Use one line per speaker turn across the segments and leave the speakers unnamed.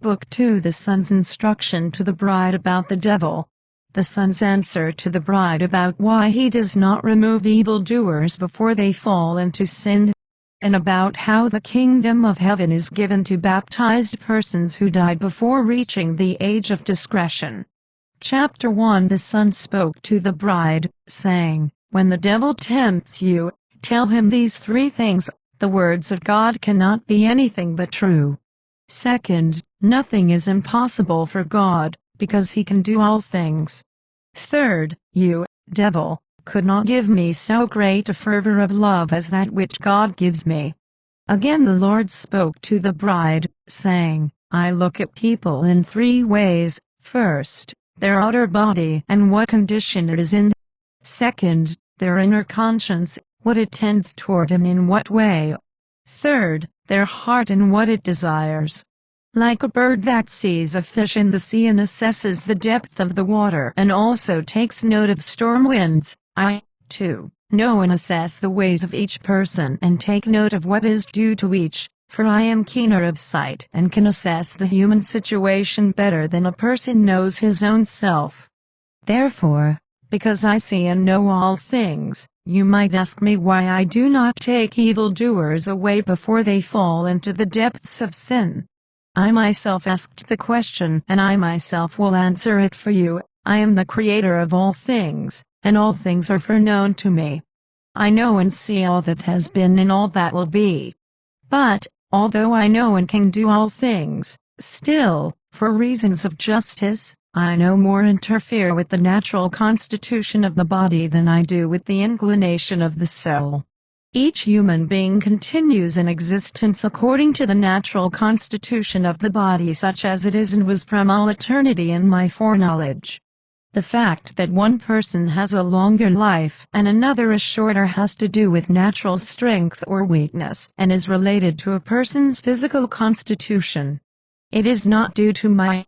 Book 2 The Son's instruction to the bride about the devil. The Son's answer to the bride about why he does not remove evildoers before they fall into sin, and about how the kingdom of heaven is given to baptized persons who died before reaching the age of discretion. Chapter 1 The Son spoke to the bride, saying, "When the devil tempts you, tell him these three things. The words of God cannot be anything but true. Second, nothing is impossible for God, because he can do all things. Third, you, devil, could not give me so great a fervor of love as that which God gives me." Again the Lord spoke to the bride, saying, "I look at people in three ways. First, their outer body and what condition it is in. Second, their inner conscience, what it tends toward and in what way. Third, their heart and what it desires. Like a bird that sees a fish in the sea and assesses the depth of the water and also takes note of storm winds, I, too, know and assess the ways of each person and take note of what is due to each, for I am keener of sight and can assess the human situation better than a person knows his own self. Therefore, because I see and know all things, you might ask me why I do not take evildoers away before they fall into the depths of sin. I myself asked the question and I myself will answer it for you. I am the creator of all things, and all things are foreknown to me. I know and see all that has been and all that will be. But, although I know and can do all things, still, for reasons of justice, I no more interfere with the natural constitution of the body than I do with the inclination of the soul. Each human being continues in existence according to the natural constitution of the body such as it is and was from all eternity in my foreknowledge. The fact that one person has a longer life and another a shorter has to do with natural strength or weakness and is related to a person's physical constitution. It is not due to my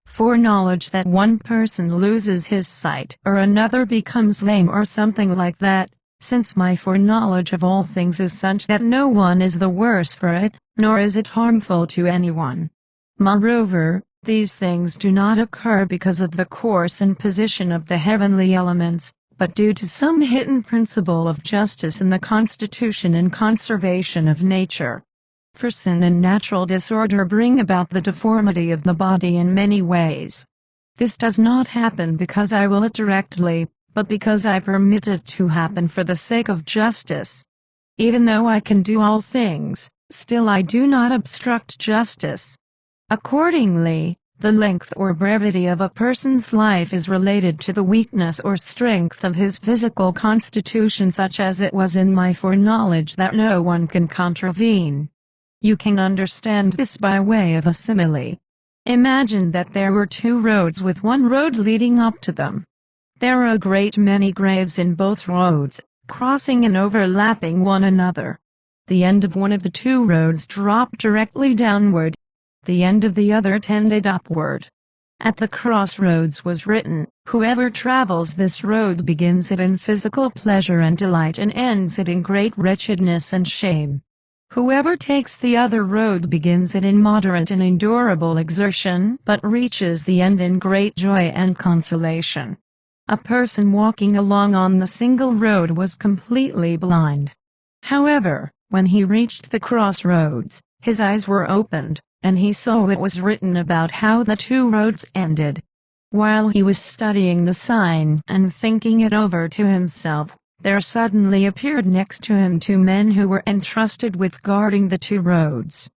foreknowledge that one person loses his sight or another becomes lame or something like that, since my foreknowledge of all things is such that no one is the worse for it, nor is it harmful to anyone. Moreover, these things do not occur because of the course and position of the heavenly elements, but due to some hidden principle of justice in the constitution and conservation of nature. For sin and natural disorder bring about the deformity of the body in many ways. This does not happen because I will it directly, but because I permit it to happen for the sake of justice. Even though I can do all things, still I do not obstruct justice. Accordingly, the length or brevity of a person's life is related to the weakness or strength of his physical constitution such as it was in my foreknowledge that no one can contravene. You can understand this by way of a simile. Imagine that there were two roads with one road leading up to them. There are a great many graves in both roads, crossing and overlapping one another. The end of one of the two roads dropped directly downward. The end of the other tended upward. At the crossroads was written, "Whoever travels this road begins it in physical pleasure and delight and ends it in great wretchedness and shame. Whoever takes the other road begins it in moderate and endurable exertion, but reaches the end in great joy and consolation." A person walking along on the single road was completely blind. However, when he reached the crossroads, his eyes were opened, and he saw what was written about how the two roads ended. While he was studying the sign and thinking it over to himself, there suddenly appeared next to him two men who were entrusted with guarding the two roads.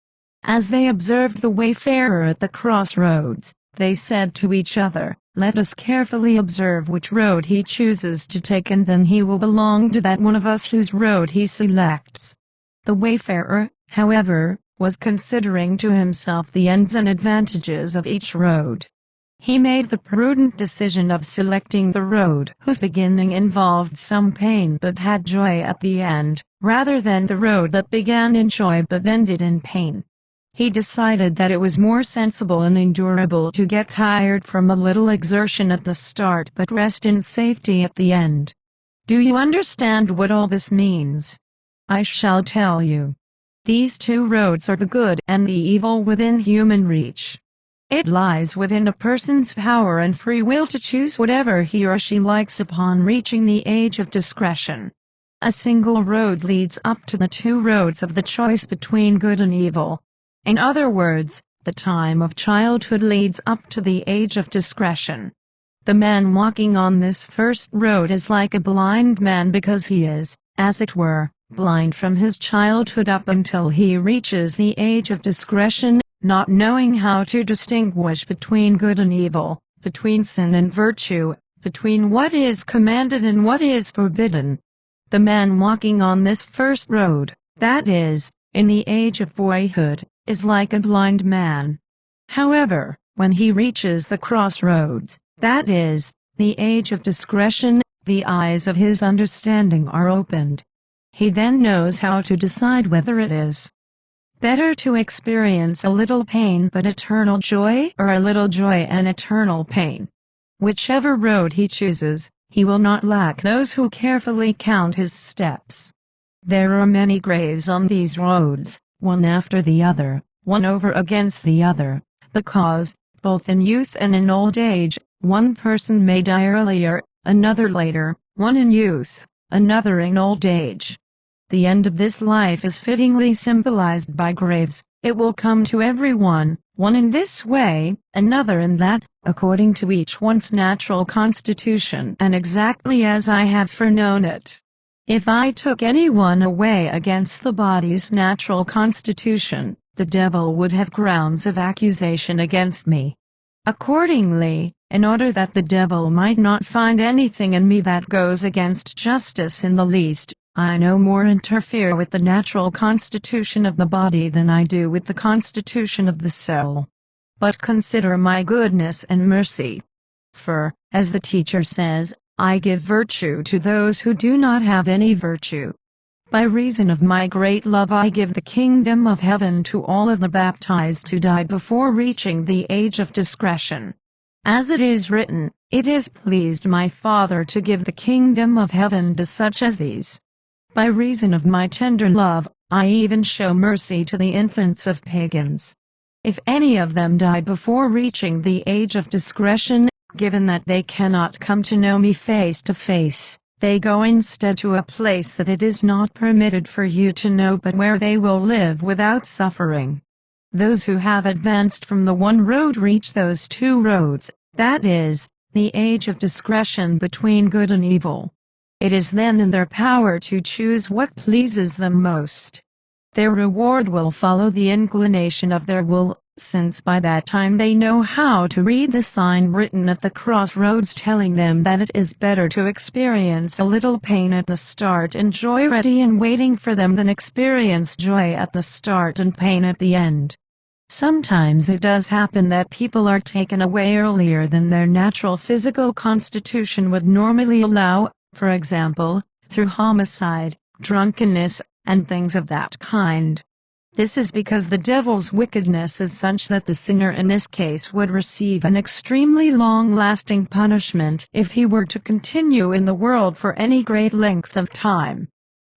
As they observed the wayfarer at the crossroads, they said to each other, "Let us carefully observe which road he chooses to take and then he will belong to that one of us whose road he selects." The wayfarer, however, was considering to himself the ends and advantages of each road. He made the prudent decision of selecting the road whose beginning involved some pain but had joy at the end, rather than the road that began in joy but ended in pain. He decided that it was more sensible and endurable to get tired from a little exertion at the start but rest in safety at the end. Do you understand what all this means? I shall tell you. These two roads are the good and the evil within human reach. It lies within a person's power and free will to choose whatever he or she likes upon reaching the age of discretion. A single road leads up to the two roads of the choice between good and evil. In other words, the time of childhood leads up to the age of discretion. The man walking on this first road is like a blind man because he is, as it were, blind from his childhood up until he reaches the age of discretion, not knowing how to distinguish between good and evil, between sin and virtue, between what is commanded and what is forbidden. The man walking on this first road, that is, in the age of boyhood, is like a blind man. However, when he reaches the crossroads, that is, the age of discretion, the eyes of his understanding are opened. He then knows how to decide whether it is better to experience a little pain but eternal joy, or a little joy and eternal pain. Whichever road he chooses, he will not lack those who carefully count his steps. There are many graves on these roads, one after the other, one over against the other, because, both in youth and in old age, one person may die earlier, another later, one in youth, another in old age. The end of this life is fittingly symbolized by graves. It will come to everyone, one in this way, another in that, according to each one's natural constitution and exactly as I have foreknown it. If I took anyone away against the body's natural constitution, the devil would have grounds of accusation against me. Accordingly, in order that the devil might not find anything in me that goes against justice in the least, I no more interfere with the natural constitution of the body than I do with the constitution of the soul. But consider my goodness and mercy. For, as the teacher says, I give virtue to those who do not have any virtue. By reason of my great love I give the kingdom of heaven to all of the baptized who died before reaching the age of discretion. As it is written, it has pleased my Father to give the kingdom of heaven to such as these. By reason of my tender love, I even show mercy to the infants of pagans. If any of them die before reaching the age of discretion, given that they cannot come to know me face to face, they go instead to a place that it is not permitted for you to know but where they will live without suffering. Those who have advanced from the one road reach those two roads, that is, the age of discretion between good and evil. It is then in their power to choose what pleases them most. Their reward will follow the inclination of their will, since by that time they know how to read the sign written at the crossroads telling them that it is better to experience a little pain at the start and joy ready and waiting for them than experience joy at the start and pain at the end. Sometimes it does happen that people are taken away earlier than their natural physical constitution would normally allow, for example, through homicide, drunkenness, and things of that kind. This is because the devil's wickedness is such that the sinner in this case would receive an extremely long-lasting punishment if he were to continue in the world for any great length of time.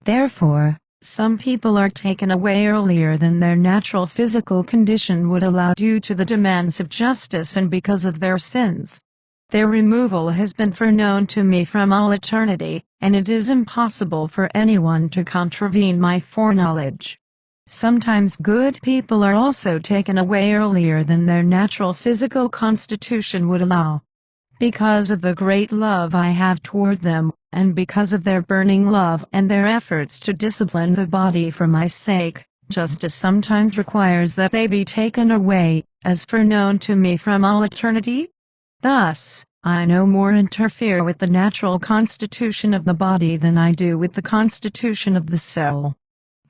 Therefore, some people are taken away earlier than their natural physical condition would allow due to the demands of justice and because of their sins. Their removal has been foreknown to me from all eternity, and it is impossible for anyone to contravene my foreknowledge. Sometimes good people are also taken away earlier than their natural physical constitution would allow. Because of the great love I have toward them, and because of their burning love and their efforts to discipline the body for my sake, justice sometimes requires that they be taken away, as foreknown to me from all eternity. Thus, I no more interfere with the natural constitution of the body than I do with the constitution of the soul.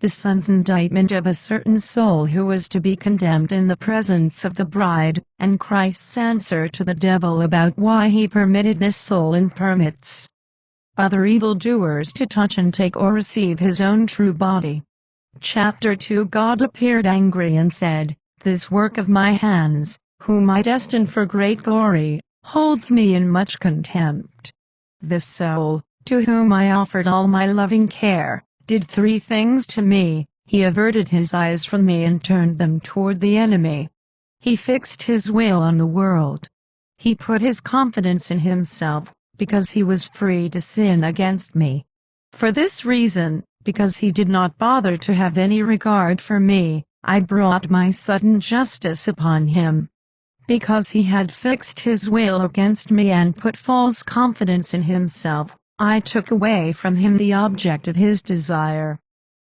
The son's indictment of a certain soul who was to be condemned in the presence of the bride, and Christ's answer to the devil about why he permitted this soul and permits other evildoers to touch and take or receive his own true body. Chapter 2 God appeared angry and said, This work of my hands, whom I destined for great glory, holds me in much contempt. This soul, to whom I offered all my loving care, did three things to me. He averted his eyes from me and turned them toward the enemy. He fixed his will on the world. He put his confidence in himself, because he was free to sin against me. For this reason, because he did not bother to have any regard for me, I brought my sudden justice upon him. Because he had fixed his will against me and put false confidence in himself, I took away from him the object of his desire.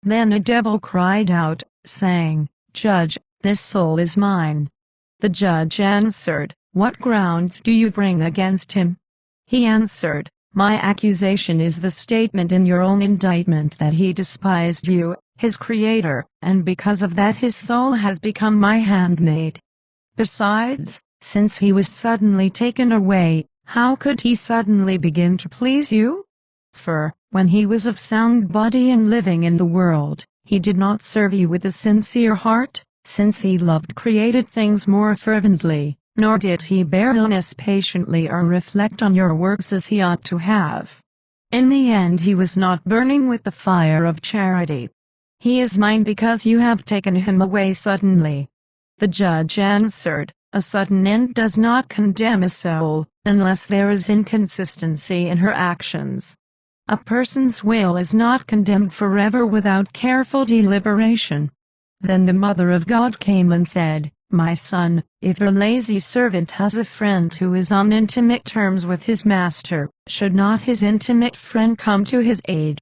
Then a devil cried out, saying, "Judge, this soul is mine." The judge answered, "What grounds do you bring against him?" He answered, "My accusation is the statement in your own indictment that he despised you, his creator, and because of that his soul has become my handmaid. Besides, since he was suddenly taken away, how could he suddenly begin to please you? For, when he was of sound body and living in the world, he did not serve you with a sincere heart, since he loved created things more fervently, nor did he bear illness patiently or reflect on your works as he ought to have. In the end he was not burning with the fire of charity. He is mine because you have taken him away suddenly." The judge answered, "A sudden end does not condemn a soul, unless there is inconsistency in her actions. A person's will is not condemned forever without careful deliberation." Then the Mother of God came and said, "My son, if a lazy servant has a friend who is on intimate terms with his master, should not his intimate friend come to his aid?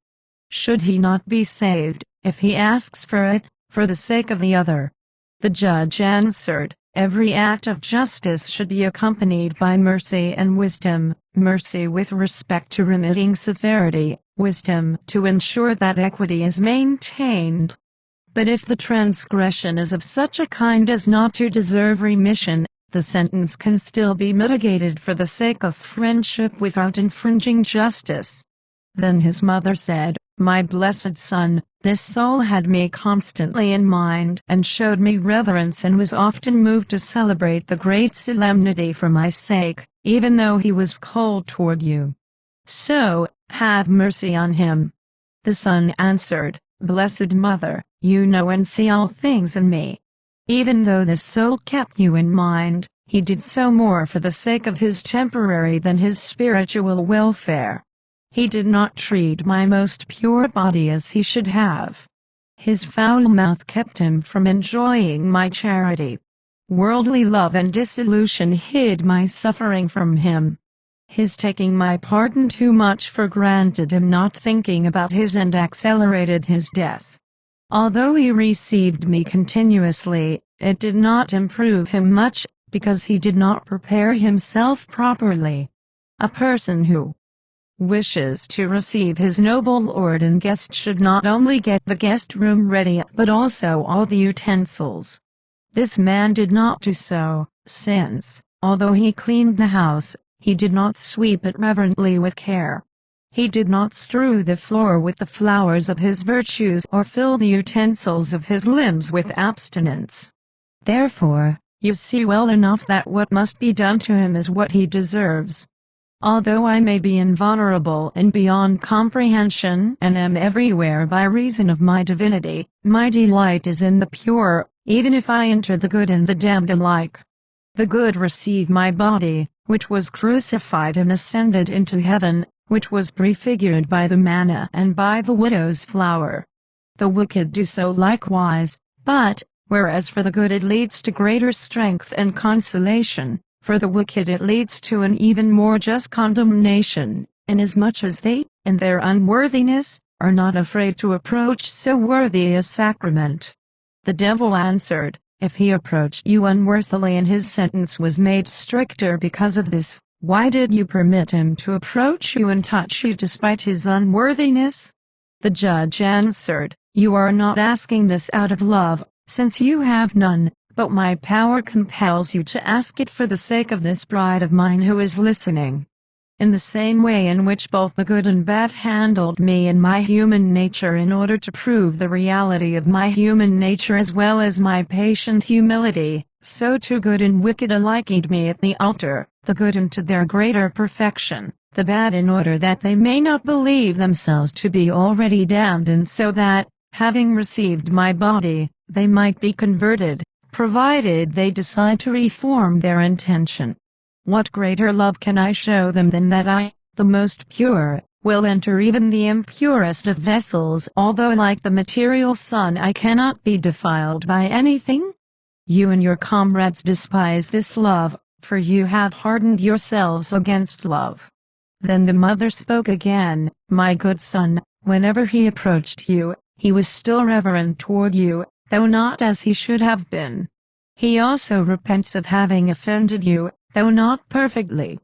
Should he not be saved, if he asks for it, for the sake of the other?" The judge answered, "Every act of justice should be accompanied by mercy and wisdom, mercy with respect to remitting severity, wisdom to ensure that equity is maintained. But if the transgression is of such a kind as not to deserve remission, the sentence can still be mitigated for the sake of friendship without infringing justice." Then his mother said, "My blessed son, this soul had me constantly in mind and showed me reverence and was often moved to celebrate the great solemnity for my sake, even though he was cold toward you. So, have mercy on him." The son answered, "Blessed Mother, you know and see all things in me. Even though this soul kept you in mind, he did so more for the sake of his temporary than his spiritual welfare. He did not treat my most pure body as he should have. His foul mouth kept him from enjoying my charity. Worldly love and dissolution hid my suffering from him. His taking my pardon too much for granted and not thinking about his end accelerated his death. Although he received me continuously, it did not improve him much, because he did not prepare himself properly. A person who wishes to receive his noble lord and guest should not only get the guest room ready but also all the utensils. This man did not do so, since, although he cleaned the house, he did not sweep it reverently with care. He did not strew the floor with the flowers of his virtues or fill the utensils of his limbs with abstinence. Therefore, you see well enough that what must be done to him is what he deserves. Although I may be invulnerable and beyond comprehension and am everywhere by reason of my divinity, my delight is in the pure, even if I enter the good and the damned alike. The good receive my body, which was crucified and ascended into heaven, which was prefigured by the manna and by the widow's flower. The wicked do so likewise, but, whereas for the good it leads to greater strength and consolation, for the wicked it leads to an even more just condemnation, inasmuch as they, in their unworthiness, are not afraid to approach so worthy a sacrament. The devil answered, "If he approached you unworthily and his sentence was made stricter because of this, why did you permit him to approach you and touch you despite his unworthiness?" The judge answered, "You are not asking this out of love, since you have none, but my power compels you to ask it for the sake of this bride of mine who is listening. In the same way in which both the good and bad handled me in my human nature in order to prove the reality of my human nature as well as my patient humility, so too good and wicked alike aid me at the altar, the good into their greater perfection, the bad in order that they may not believe themselves to be already damned and so that, having received my body, they might be converted, provided they decide to reform their intention. What greater love can I show them than that I, the most pure, will enter even the impurest of vessels, although like the material sun I cannot be defiled by anything? You and your comrades despise this love, for you have hardened yourselves against love. Then the mother spoke again, My good son, whenever he approached you, he was still reverent toward you, though not as he should have been. He also repents of having offended you, though not perfectly.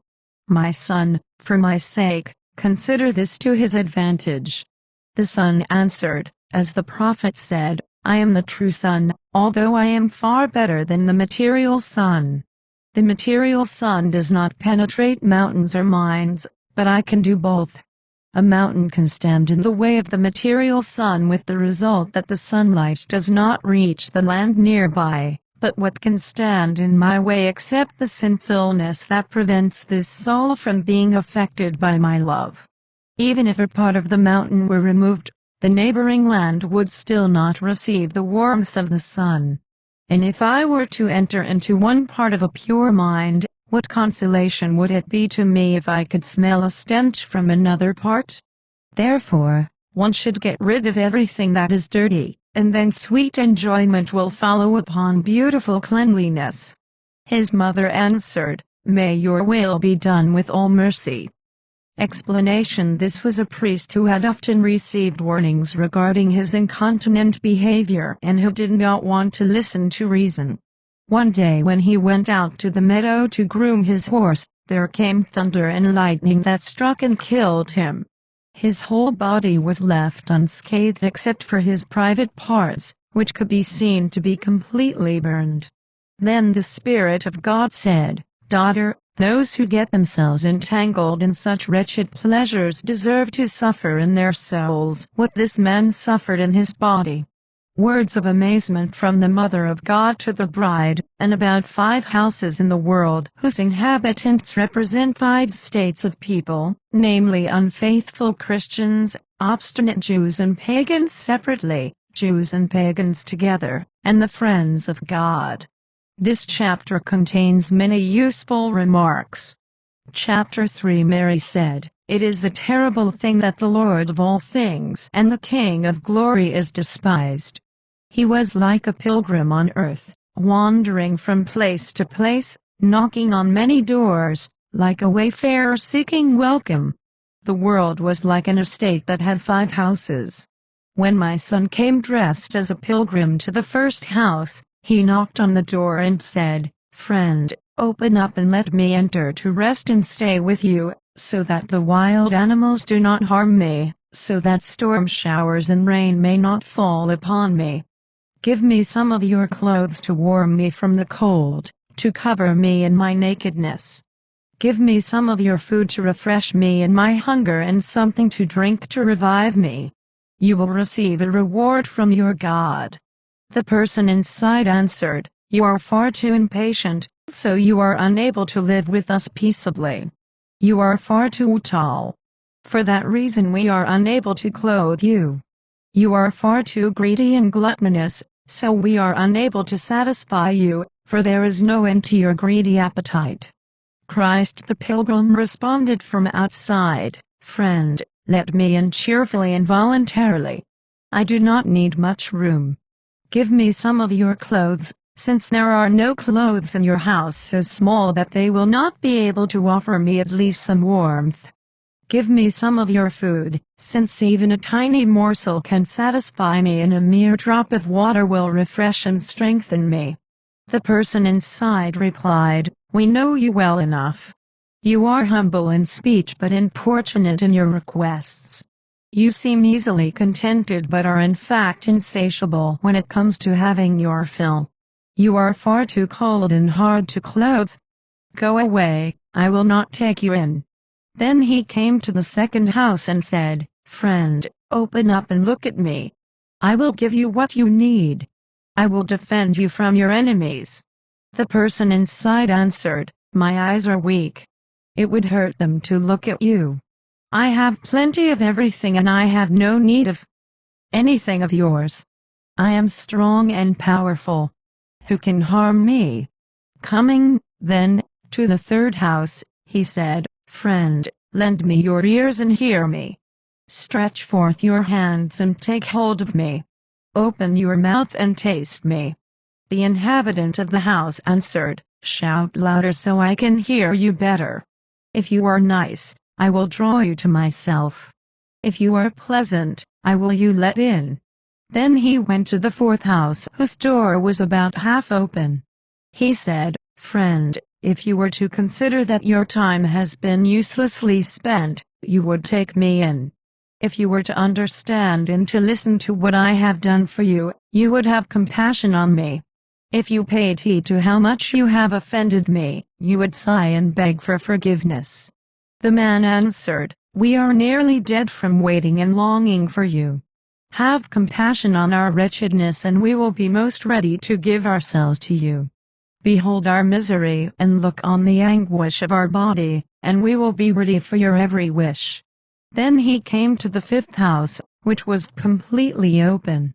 My son, for my sake, consider this to his advantage. The son answered, As the prophet said, I am the true sun, although I am far better than the material sun. The material sun does not penetrate mountains or mines, but I can do both. A mountain can stand in the way of the material sun with the result that the sunlight does not reach the land nearby, but what can stand in my way except the sinfulness that prevents this soul from being affected by my love? Even if a part of the mountain were removed, the neighboring land would still not receive the warmth of the sun. And if I were to enter into one part of a pure mind, what consolation would it be to me if I could smell a stench from another part? Therefore, one should get rid of everything that is dirty, and then sweet enjoyment will follow upon beautiful cleanliness. His mother answered, May your will be done with all mercy. Explanation: This was a priest who had often received warnings regarding his incontinent behavior and who did not want to listen to reason. One day when he went out to the meadow to groom his horse, there came thunder and lightning that struck and killed him. His whole body was left unscathed except for his private parts, which could be seen to be completely burned. Then the Spirit of God said, Daughter, those who get themselves entangled in such wretched pleasures deserve to suffer in their souls what this man suffered in his body. Words of amazement from the Mother of God to the bride, and about 5 houses in the world whose inhabitants represent 5 states of people, namely unfaithful Christians, obstinate Jews and pagans separately, Jews and pagans together, and the friends of God. This chapter contains many useful remarks. Chapter 3 Mary said, It is a terrible thing that the Lord of all things and the King of glory is despised. He was like a pilgrim on earth, wandering from place to place, knocking on many doors, like a wayfarer seeking welcome. The world was like an estate that had 5 houses. When my son came dressed as a pilgrim to the first house, he knocked on the door and said, Friend, open up and let me enter to rest and stay with you, so that the wild animals do not harm me, so that storm showers and rain may not fall upon me. Give me some of your clothes to warm me from the cold, to cover me in my nakedness. Give me some of your food to refresh me in my hunger and something to drink to revive me. You will receive a reward from your God. The person inside answered, You are far too impatient, so you are unable to live with us peaceably. You are far too tall. For that reason we are unable to clothe you. You are far too greedy and gluttonous, so we are unable to satisfy you, for there is no end to your greedy appetite. Christ the pilgrim responded from outside, Friend, let me in cheerfully and voluntarily. I do not need much room. Give me some of your clothes, since there are no clothes in your house so small that they will not be able to offer me at least some warmth. Give me some of your food, since even a tiny morsel can satisfy me and a mere drop of water will refresh and strengthen me. The person inside replied, We know you well enough. You are humble in speech but importunate in your requests. You seem easily contented but are in fact insatiable when it comes to having your fill. You are far too cold and hard to clothe. Go away, I will not take you in. Then he came to the second house and said, Friend, open up and look at me. I will give you what you need. I will defend you from your enemies. The person inside answered, My eyes are weak. It would hurt them to look at you. I have plenty of everything and I have no need of anything of yours. I am strong and powerful. who can harm me? Coming, then, to the third house, he said, Friend, lend me your ears and hear me. Stretch forth your hands and take hold of me. Open your mouth and taste me. The inhabitant of the house answered, Shout louder so I can hear you better. If you are nice, I will draw you to myself. If you are pleasant, I will you let in. Then he went to the fourth house, whose door was about half open. He said, Friend, if you were to consider that your time has been uselessly spent, you would take me in. If you were to understand and to listen to what I have done for you, you would have compassion on me. If you paid heed to how much you have offended me, you would sigh and beg for forgiveness. The man answered, We are nearly dead from waiting and longing for you. Have compassion on our wretchedness and we will be most ready to give ourselves to you. Behold our misery and look on the anguish of our body, and we will be ready for your every wish. Then he came to the fifth house, which was completely open.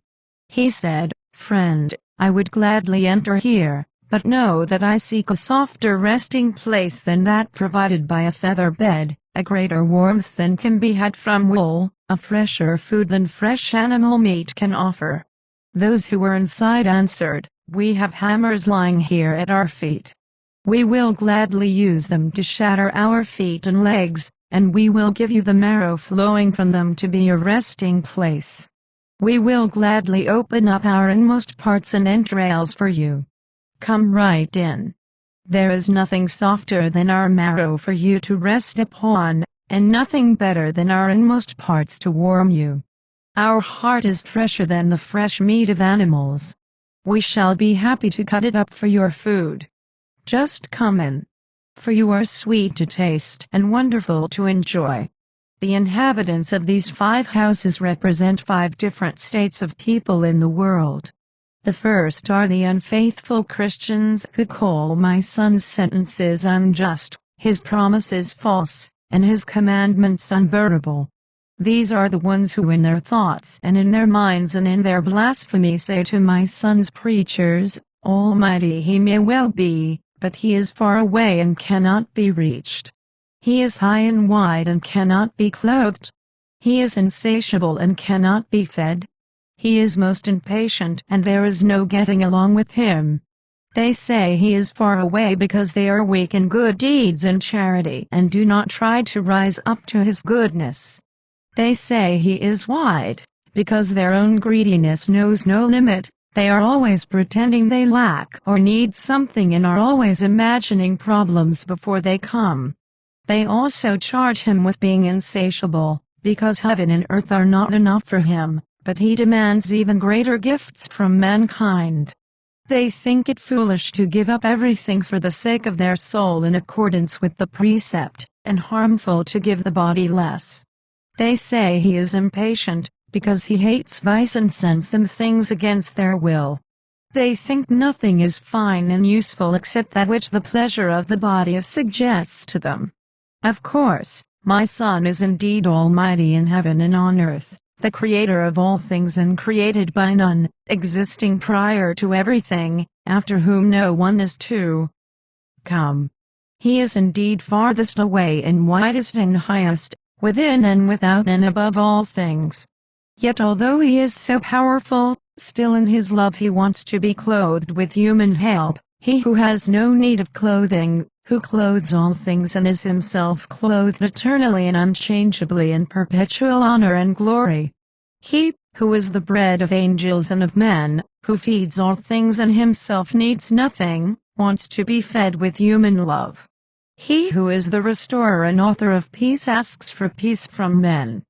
He said, Friend, I would gladly enter here, but know that I seek a softer resting place than that provided by a feather bed, a greater warmth than can be had from wool, a fresher food than fresh animal meat can offer. Those who were inside answered, We have hammers lying here at our feet. We will gladly use them to shatter our feet and legs, and we will give you the marrow flowing from them to be your resting place. We will gladly open up our inmost parts and entrails for you. Come right in. There is nothing softer than our marrow for you to rest upon, and nothing better than our inmost parts to warm you. Our heart is fresher than the fresh meat of animals. We shall be happy to cut it up for your food. Just come in, for you are sweet to taste and wonderful to enjoy. The inhabitants of these 5 houses represent 5 different states of people in the world. The first are the unfaithful Christians who call my son's sentences unjust, his promises false, and his commandments unbearable. These are the ones who in their thoughts and in their minds and in their blasphemy say to my son's preachers, Almighty he may well be, but he is far away and cannot be reached. He is high and wide and cannot be clothed. He is insatiable and cannot be fed. He is most impatient and there is no getting along with him. They say he is far away because they are weak in good deeds and charity and do not try to rise up to his goodness. They say he is wide, because their own greediness knows no limit. They are always pretending they lack or need something and are always imagining problems before they come. They also charge him with being insatiable, because heaven and earth are not enough for him, but he demands even greater gifts from mankind. They think it foolish to give up everything for the sake of their soul in accordance with the precept, and harmful to give the body less. They say he is impatient, because he hates vice and sends them things against their will. They think nothing is fine and useful except that which the pleasure of the body suggests to them. Of course, my Son is indeed almighty in heaven and on earth, the creator of all things and created by none, existing prior to everything, after whom no one is to come. He is indeed farthest away and widest and highest, within and without and above all things. Yet although he is so powerful, still in his love he wants to be clothed with human help, he who has no need of clothing, who clothes all things and is himself clothed eternally and unchangeably in perpetual honor and glory. He, who is the bread of angels and of men, who feeds all things and himself needs nothing, wants to be fed with human love. He who is the restorer and author of peace asks for peace from men.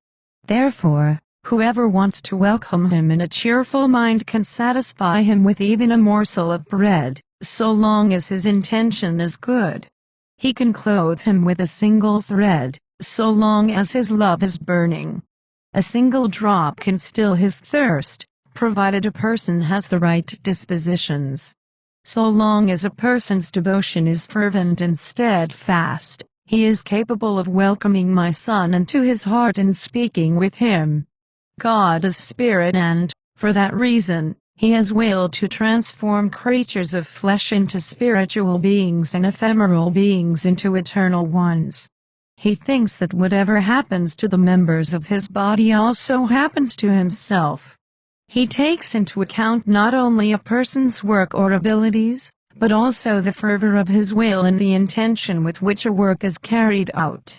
Therefore, whoever wants to welcome him in a cheerful mind can satisfy him with even a morsel of bread, so long as his intention is good. He can clothe him with a single thread, so long as his love is burning. A single drop can still his thirst, provided a person has the right dispositions. So long as a person's devotion is fervent and steadfast, he is capable of welcoming my Son into his heart and speaking with him. God is spirit and, for that reason, He has willed to transform creatures of flesh into spiritual beings and ephemeral beings into eternal ones. He thinks that whatever happens to the members of his body also happens to himself. He takes into account not only a person's work or abilities, but also the fervor of his will and the intention with which a work is carried out.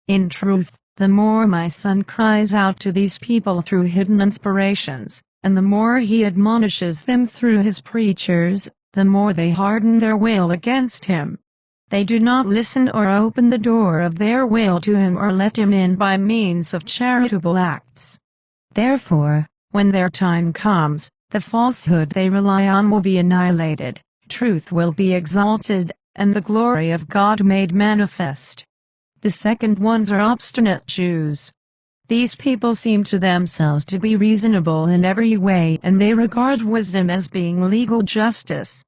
In truth, the more my Son cries out to these people through hidden inspirations, and the more he admonishes them through his preachers, the more they harden their will against him. They do not listen or open the door of their will to him or let him in by means of charitable acts. Therefore, when their time comes, the falsehood they rely on will be annihilated, truth will be exalted, and the glory of God made manifest. The second ones are obstinate Jews. These people seem to themselves to be reasonable in every way, and they regard wisdom as being legal justice.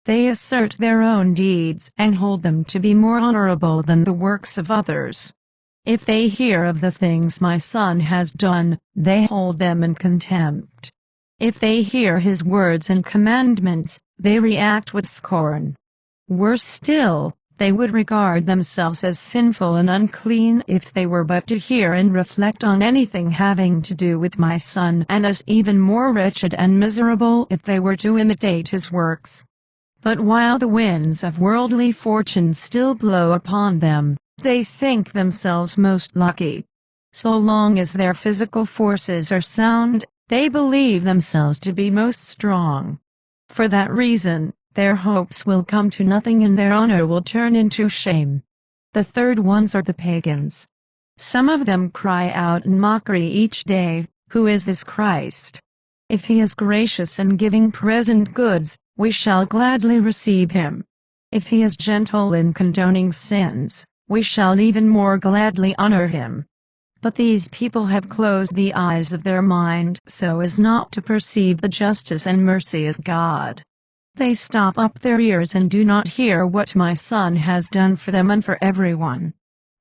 They assert their own deeds and hold them to be more honorable than the works of others. If they hear of the things my Son has done, they hold them in contempt. If they hear his words and commandments, they react with scorn. Worse still, they would regard themselves as sinful and unclean if they were but to hear and reflect on anything having to do with my Son, and as even more wretched and miserable if they were to imitate his works. But while the winds of worldly fortune still blow upon them, they think themselves most lucky. So long as their physical forces are sound, they believe themselves to be most strong. For that reason, their hopes will come to nothing and their honor will turn into shame. The third ones are the pagans. Some of them cry out in mockery each day, "Who is this Christ? If he is gracious in giving present goods, we shall gladly receive him. If he is gentle in condoning sins, we shall even more gladly honor him." But these people have closed the eyes of their mind so as not to perceive the justice and mercy of God. They stop up their ears and do not hear what my Son has done for them and for everyone.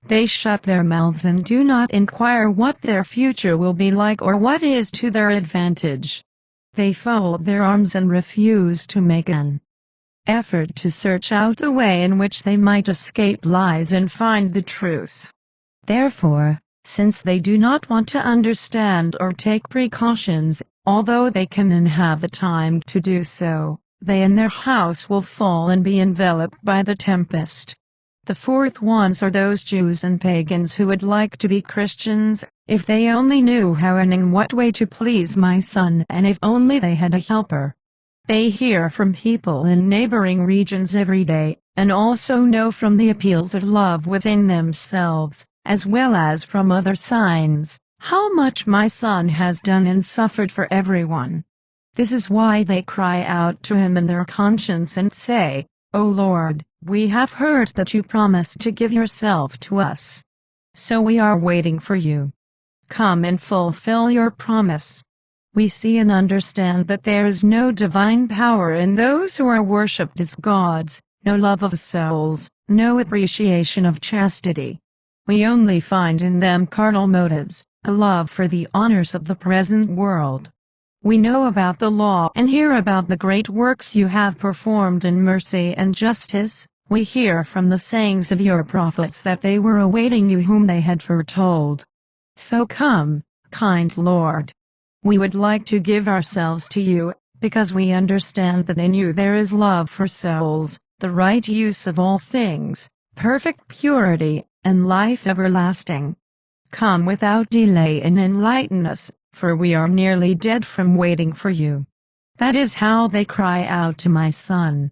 They shut their mouths and do not inquire what their future will be like or what is to their advantage. They fold their arms and refuse to make an effort to search out the way in which they might escape lies and find the truth. Therefore, since they do not want to understand or take precautions, although they can and have the time to do so, they and their house will fall and be enveloped by the tempest. The fourth ones are those Jews and pagans who would like to be Christians, if they only knew how and in what way to please my Son, and if only they had a helper. They hear from people in neighboring regions every day, and also know from the appeals of love within themselves, as well as from other signs, how much my Son has done and suffered for everyone. This is why they cry out to him in their conscience and say, "O Lord, we have heard that you promised to give yourself to us. So we are waiting for you. Come and fulfill your promise." We see and understand that there is no divine power in those who are worshipped as gods, no love of souls, no appreciation of chastity. We only find in them carnal motives, a love for the honors of the present world. We know about the law and hear about the great works you have performed in mercy and justice. We hear from the sayings of your prophets that they were awaiting you whom they had foretold. So come, kind Lord. We would like to give ourselves to you, because we understand that in you there is love for souls, the right use of all things, perfect purity, and life everlasting. Come without delay and enlighten us, for we are nearly dead from waiting for you. That is how they cry out to my Son.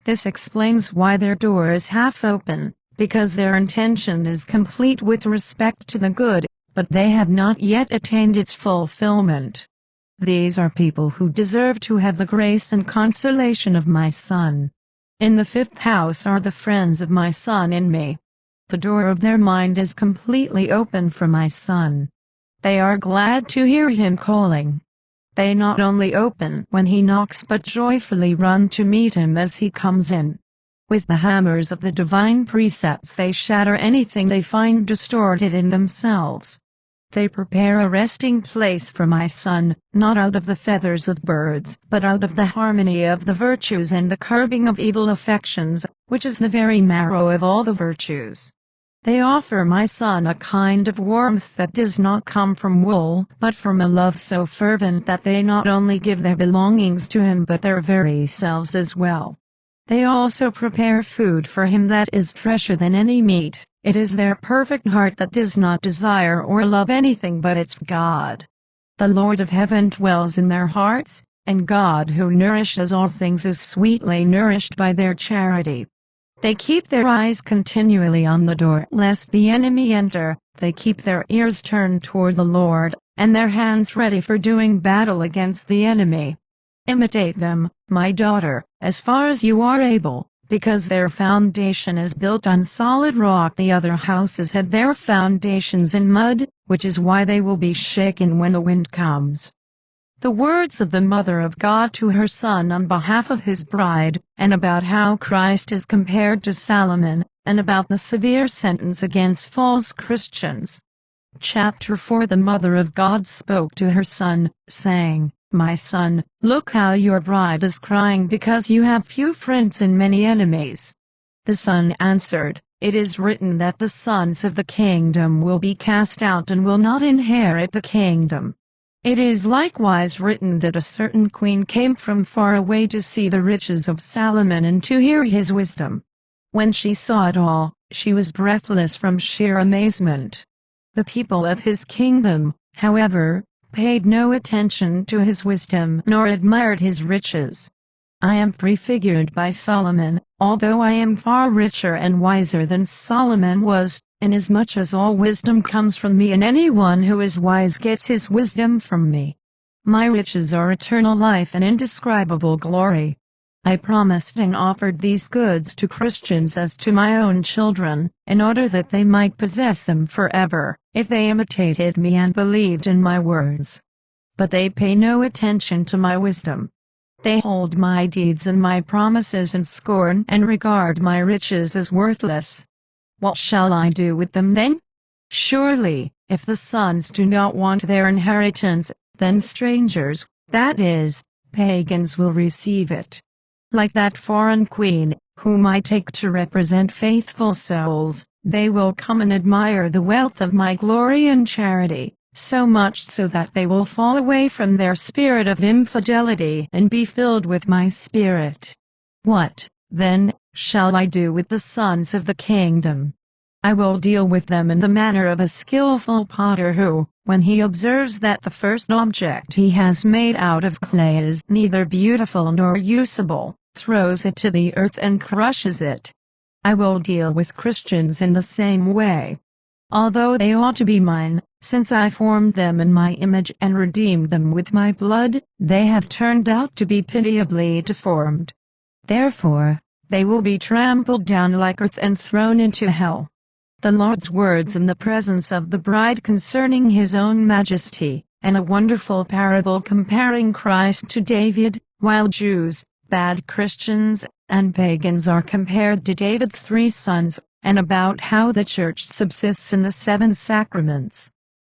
This explains why their door is half open, because their intention is complete with respect to the good, but they have not yet attained its fulfillment. These are people who deserve to have the grace and consolation of my Son. In the fifth house are the friends of my Son in me. The door of their mind is completely open for my Son. They are glad to hear him calling. They not only open when he knocks but joyfully run to meet him as he comes in. With the hammers of the divine precepts they shatter anything they find distorted in themselves. They prepare a resting place for my son, not out of the feathers of birds, but out of the harmony of the virtues and the curbing of evil affections, which is the very marrow of all the virtues. They offer my son a kind of warmth that does not come from wool, but from a love so fervent that they not only give their belongings to him but their very selves as well. They also prepare food for him that is fresher than any meat. It is their perfect heart that does not desire or love anything but its God. The Lord of heaven dwells in their hearts, and God who nourishes all things is sweetly nourished by their charity. They keep their eyes continually on the door lest the enemy enter. They keep their ears turned toward the Lord, and their hands ready for doing battle against the enemy. Imitate them, my daughter, as far as you are able, because their foundation is built on solid rock. The other houses had their foundations in mud, which is why they will be shaken when the wind comes. The words of the Mother of God to her Son on behalf of his bride, and about how Christ is compared to Solomon, and about the severe sentence against false Christians. Chapter 4 The Mother of God spoke to her son, saying, My son, look how your bride is crying because you have few friends and many enemies. The son answered, It is written that the sons of the kingdom will be cast out and will not inherit the kingdom. It is likewise written that a certain queen came from far away to see the riches of Solomon and to hear his wisdom. When she saw it all, she was breathless from sheer amazement. The people of his kingdom, however, paid no attention to his wisdom nor admired his riches. I am prefigured by Solomon, although I am far richer and wiser than Solomon was, inasmuch as all wisdom comes from me and anyone who is wise gets his wisdom from me. My riches are eternal life and indescribable glory. I promised and offered these goods to Christians as to my own children, in order that they might possess them forever, if they imitated me and believed in my words. But they pay no attention to my wisdom. They hold my deeds and my promises in scorn and regard my riches as worthless. What shall I do with them then? Surely, if the sons do not want their inheritance, then strangers, that is, pagans, will receive it. Like that foreign queen, whom I take to represent faithful souls, they will come and admire the wealth of my glory and charity, so much so that they will fall away from their spirit of infidelity and be filled with my spirit. What, then, shall I do with the sons of the kingdom? I will deal with them in the manner of a skillful potter who, when he observes that the first object he has made out of clay is neither beautiful nor usable, throws it to the earth and crushes it. I will deal with Christians in the same way. Although they ought to be mine, since I formed them in my image and redeemed them with my blood, they have turned out to be pitiably deformed. Therefore, they will be trampled down like earth and thrown into hell. The Lord's words in the presence of the bride concerning his own majesty, and a wonderful parable comparing Christ to David, while Jews, bad Christians, and pagans are compared to David's 3 sons, and about how the church subsists in the 7 sacraments.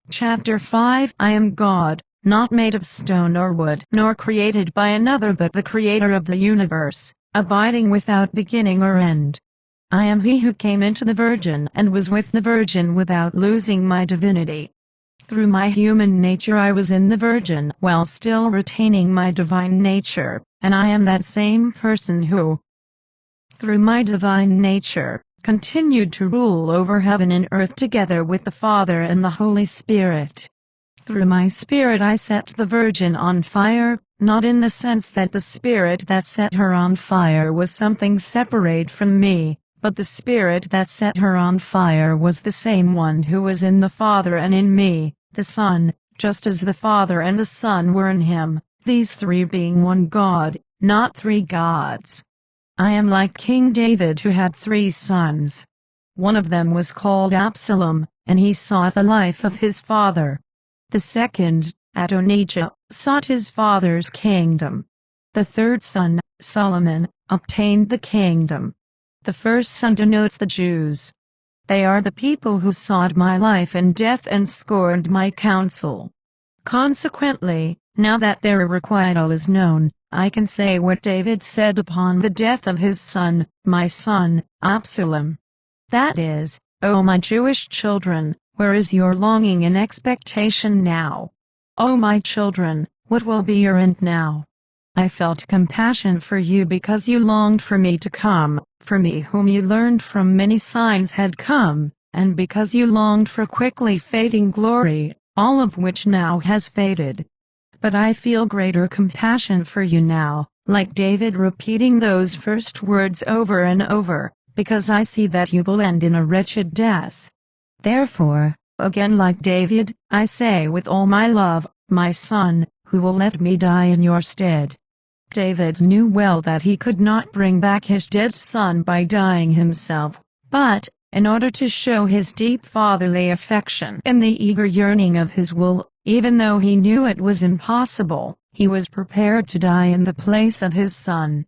Chapter 5 I am God, not made of stone or wood, nor created by another but the Creator of the universe, abiding without beginning or end. I am he who came into the Virgin and was with the Virgin without losing my divinity. Through my human nature I was in the Virgin while still retaining my divine nature, and I am that same person who, through my divine nature, continued to rule over heaven and earth together with the Father and the Holy Spirit. Through my spirit I set the Virgin on fire, not in the sense that the spirit that set her on fire was something separate from me, but the spirit that set her on fire was the same one who was in the Father and in me, the Son, just as the Father and the Son were in him, these 3 being one God, not 3 gods. I am like King David who had 3 sons. One of them was called Absalom, and he sought the life of his father. The second, Adonijah, sought his father's kingdom. The third son, Solomon, obtained the kingdom. The first son denotes the Jews. They are the people who sought my life and death and scorned my counsel. Consequently, now that their requital is known, I can say what David said upon the death of his son, my son, Absalom. That is, O my Jewish children, where is your longing and expectation now? O my children, what will be your end now? I felt compassion for you because you longed for me to come, for me whom you learned from many signs had come, and because you longed for quickly fading glory, all of which now has faded. But I feel greater compassion for you now, like David repeating those first words over and over, because I see that you will end in a wretched death. Therefore, again like David, I say with all my love, my son, who will let me die in your stead. David knew well that he could not bring back his dead son by dying himself, but, in order to show his deep fatherly affection and the eager yearning of his will, even though he knew it was impossible, he was prepared to die in the place of his son.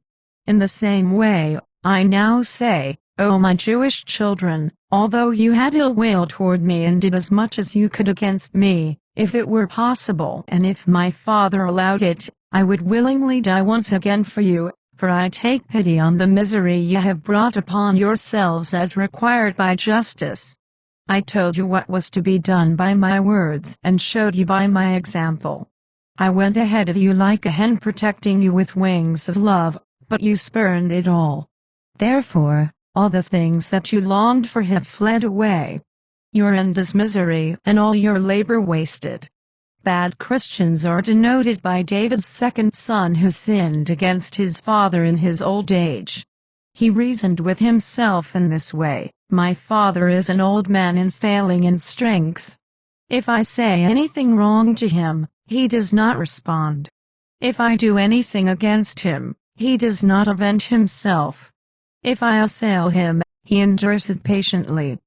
In the same way, I now say, O my Jewish children, although you had ill will toward me and did as much as you could against me, if it were possible and if my Father allowed it, I would willingly die once again for you, for I take pity on the misery you have brought upon yourselves as required by justice. I told you what was to be done by my words and showed you by my example. I went ahead of you like a hen protecting you with wings of love, but you spurned it all. Therefore, all the things that you longed for have fled away. Your end is misery and all your labor wasted. Bad Christians are denoted by David's second son who sinned against his father in his old age. He reasoned with himself in this way, my father is an old man and failing in strength. If I say anything wrong to him, he does not respond. If I do anything against him, he does not avenge himself. If I assail him, he endures it patiently.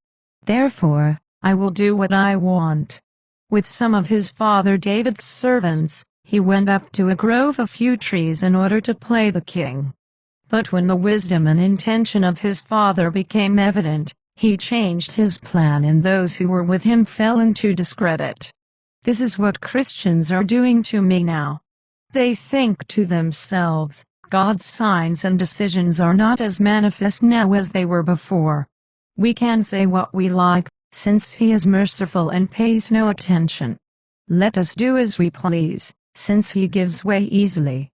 Therefore, I will do what I want. With some of his father David's servants, he went up to a grove of few trees in order to play the king. But when the wisdom and intention of his father became evident, he changed his plan and those who were with him fell into discredit. This is what Christians are doing to me now. They think to themselves, God's signs and decisions are not as manifest now as they were before. We can say what we like, since he is merciful and pays no attention. Let us do as we please, since he gives way easily.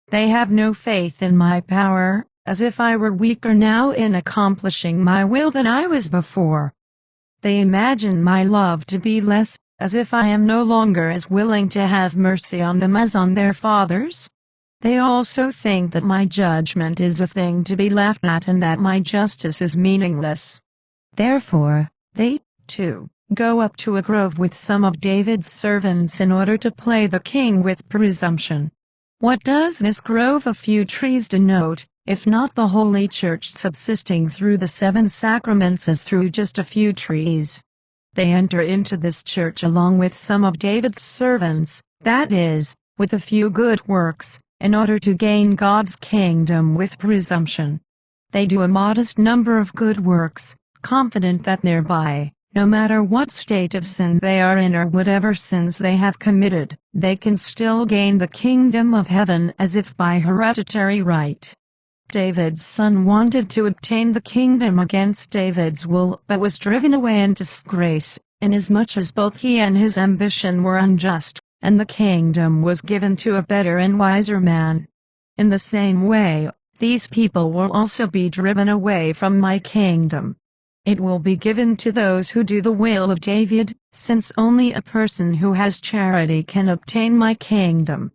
They have no faith in my power, as if I were weaker now in accomplishing my will than I was before. They imagine my love to be less, as if I am no longer as willing to have mercy on them as on their fathers. They also think that my judgment is a thing to be laughed at and that my justice is meaningless. Therefore, they, too, go up to a grove with some of David's servants in order to play the king with presumption. What does this grove of few trees denote, if not the Holy Church subsisting through the 7 sacraments as through just a few trees? They enter into this church along with some of David's servants, that is, with a few good works, in order to gain God's kingdom with presumption. They do a modest number of good works, confident that thereby, no matter what state of sin they are in or whatever sins they have committed, they can still gain the kingdom of heaven as if by hereditary right. David's son wanted to obtain the kingdom against David's will but was driven away in disgrace, inasmuch as both he and his ambition were unjust, and the kingdom was given to a better and wiser man. In the same way, these people will also be driven away from my kingdom. It will be given to those who do the will of David, since only a person who has charity can obtain my kingdom.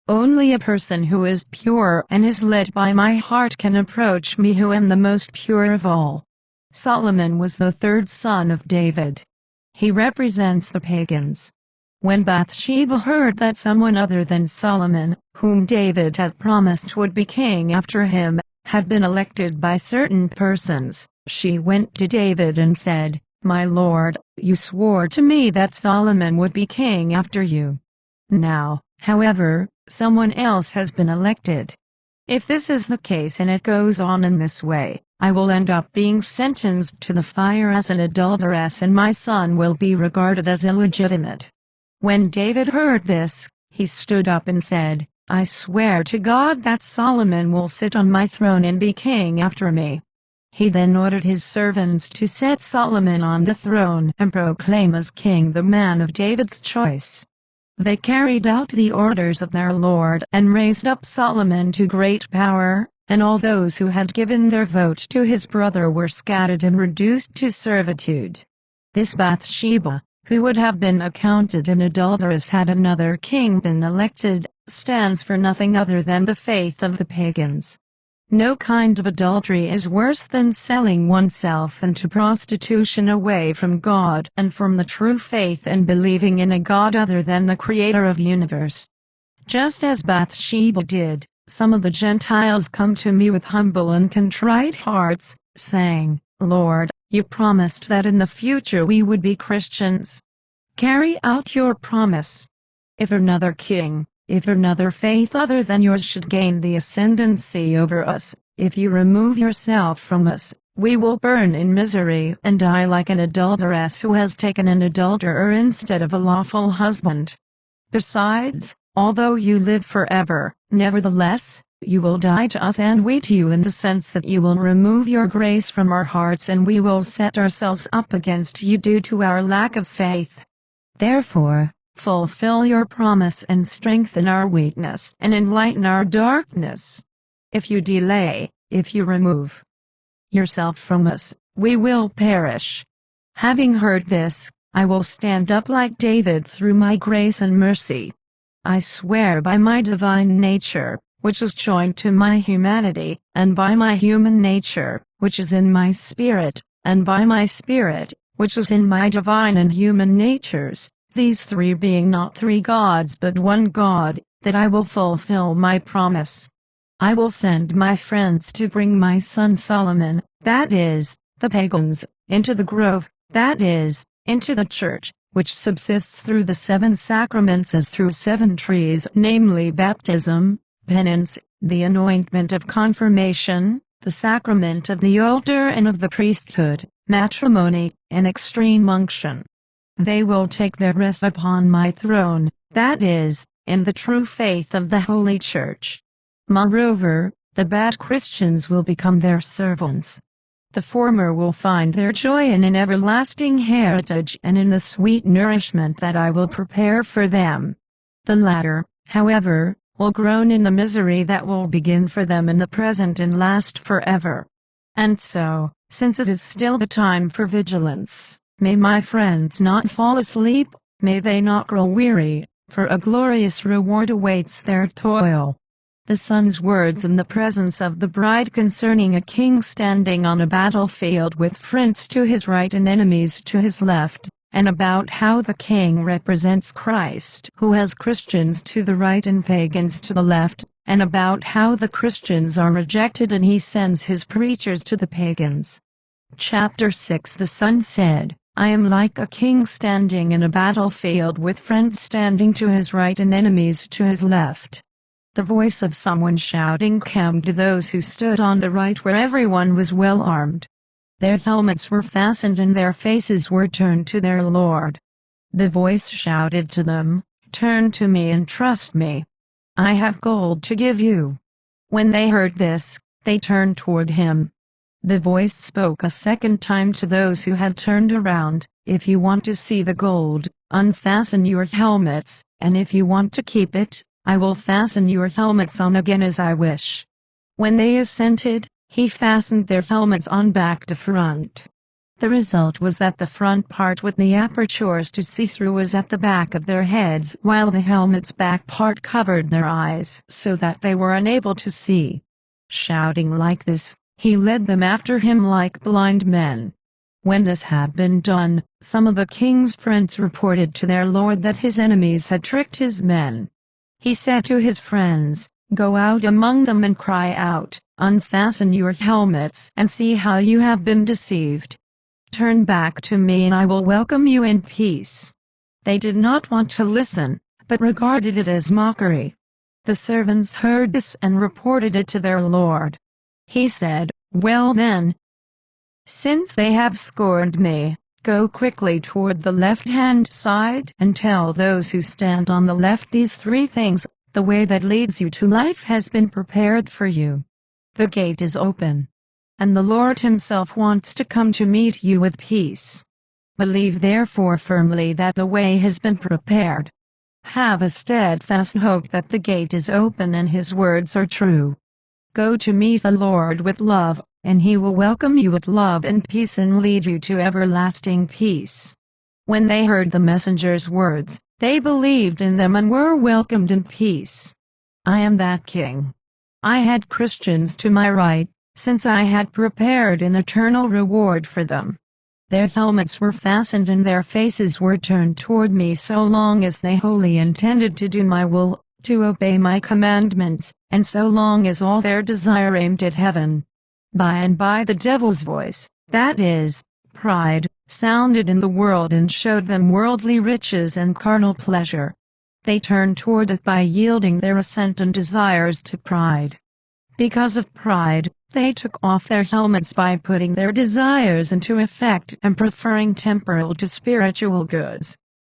Only a person who is pure and is led by my heart can approach me who am the most pure of all. Solomon was the 3rd son of David. He represents the pagans. When Bathsheba heard that someone other than Solomon, whom David had promised would be king after him, had been elected by certain persons, she went to David and said, "My lord, you swore to me that Solomon would be king after you. Now, however, someone else has been elected. If this is the case and it goes on in this way, I will end up being sentenced to the fire as an adulteress, and my son will be regarded as illegitimate." When David heard this, he stood up and said, "I swear to God that Solomon will sit on my throne and be king after me." He then ordered his servants to set Solomon on the throne and proclaim as king the man of David's choice. They carried out the orders of their Lord and raised up Solomon to great power, and all those who had given their vote to his brother were scattered and reduced to servitude. This Bathsheba, who would have been accounted an adulteress had another king been elected, stands for nothing other than the faith of the pagans. No kind of adultery is worse than selling oneself into prostitution away from God and from the true faith and believing in a God other than the Creator of the universe. Just as Bathsheba did, some of the Gentiles come to me with humble and contrite hearts, saying, "Lord, you promised that in the future we would be Christians. Carry out your promise. If another king, if another faith other than yours should gain the ascendancy over us, if you remove yourself from us, we will burn in misery and die like an adulteress who has taken an adulterer instead of a lawful husband. Besides, although you live forever, nevertheless, you will die to us and we to you, in the sense that you will remove your grace from our hearts and we will set ourselves up against you due to our lack of faith. Therefore, fulfill your promise and strengthen our weakness and enlighten our darkness. If you delay, if you remove yourself from us, we will perish." Having heard this, I will stand up like David through my grace and mercy. I swear by my divine nature, which is joined to my humanity, and by my human nature, which is in my spirit, and by my spirit, which is in my divine and human natures, these three being not three gods but one God, that I will fulfill my promise. I will send my friends to bring my son Solomon, that is, the pagans, into the grove, that is, into the church, which subsists through the 7 sacraments as through 7 trees, namely baptism, penance, the anointment of confirmation, the sacrament of the altar and of the priesthood, matrimony, and extreme unction. They will take their rest upon my throne, that is, in the true faith of the Holy Church. Moreover, the bad Christians will become their servants. The former will find their joy in an everlasting heritage and in the sweet nourishment that I will prepare for them. The latter, however, will groan in the misery that will begin for them in the present and last forever. And so, since it is still the time for vigilance, may my friends not fall asleep, may they not grow weary, for a glorious reward awaits their toil. The son's words in the presence of the bride concerning a king standing on a battlefield with friends to his right and enemies to his left, and about how the king represents Christ, who has Christians to the right and pagans to the left, and about how the Christians are rejected and he sends his preachers to the pagans. Chapter 6. The son said, "I am like a king standing in a battlefield with friends standing to his right and enemies to his left." The voice of someone shouting came to those who stood on the right, where everyone was well armed. Their helmets were fastened and their faces were turned to their Lord. The voice shouted to them, "Turn to me and trust me. I have gold to give you." When they heard this, they turned toward him. The voice spoke a second time to those who had turned around, "If you want to see the gold, unfasten your helmets, and if you want to keep it, I will fasten your helmets on again as I wish." When they assented, he fastened their helmets on back to front. The result was that the front part with the apertures to see through was at the back of their heads, while the helmet's back part covered their eyes so that they were unable to see. Shouting like this, he led them after him like blind men. When this had been done, some of the king's friends reported to their lord that his enemies had tricked his men. He said to his friends, "Go out among them and cry out, 'Unfasten your helmets and see how you have been deceived. Turn back to me and I will welcome you in peace.'" They did not want to listen, but regarded it as mockery. The servants heard this and reported it to their lord. He said, "Well then, since they have scorned me, go quickly toward the left-hand side and tell those who stand on the left these three things: the way that leads you to life has been prepared for you. The gate is open, and the Lord himself wants to come to meet you with peace. Believe therefore firmly that the way has been prepared. Have a steadfast hope that the gate is open and his words are true. Go to meet the Lord with love, and he will welcome you with love and peace and lead you to everlasting peace." When they heard the messenger's words, they believed in them and were welcomed in peace. I am that king. I had Christians to my right, since I had prepared an eternal reward for them. Their helmets were fastened and their faces were turned toward me so long as they wholly intended to do my will, to obey my commandments, and so long as all their desire aimed at heaven. By and by the devil's voice, that is, pride, sounded in the world and showed them worldly riches and carnal pleasure. They turned toward it by yielding their assent and desires to pride. Because of pride, they took off their helmets by putting their desires into effect and preferring temporal to spiritual goods.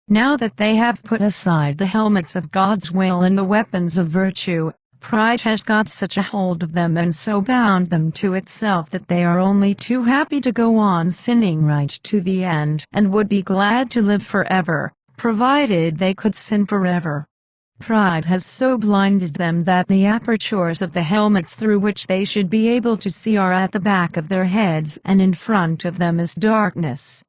Now that they have put aside the helmets of God's will and the weapons of virtue, pride has got such a hold of them and so bound them to itself that they are only too happy to go on sinning right to the end and would be glad to live forever, provided they could sin forever. Pride has so blinded them that the apertures of the helmets through which they should be able to see are at the back of their heads, and in front of them is darkness.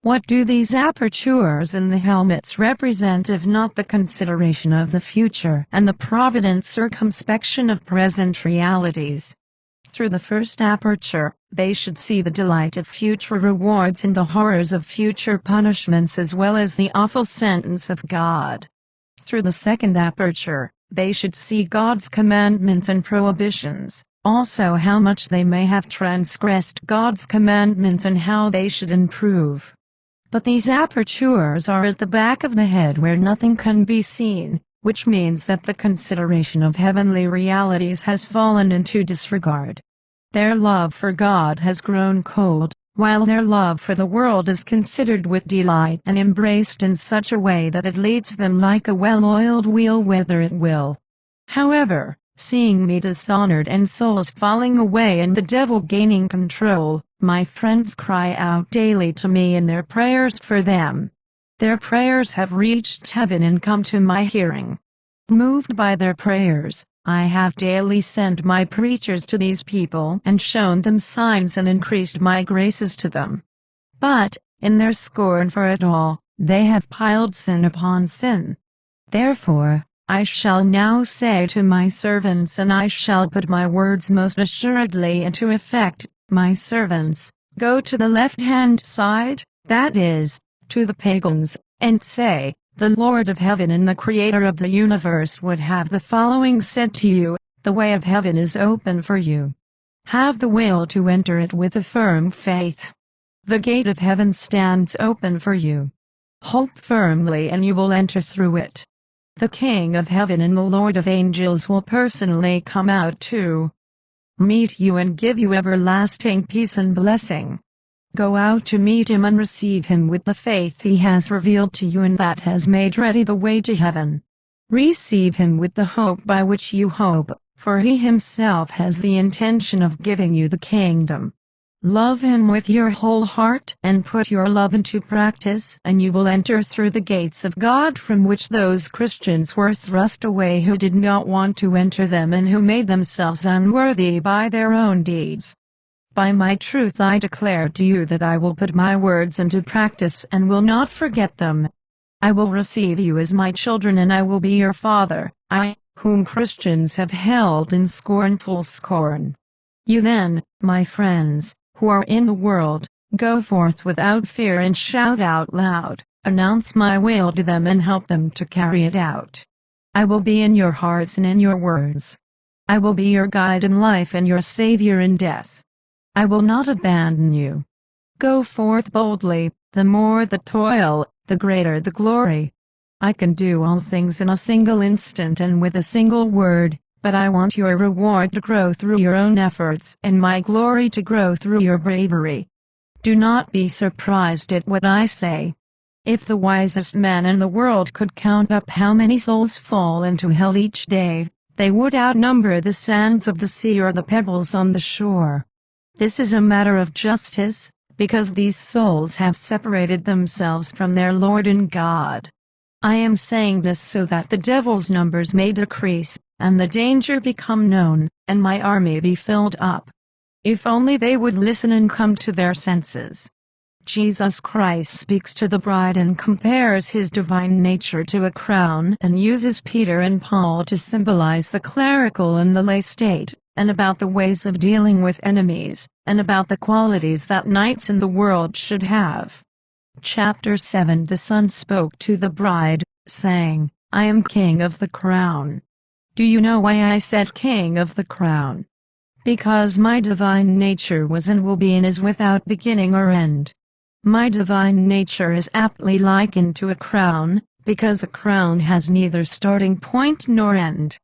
What do these apertures in the helmets represent if not the consideration of the future and the provident circumspection of present realities? Through the first aperture, they should see the delight of future rewards and the horrors of future punishments as well as the awful sentence of God. Through the second aperture, they should see God's commandments and prohibitions, also how much they may have transgressed God's commandments and how they should improve. But these apertures are at the back of the head where nothing can be seen, which means that the consideration of heavenly realities has fallen into disregard. Their love for God has grown cold, while their love for the world is considered with delight and embraced in such a way that it leads them like a well-oiled wheel whither it will. However, seeing me dishonored and souls falling away and the devil gaining control, my friends cry out daily to me in their prayers for them. Their prayers have reached heaven and come to my hearing. Moved by their prayers, I have daily sent my preachers to these people and shown them signs and increased my graces to them. But, in their scorn for it all, they have piled sin upon sin. Therefore, I shall now say to my servants, and I shall put my words most assuredly into effect, my servants, go to the left-hand side, that is, to the pagans, and say, the Lord of heaven and the Creator of the universe would have the following said to you: the way of heaven is open for you. Have the will to enter it with a firm faith. The gate of heaven stands open for you. Hope firmly and you will enter through it. The King of heaven and the Lord of angels will personally come out to meet you and give you everlasting peace and blessing. Go out to meet him and receive him with the faith he has revealed to you and that has made ready the way to heaven. Receive him with the hope by which you hope, for he himself has the intention of giving you the kingdom. Love him with your whole heart and put your love into practice, and you will enter through the gates of God from which those Christians were thrust away who did not want to enter them and who made themselves unworthy by their own deeds. By my truth I declare to you that I will put my words into practice and will not forget them. I will receive you as my children and I will be your father, I, whom Christians have held in scornful scorn. You then, my friends, who are in the world, go forth without fear and shout out loud, announce my will to them and help them to carry it out. I will be in your hearts and in your words. I will be your guide in life and your savior in death. I will not abandon you. Go forth boldly, the more the toil, the greater the glory. I can do all things in a single instant and with a single word, but I want your reward to grow through your own efforts and my glory to grow through your bravery. Do not be surprised at what I say. If the wisest man in the world could count up how many souls fall into hell each day, they would outnumber the sands of the sea or the pebbles on the shore. This is a matter of justice, because these souls have separated themselves from their Lord and God. I am saying this so that the devil's numbers may decrease, and the danger become known, and my army be filled up. If only they would listen and come to their senses. Jesus Christ speaks to the bride and compares his divine nature to a crown and uses Peter and Paul to symbolize the clerical and the lay state, and about the ways of dealing with enemies, and about the qualities that knights in the world should have. Chapter 7 The Son spoke to the bride, saying, I am king of the crown. Do you know why I said king of the crown? Because my divine nature was and will be and is without beginning or end. My divine nature is aptly likened to a crown, because a crown has neither starting point nor end.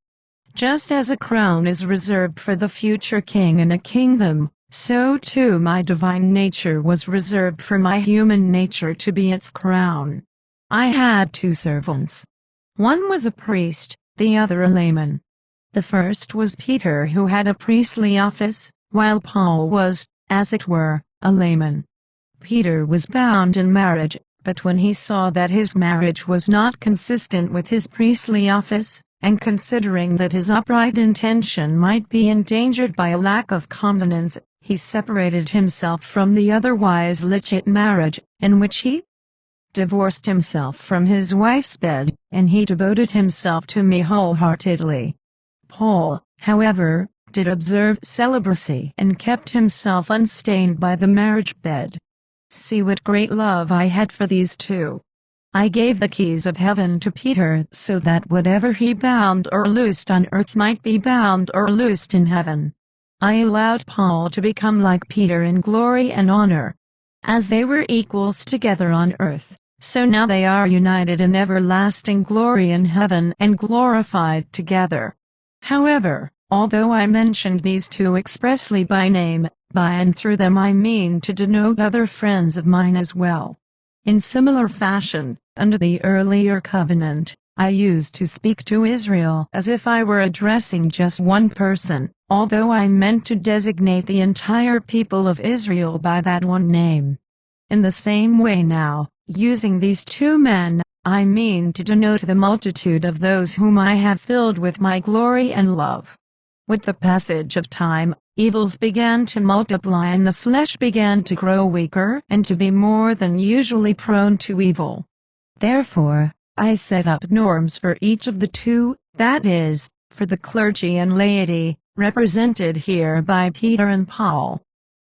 Just as a crown is reserved for the future king in a kingdom, so too my divine nature was reserved for my human nature to be its crown. I had 2 servants. One was a priest, the other a layman. The first was Peter, who had a priestly office, while Paul was, as it were, a layman. Peter was bound in marriage, but when he saw that his marriage was not consistent with his priestly office, and considering that his upright intention might be endangered by a lack of continence, he separated himself from the otherwise legit marriage, in which he divorced himself from his wife's bed, and he devoted himself to me wholeheartedly. Paul, however, did observe celibacy and kept himself unstained by the marriage bed. See what great love I had for these 2. I gave the keys of heaven to Peter so that whatever he bound or loosed on earth might be bound or loosed in heaven. I allowed Paul to become like Peter in glory and honor. As they were equals together on earth, so now they are united in everlasting glory in heaven and glorified together. However, although I mentioned these 2 expressly by name, by and through them I mean to denote other friends of mine as well. In similar fashion, under the earlier covenant, I used to speak to Israel as if I were addressing just one person, although I meant to designate the entire people of Israel by that one name. In the same way now, using these 2 men, I mean to denote the multitude of those whom I have filled with my glory and love. With the passage of time, evils began to multiply and the flesh began to grow weaker and to be more than usually prone to evil. Therefore, I set up norms for each of the 2, that is, for the clergy and laity, represented here by Peter and Paul.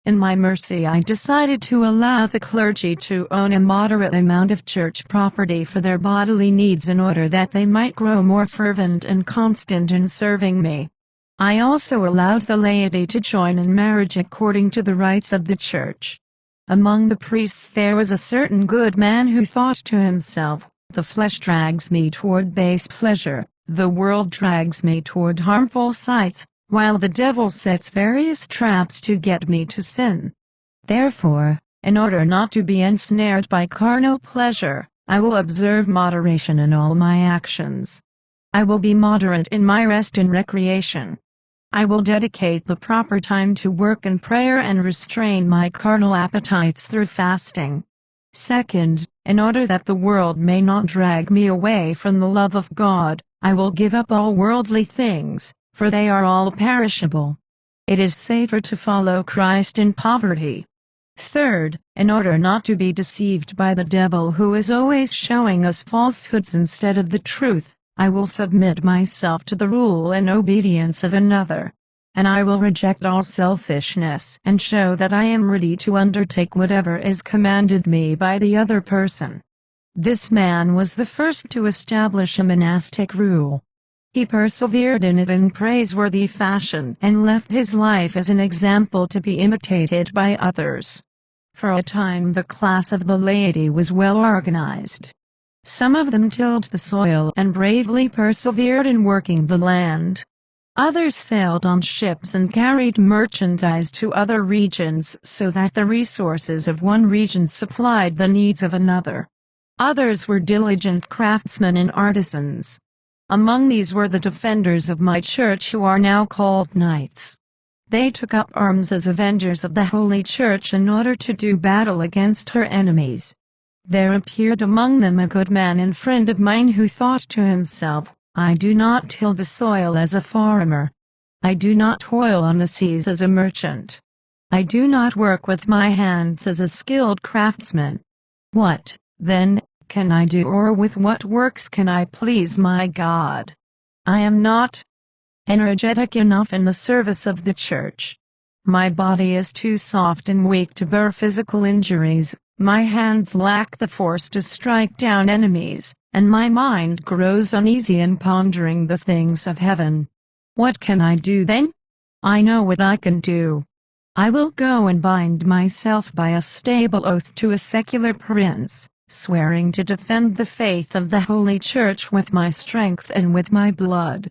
In my mercy I decided to allow the clergy to own a moderate amount of church property for their bodily needs in order that they might grow more fervent and constant in serving me. I also allowed the laity to join in marriage according to the rites of the church. Among the priests there was a certain good man who thought to himself, the flesh drags me toward base pleasure, the world drags me toward harmful sights, while the devil sets various traps to get me to sin. Therefore, in order not to be ensnared by carnal pleasure, I will observe moderation in all my actions. I will be moderate in my rest and recreation. I will dedicate the proper time to work and prayer and restrain my carnal appetites through fasting. Second, in order that the world may not drag me away from the love of God, I will give up all worldly things, for they are all perishable. It is safer to follow Christ in poverty. Third, in order not to be deceived by the devil who is always showing us falsehoods instead of the truth, I will submit myself to the rule and obedience of another. And I will reject all selfishness and show that I am ready to undertake whatever is commanded me by the other person. This man was the first to establish a monastic rule. He persevered in it in praiseworthy fashion and left his life as an example to be imitated by others. For a time the class of the laity was well organized. Some of them tilled the soil and bravely persevered in working the land. Others sailed on ships and carried merchandise to other regions so that the resources of one region supplied the needs of another. Others were diligent craftsmen and artisans. Among these were the defenders of my church, who are now called knights. They took up arms as avengers of the Holy Church in order to do battle against her enemies. There appeared among them a good man and friend of mine who thought to himself, I do not till the soil as a farmer. I do not toil on the seas as a merchant. I do not work with my hands as a skilled craftsman. What, then, can I do, or with what works can I please my God? I am not energetic enough in the service of the church. My body is too soft and weak to bear physical injuries, my hands lack the force to strike down enemies, and my mind grows uneasy in pondering the things of heaven. What can I do then? I know what I can do. I will go and bind myself by a stable oath to a secular prince, swearing to defend the faith of the Holy Church with my strength and with my blood.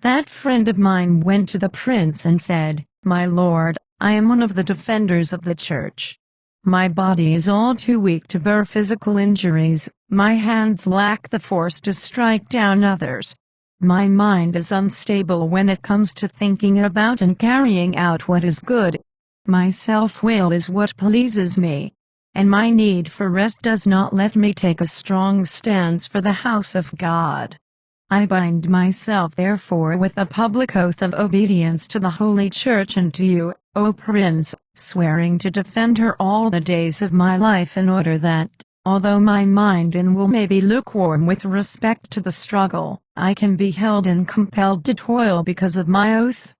That friend of mine went to the prince and said, My lord, I am one of the defenders of the church. My body is all too weak to bear physical injuries, my hands lack the force to strike down others. My mind is unstable when it comes to thinking about and carrying out what is good. My self-will is what pleases me, and my need for rest does not let me take a strong stance for the house of God. I bind myself therefore with a public oath of obedience to the Holy Church and to you, O Prince, swearing to defend her all the days of my life, in order that, although my mind and will may be lukewarm with respect to the struggle, I can be held and compelled to toil because of my oath.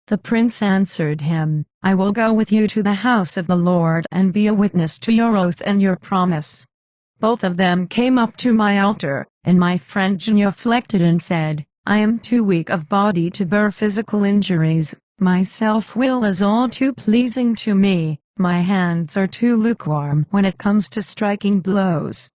The prince answered him, I will go with you to the house of the Lord and be a witness to your oath and your promise. Both of them came up to my altar, and my friend genuflected and said, I am too weak of body to bear physical injuries, my self-will is all too pleasing to me, my hands are too lukewarm when it comes to striking blows.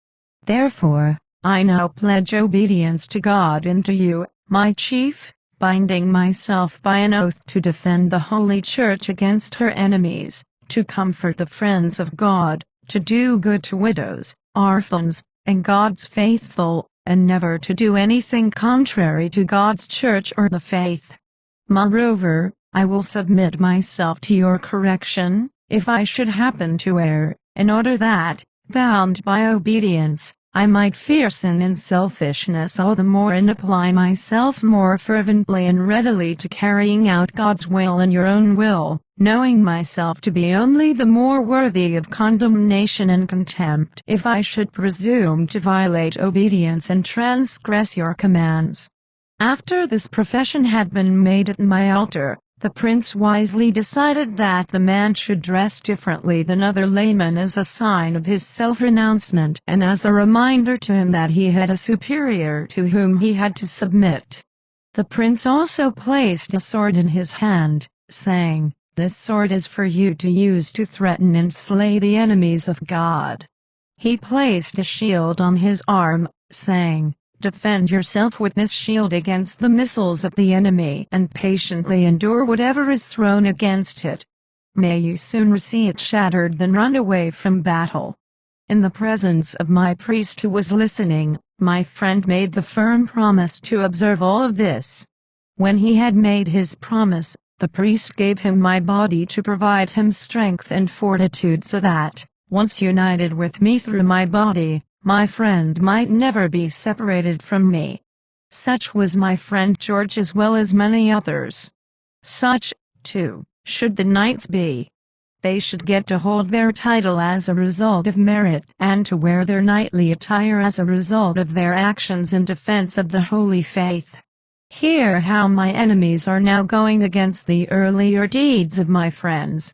Therefore, I now pledge obedience to God and to you, my chief, binding myself by an oath to defend the Holy Church against her enemies, to comfort the friends of God, to do good to widows, orphans, and God's faithful, and never to do anything contrary to God's church or the faith. Moreover, I will submit myself to your correction, if I should happen to err, in order that, bound by obedience, I might fear sin and selfishness all the more and apply myself more fervently and readily to carrying out God's will and your own will, knowing myself to be only the more worthy of condemnation and contempt if I should presume to violate obedience and transgress your commands. After this profession had been made at my altar, the prince wisely decided that the man should dress differently than other laymen as a sign of his self-renouncement and as a reminder to him that he had a superior to whom he had to submit. The prince also placed a sword in his hand, saying, This sword is for you to use to threaten and slay the enemies of God. He placed a shield on his arm, saying, Defend yourself with this shield against the missiles of the enemy and patiently endure whatever is thrown against it. May you sooner see it shattered than run away from battle. In the presence of my priest who was listening, my friend made the firm promise to observe all of this. When he had made his promise, the priest gave him my body to provide him strength and fortitude so that, once united with me through my body, my friend might never be separated from me. Such was my friend George as well as many others. Such, too, should the knights be. They should get to hold their title as a result of merit and to wear their knightly attire as a result of their actions in defense of the holy faith. Hear how my enemies are now going against the earlier deeds of my friends.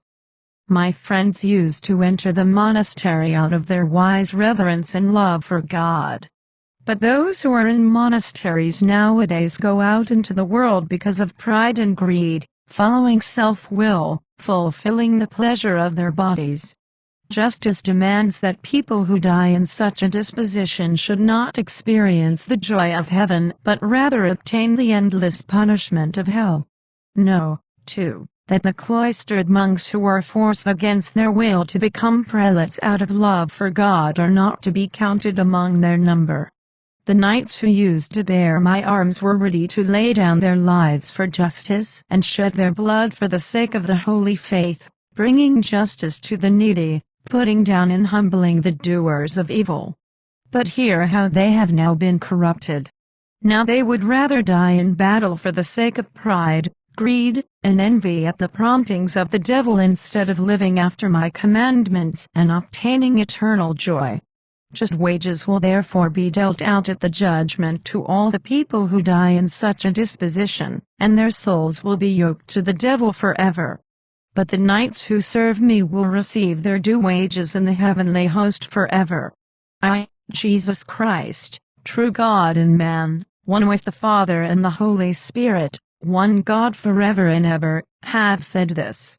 My friends used to enter the monastery out of their wise reverence and love for God. But those who are in monasteries nowadays go out into the world because of pride and greed, following self-will, fulfilling the pleasure of their bodies. Justice demands that people who die in such a disposition should not experience the joy of heaven but rather obtain the endless punishment of hell. Know, too, that the cloistered monks who are forced against their will to become prelates out of love for God are not to be counted among their number. The knights who used to bear my arms were ready to lay down their lives for justice and shed their blood for the sake of the holy faith, bringing justice to the needy, putting down and humbling the doers of evil. But hear how they have now been corrupted. Now they would rather die in battle for the sake of pride, greed, and envy at the promptings of the devil instead of living after my commandments and obtaining eternal joy. Just wages will therefore be dealt out at the judgment to all the people who die in such a disposition, and their souls will be yoked to the devil forever. But the knights who serve me will receive their due wages in the heavenly host forever. I, Jesus Christ, true God and man, one with the Father and the Holy Spirit, one God forever and ever, have said this.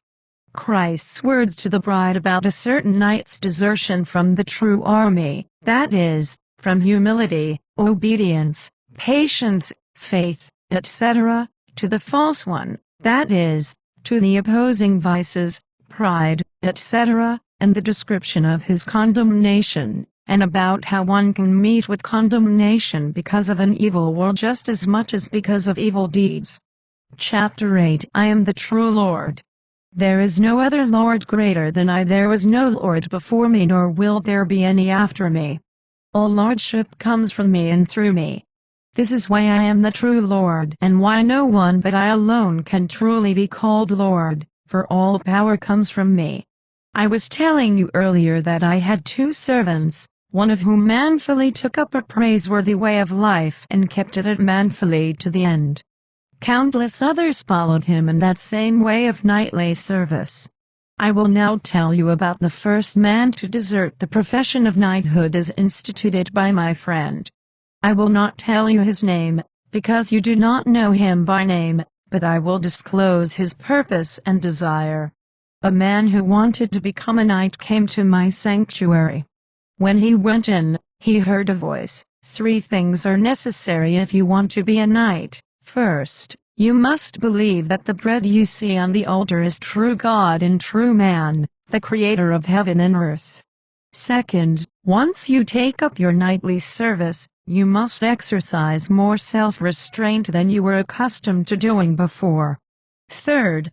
Christ's words to the bride about a certain knight's desertion from the true army, that is, from humility, obedience, patience, faith, etc., to the false one, that is, to the opposing vices, pride, etc., and the description of his condemnation, and about how one can meet with condemnation because of an evil will just as much as because of evil deeds. Chapter 8 I am the true Lord. There is no other Lord greater than I. There was no Lord before me, nor will there be any after me. All lordship comes from me and through me. This is why I am the true Lord, and why no one but I alone can truly be called Lord, for all power comes from me. I was telling you earlier that I had 2 servants, one of whom manfully took up a praiseworthy way of life and kept it manfully to the end. Countless others followed him in that same way of knightly service. I will now tell you about the first man to desert the profession of knighthood as instituted by my friend. I will not tell you his name, because you do not know him by name, but I will disclose his purpose and desire. A man who wanted to become a knight came to my sanctuary. When he went in, he heard a voice. 3 things are necessary if you want to be a knight. First, you must believe that the bread you see on the altar is true God and true man, the creator of heaven and earth. Second, once you take up your knightly service, you must exercise more self-restraint than you were accustomed to doing before. Third,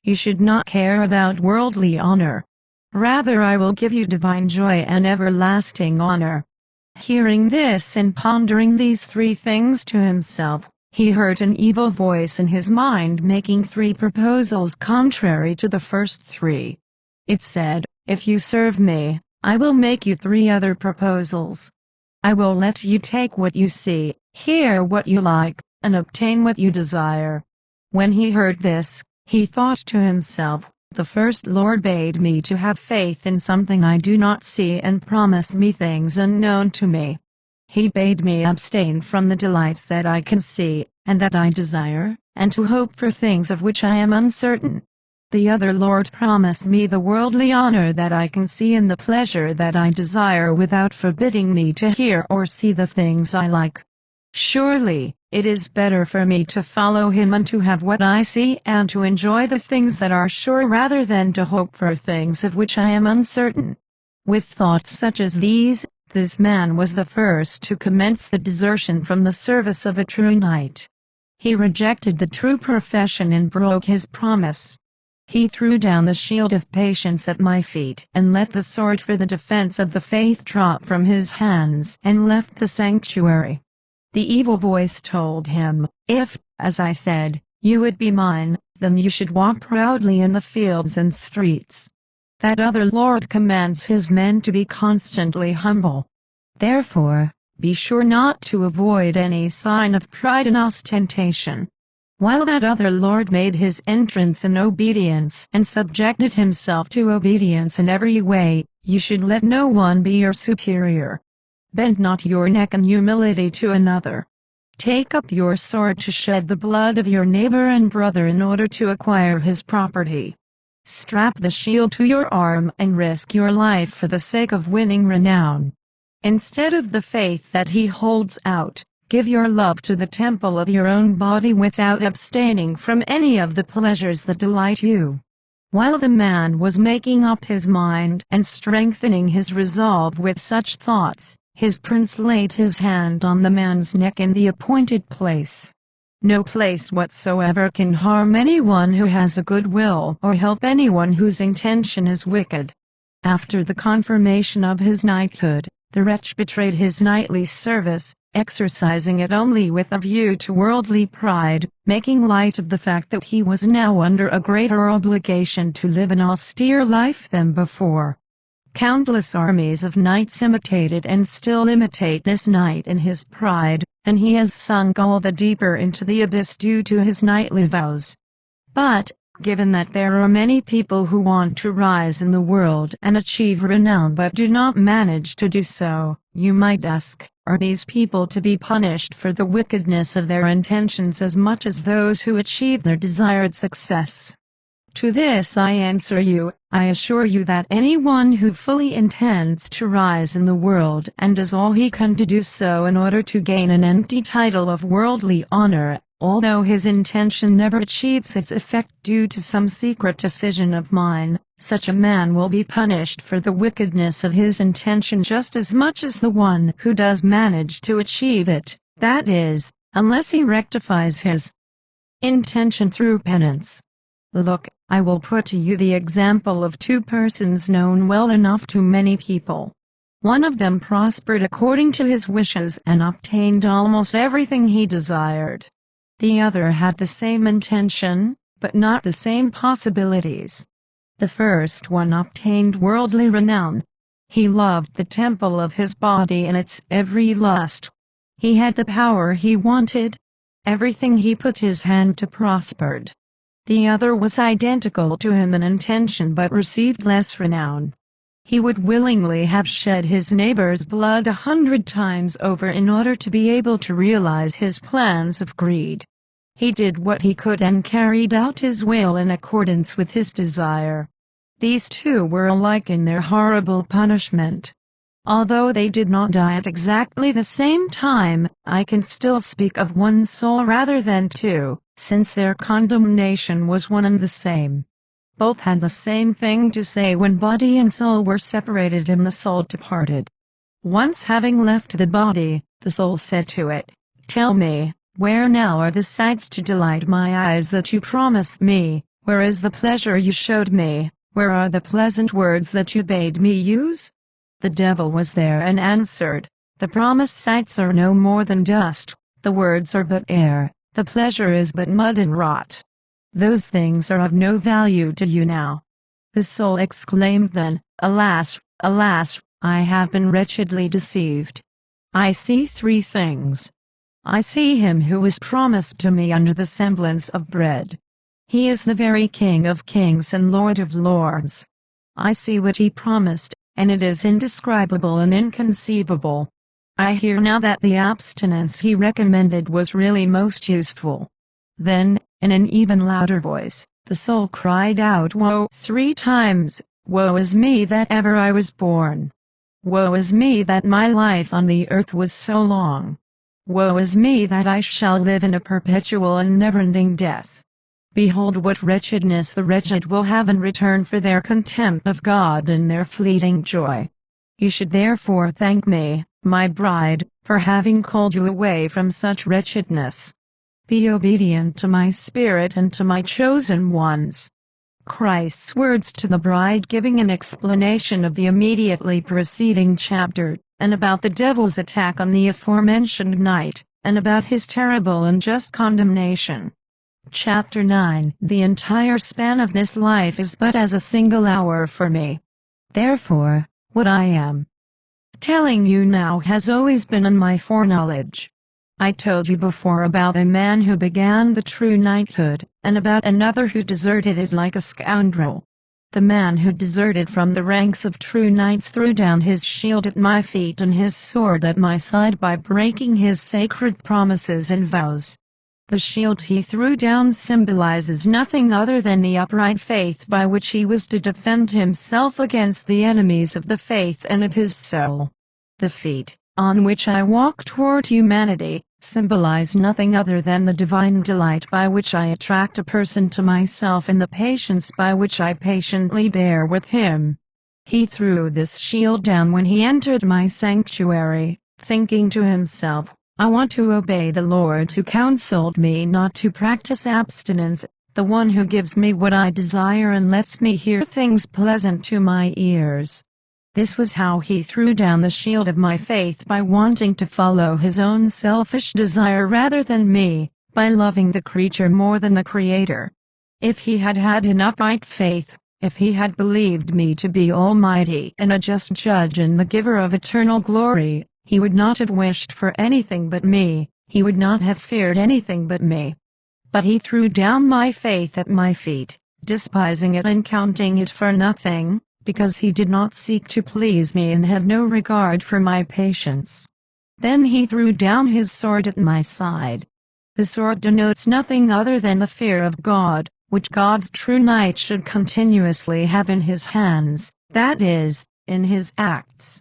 you should not care about worldly honor. Rather, I will give you divine joy and everlasting honor. Hearing this and pondering these 3 things to himself, he heard an evil voice in his mind making 3 proposals contrary to the first 3. It said, "If you serve me, I will make you 3 other proposals. I will let you take what you see, hear what you like, and obtain what you desire." When he heard this, he thought to himself, "The first Lord bade me to have faith in something I do not see and promised me things unknown to me. He bade me abstain from the delights that I can see, and that I desire, and to hope for things of which I am uncertain. The other Lord promised me the worldly honor that I can see and the pleasure that I desire without forbidding me to hear or see the things I like. Surely, it is better for me to follow him and to have what I see and to enjoy the things that are sure rather than to hope for things of which I am uncertain." With thoughts such as these, this man was the first to commence the desertion from the service of a true knight. He rejected the true profession and broke his promise. He threw down the shield of patience at my feet and let the sword for the defense of the faith drop from his hands and left the sanctuary. The evil voice told him, "If, as I said, you would be mine, then you should walk proudly in the fields and streets. That other Lord commands his men to be constantly humble. Therefore, be sure not to avoid any sign of pride and ostentation. While that other Lord made his entrance in obedience and subjected himself to obedience in every way, you should let no one be your superior. Bend not your neck in humility to another. Take up your sword to shed the blood of your neighbor and brother in order to acquire his property. Strap the shield to your arm and risk your life for the sake of winning renown. Instead of the faith that he holds out, give your love to the temple of your own body without abstaining from any of the pleasures that delight you. While the man was making up his mind and strengthening his resolve with such thoughts, his prince laid his hand on the man's neck in the appointed place. No place whatsoever can harm anyone who has a good will or help anyone whose intention is wicked. After the confirmation of his knighthood, the wretch betrayed his knightly service, exercising it only with a view to worldly pride, making light of the fact that he was now under a greater obligation to live an austere life than before. Countless armies of knights imitated and still imitate this knight in his pride, and he has sunk all the deeper into the abyss due to his knightly vows. But, given that there are many people who want to rise in the world and achieve renown but do not manage to do so, you might ask, are these people to be punished for the wickedness of their intentions as much as those who achieve their desired success? To this I answer you, I assure you that anyone who fully intends to rise in the world and does all he can to do so in order to gain an empty title of worldly honor, although his intention never achieves its effect due to some secret decision of mine, such a man will be punished for the wickedness of his intention just as much as the one who does manage to achieve it, that is, unless he rectifies his intention through penance. Look, I will put to you the example of two persons known well enough to many people. One of them prospered according to his wishes and obtained almost everything he desired. The other had the same intention, but not the same possibilities. The first one obtained worldly renown. He loved the temple of his body and its every lust. He had the power he wanted. Everything he put his hand to prospered. The other was identical to him in intention but received less renown. He would willingly have shed his neighbor's blood 100 times over in order to be able to realize his plans of greed. He did what he could and carried out his will in accordance with his desire. These two were alike in their horrible punishment. Although they did not die at exactly the same time, I can still speak of one soul rather than two, since their condemnation was one and the same. Both had the same thing to say when body and soul were separated and the soul departed. Once having left the body, the soul said to it, "Tell me, where now are the sights to delight my eyes that you promised me? Where is the pleasure you showed me? Where are the pleasant words that you bade me use?" The devil was there and answered, "The promised sights are no more than dust, the words are but air, the pleasure is but mud and rot. Those things are of no value to you now." The soul exclaimed then, "Alas, alas, I have been wretchedly deceived. I see three things. I see him who was promised to me under the semblance of bread. He is the very King of kings and Lord of lords. I see what he promised, and it is indescribable and inconceivable. I hear now that the abstinence he recommended was really most useful." Then, in an even louder voice, the soul cried out, "Woe!" 3 times, "Woe is me that ever I was born! Woe is me that my life on the earth was so long! Woe is me that I shall live in a perpetual and never-ending death! Behold what wretchedness the wretched will have in return for their contempt of God and their fleeting joy. You should therefore thank me, my bride, for having called you away from such wretchedness. Be obedient to my spirit and to my chosen ones." Christ's words to the bride giving an explanation of the immediately preceding chapter, and about the devil's attack on the aforementioned night, and about his terrible and just condemnation. Chapter 9. The entire span of this life is but as a single hour for me. Therefore, what I am telling you now has always been in my foreknowledge. I told you before about a man who began the true knighthood, and about another who deserted it like a scoundrel. The man who deserted from the ranks of true knights threw down his shield at my feet and his sword at my side by breaking his sacred promises and vows. The shield he threw down symbolizes nothing other than the upright faith by which he was to defend himself against the enemies of the faith and of his soul. The feet, on which I walk toward humanity, symbolize nothing other than the divine delight by which I attract a person to myself and the patience by which I patiently bear with him. He threw this shield down when he entered my sanctuary, thinking to himself, I want to obey the Lord who counseled me not to practice abstinence, the one who gives me what I desire and lets me hear things pleasant to my ears. This was how he threw down the shield of my faith, by wanting to follow his own selfish desire rather than me, by loving the creature more than the Creator. If he had had an upright faith, if he had believed me to be almighty and a just judge and the giver of eternal glory, he would not have wished for anything but me, he would not have feared anything but me. But he threw down my faith at my feet, despising it and counting it for nothing, because he did not seek to please me and had no regard for my patience. Then he threw down his sword at my side. The sword denotes nothing other than the fear of God, which God's true knight should continuously have in his hands, that is, in his acts.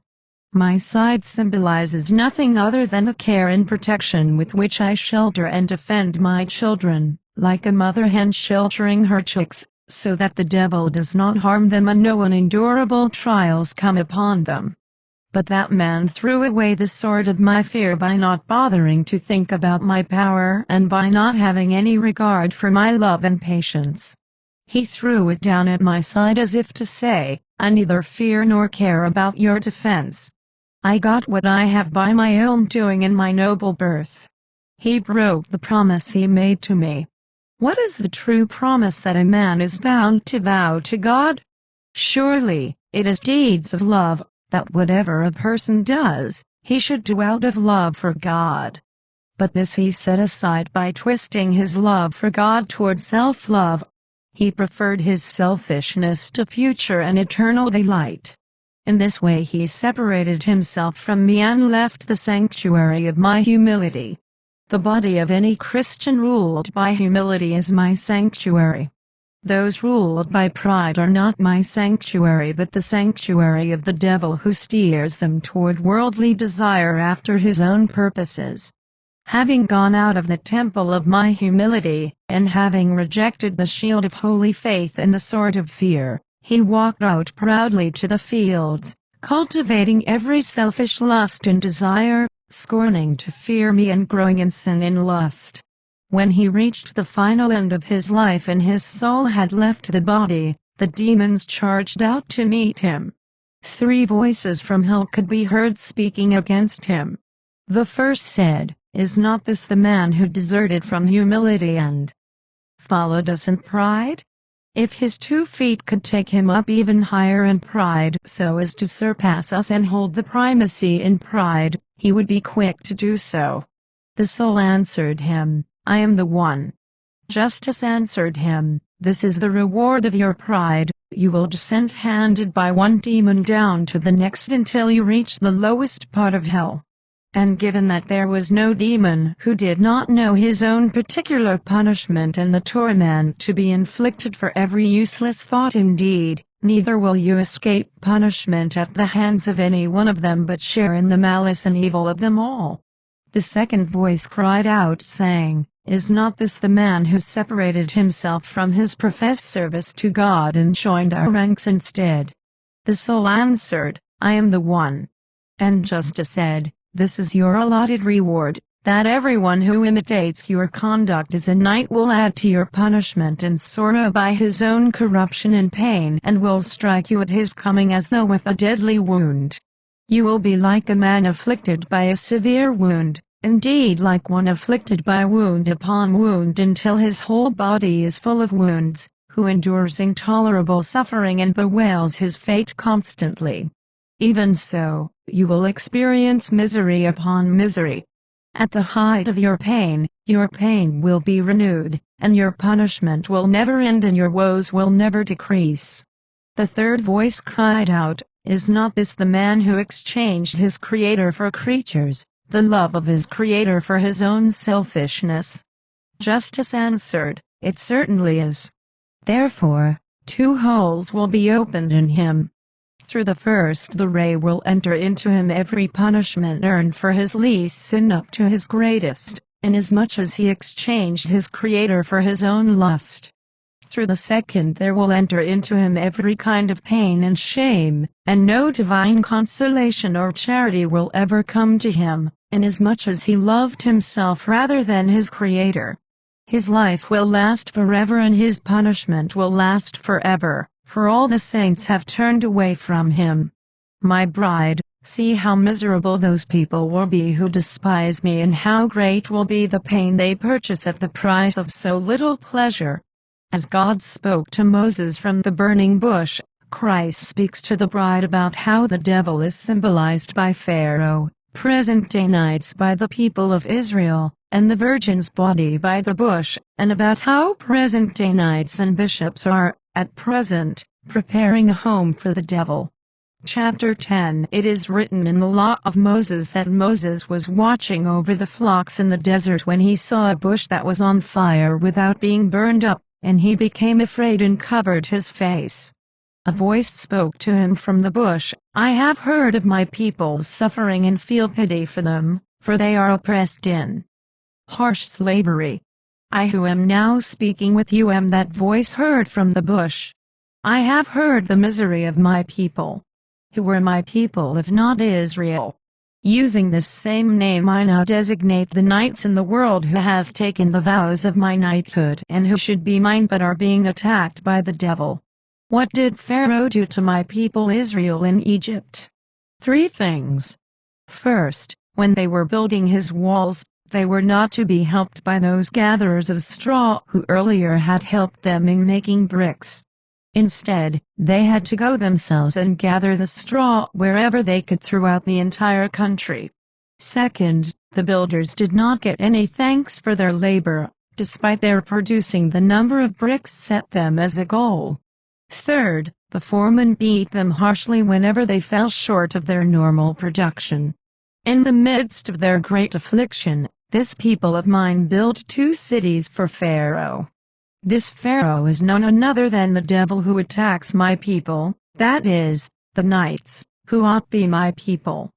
My side symbolizes nothing other than the care and protection with which I shelter and defend my children, like a mother hen sheltering her chicks, so that the devil does not harm them and no unendurable trials come upon them. But that man threw away the sword of my fear by not bothering to think about my power and by not having any regard for my love and patience. He threw it down at my side as if to say, I neither fear nor care about your defense. I got what I have by my own doing in my noble birth. He broke the promise he made to me. What is the true promise that a man is bound to vow to God? Surely, it is deeds of love, that whatever a person does, he should do out of love for God. But this he set aside by twisting his love for God toward self-love. He preferred his selfishness to future and eternal delight. In this way he separated himself from me and left the sanctuary of my humility. The body of any Christian ruled by humility is my sanctuary. Those ruled by pride are not my sanctuary but the sanctuary of the devil, who steers them toward worldly desire after his own purposes. Having gone out of the temple of my humility, and having rejected the shield of holy faith and the sword of fear, he walked out proudly to the fields, cultivating every selfish lust and desire, scorning to fear me and growing in sin and lust. When he reached the final end of his life and his soul had left the body, the demons charged out to meet him. 3 voices from hell could be heard speaking against him. The first said, Is not this the man who deserted from humility and followed us in pride? If his 2 feet could take him up even higher in pride so as to surpass us and hold the primacy in pride, he would be quick to do so. The soul answered him, I am the one. Justice answered him, This is the reward of your pride, you will descend handed by one demon down to the next until you reach the lowest part of hell. And given that there was no demon who did not know his own particular punishment and the torment to be inflicted for every useless thought and deed, neither will you escape punishment at the hands of any one of them but share in the malice and evil of them all. The second voice cried out saying, Is not this the man who separated himself from his professed service to God and joined our ranks instead? The soul answered, I am the one. And Justice said, This is your allotted reward, that everyone who imitates your conduct as a knight will add to your punishment and sorrow by his own corruption and pain, and will strike you at his coming as though with a deadly wound. You will be like a man afflicted by a severe wound, indeed like one afflicted by wound upon wound until his whole body is full of wounds, who endures intolerable suffering and bewails his fate constantly. Even so, you will experience misery upon misery. At the height of your pain will be renewed, and your punishment will never end and your woes will never decrease. The third voice cried out, Is not this the man who exchanged his Creator for creatures, the love of his Creator for his own selfishness? Justice answered, "It certainly is. Therefore, 2 holes will be opened in him. Through the first the ray will enter into him every punishment earned for his least sin up to his greatest, inasmuch as he exchanged his Creator for his own lust. Through the second there will enter into him every kind of pain and shame, and no divine consolation or charity will ever come to him, inasmuch as he loved himself rather than his Creator. His life will last forever and his punishment will last forever, for all the saints have turned away from him. My bride, see how miserable those people will be who despise me, and how great will be the pain they purchase at the price of so little pleasure." As God spoke to Moses from the burning bush, Christ speaks to the bride about how the devil is symbolized by Pharaoh, present-day knights by the people of Israel, and the virgin's body by the bush, and about how present-day knights and bishops are, at present, preparing a home for the devil. Chapter 10. It is written in the law of Moses that Moses was watching over the flocks in the desert when he saw a bush that was on fire without being burned up, and he became afraid and covered his face. A voice spoke to him from the bush, "I have heard of my people's suffering and feel pity for them, for they are oppressed in harsh slavery. I who am now speaking with you am that voice heard from the bush. I have heard the misery of my people. Who were my people if not Israel? Using this same name I now designate the knights in the world who have taken the vows of my knighthood and who should be mine but are being attacked by the devil. What did Pharaoh do to my people Israel in Egypt? 3 things. First, when they were building his walls, they were not to be helped by those gatherers of straw who earlier had helped them in making bricks. Instead, they had to go themselves and gather the straw wherever they could throughout the entire country. Second, the builders did not get any thanks for their labor, despite their producing the number of bricks set them as a goal. Third, the foreman beat them harshly whenever they fell short of their normal production. In the midst of their great affliction, this people of mine built 2 cities for Pharaoh. This Pharaoh is none other than the devil who attacks my people, that is, the knights, who ought be my people.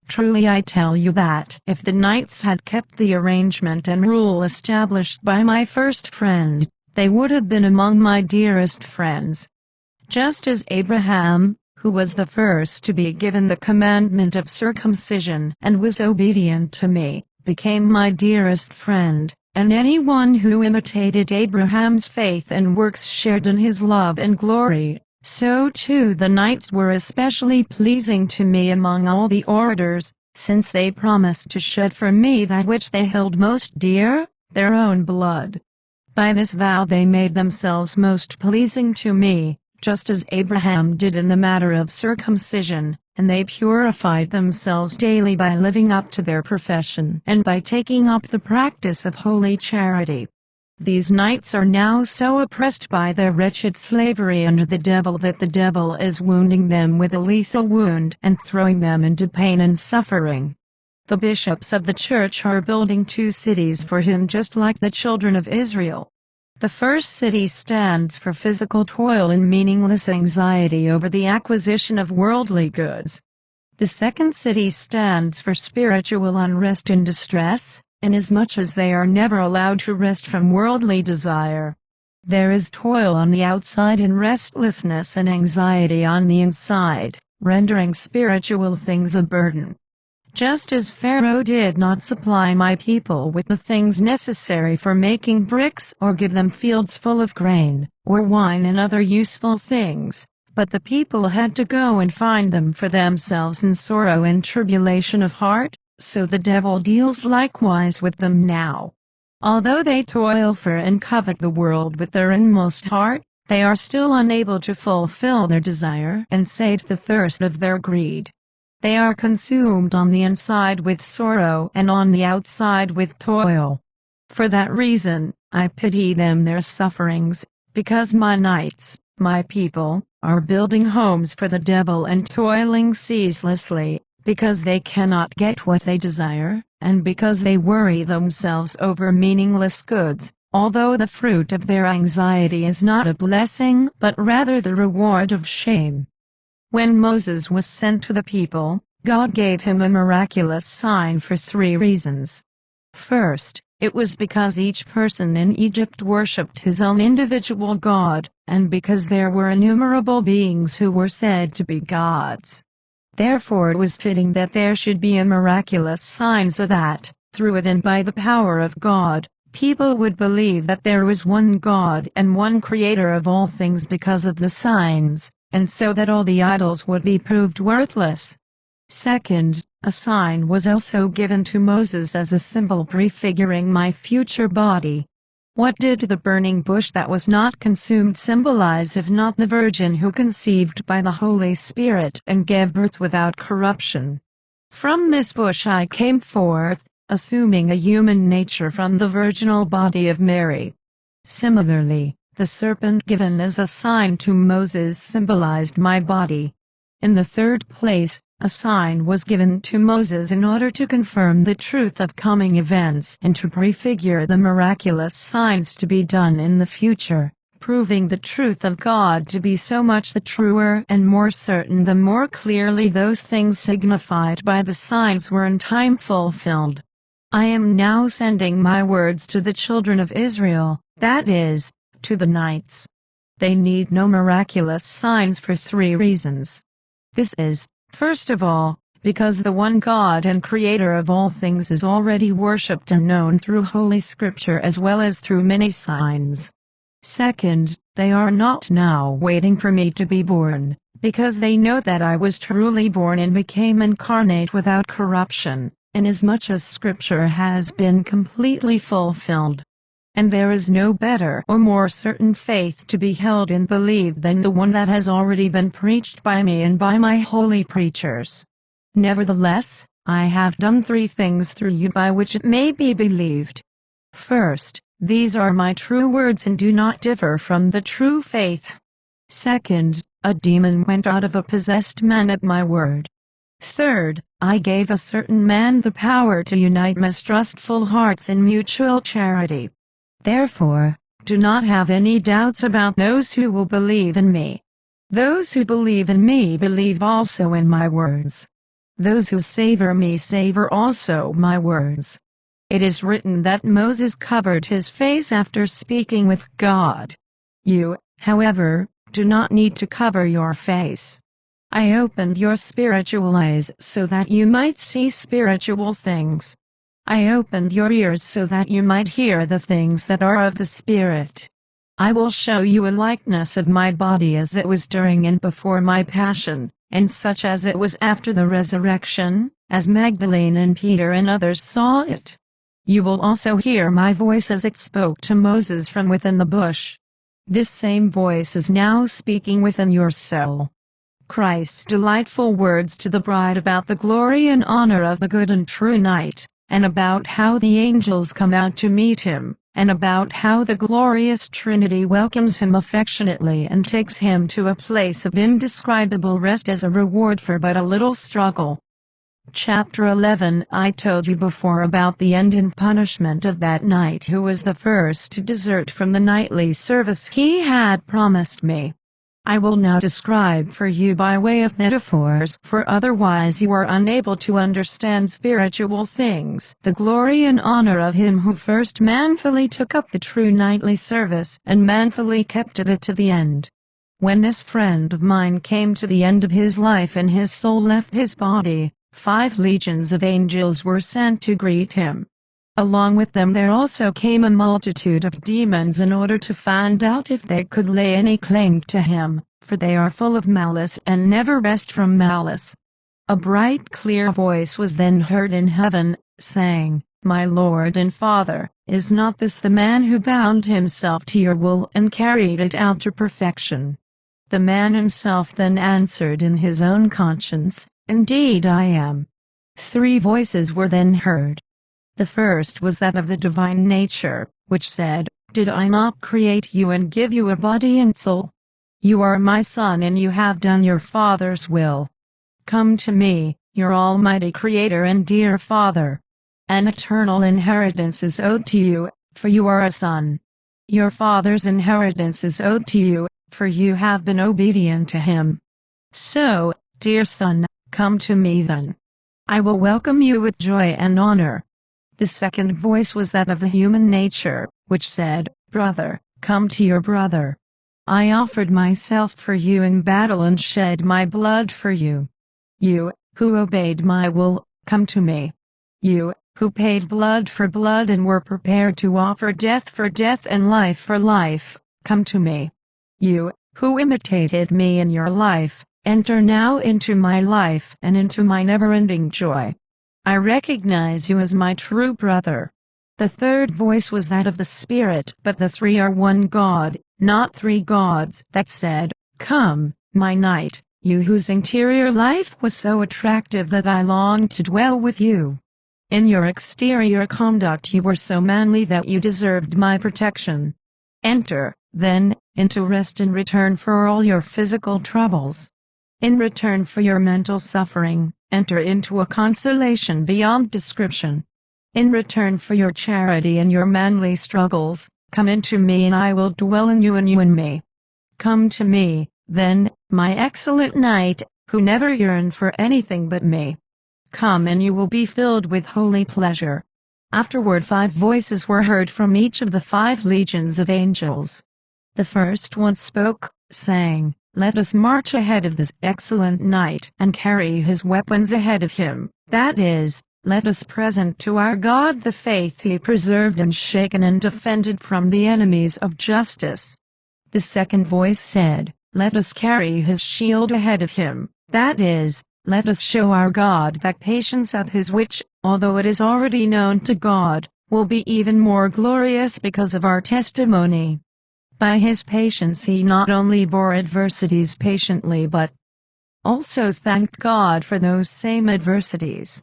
Truly I tell you that if the knights had kept the arrangement and rule established by my first friend, they would have been among my dearest friends. Just as Abraham, who was the first to be given the commandment of circumcision and was obedient to me, became my dearest friend, and anyone who imitated Abraham's faith and works shared in his love and glory, so too the knights were especially pleasing to me among all the orators, since they promised to shed for me that which they held most dear, their own blood. By this vow they made themselves most pleasing to me, just as Abraham did in the matter of circumcision, and they purified themselves daily by living up to their profession and by taking up the practice of holy charity. These knights are now so oppressed by their wretched slavery under the devil that the devil is wounding them with a lethal wound and throwing them into pain and suffering. The bishops of the church are building 2 cities for him just like the children of Israel. The first city stands for physical toil and meaningless anxiety over the acquisition of worldly goods. The second city stands for spiritual unrest and distress, inasmuch as they are never allowed to rest from worldly desire. There is toil on the outside and restlessness and anxiety on the inside, rendering spiritual things a burden. Just as Pharaoh did not supply my people with the things necessary for making bricks or give them fields full of grain, or wine and other useful things, but the people had to go and find them for themselves in sorrow and tribulation of heart, so the devil deals likewise with them now. Although they toil for and covet the world with their inmost heart, they are still unable to fulfill their desire and sate the thirst of their greed. They are consumed on the inside with sorrow and on the outside with toil. For that reason, I pity them their sufferings, because my knights, my people, are building homes for the devil and toiling ceaselessly, because they cannot get what they desire, and because they worry themselves over meaningless goods, although the fruit of their anxiety is not a blessing but rather the reward of shame. When Moses was sent to the people, God gave him a miraculous sign for 3 reasons. First, it was because each person in Egypt worshipped his own individual god, and because there were innumerable beings who were said to be gods. Therefore it was fitting that there should be a miraculous sign so that, through it and by the power of God, people would believe that there was one God and one Creator of all things because of the signs, and so that all the idols would be proved worthless. Second, a sign was also given to Moses as a symbol prefiguring my future body. What did the burning bush that was not consumed symbolize if not the Virgin who conceived by the Holy Spirit and gave birth without corruption? From this bush I came forth, assuming a human nature from the virginal body of Mary. Similarly, the serpent given as a sign to Moses symbolized my body. In the third place, a sign was given to Moses in order to confirm the truth of coming events and to prefigure the miraculous signs to be done in the future, proving the truth of God to be so much the truer and more certain the more clearly those things signified by the signs were in time fulfilled. I am now sending my words to the children of Israel, that is, to the knights. They need no miraculous signs for 3 reasons. This is, first of all, because the one God and Creator of all things is already worshipped and known through Holy Scripture as well as through many signs. Second, they are not now waiting for me to be born, because they know that I was truly born and became incarnate without corruption, inasmuch as Scripture has been completely fulfilled. And there is no better or more certain faith to be held and believed than the one that has already been preached by me and by my holy preachers. Nevertheless, I have done 3 things through you by which it may be believed. First, these are my true words and do not differ from the true faith. Second, a demon went out of a possessed man at my word. Third, I gave a certain man the power to unite mistrustful hearts in mutual charity. Therefore, do not have any doubts about those who will believe in me. Those who believe in me believe also in my words. Those who savor me savor also my words. It is written that Moses covered his face after speaking with God. You, however, do not need to cover your face. I opened your spiritual eyes so that you might see spiritual things. I opened your ears so that you might hear the things that are of the Spirit. I will show you a likeness of my body as it was during and before my passion, and such as it was after the resurrection, as Magdalene and Peter and others saw it. You will also hear my voice as it spoke to Moses from within the bush. This same voice is now speaking within your soul. Christ's delightful words to the bride about the glory and honor of the good and true night, and about how the angels come out to meet him, and about how the glorious Trinity welcomes him affectionately and takes him to a place of indescribable rest as a reward for but a little struggle. Chapter 11. I told you before about the end and punishment of that knight who was the first to desert from the nightly service he had promised me. I will now describe for you by way of metaphors, for otherwise you are unable to understand spiritual things, the glory and honor of him who first manfully took up the true nightly service and manfully kept it to the end. When this friend of mine came to the end of his life and his soul left his body, 5 legions of angels were sent to greet him. Along with them there also came a multitude of demons in order to find out if they could lay any claim to him, for they are full of malice and never rest from malice. A bright clear voice was then heard in heaven, saying, My Lord and Father, is not this the man who bound himself to your will and carried it out to perfection? The man himself then answered in his own conscience, Indeed I am. 3 voices were then heard. The first was that of the divine nature, which said, Did I not create you and give you a body and soul? You are my son and you have done your Father's will. Come to me, your almighty Creator and dear Father. An eternal inheritance is owed to you, for you are a son. Your Father's inheritance is owed to you, for you have been obedient to him. So, dear son, come to me then. I will welcome you with joy and honor. The second voice was that of the human nature, which said, Brother, come to your brother. I offered myself for you in battle and shed my blood for you. You, who obeyed my will, come to me. You, who paid blood for blood and were prepared to offer death for death and life for life, come to me. You, who imitated me in your life, enter now into my life and into my never-ending joy. I recognize you as my true brother. The third voice was that of the Spirit, but the three are one God, not three gods, that said, Come, my knight, you whose interior life was so attractive that I longed to dwell with you. In your exterior conduct you were so manly that you deserved my protection. Enter, then, into rest in return for all your physical troubles. In return for your mental suffering, enter into a consolation beyond description. In return for your charity and your manly struggles, come into me and I will dwell in you and you in me. Come to me, then, my excellent knight, who never yearned for anything but me. Come and you will be filled with holy pleasure. Afterward 5 voices were heard from each of the 5 legions of angels. The first one spoke, saying, Let us march ahead of this excellent knight and carry his weapons ahead of him, that is, let us present to our God the faith he preserved and shaken and defended from the enemies of justice. The second voice said, Let us carry his shield ahead of him, that is, let us show our God that patience of his which, although it is already known to God, will be even more glorious because of our testimony. By his patience he not only bore adversities patiently but also thanked God for those same adversities.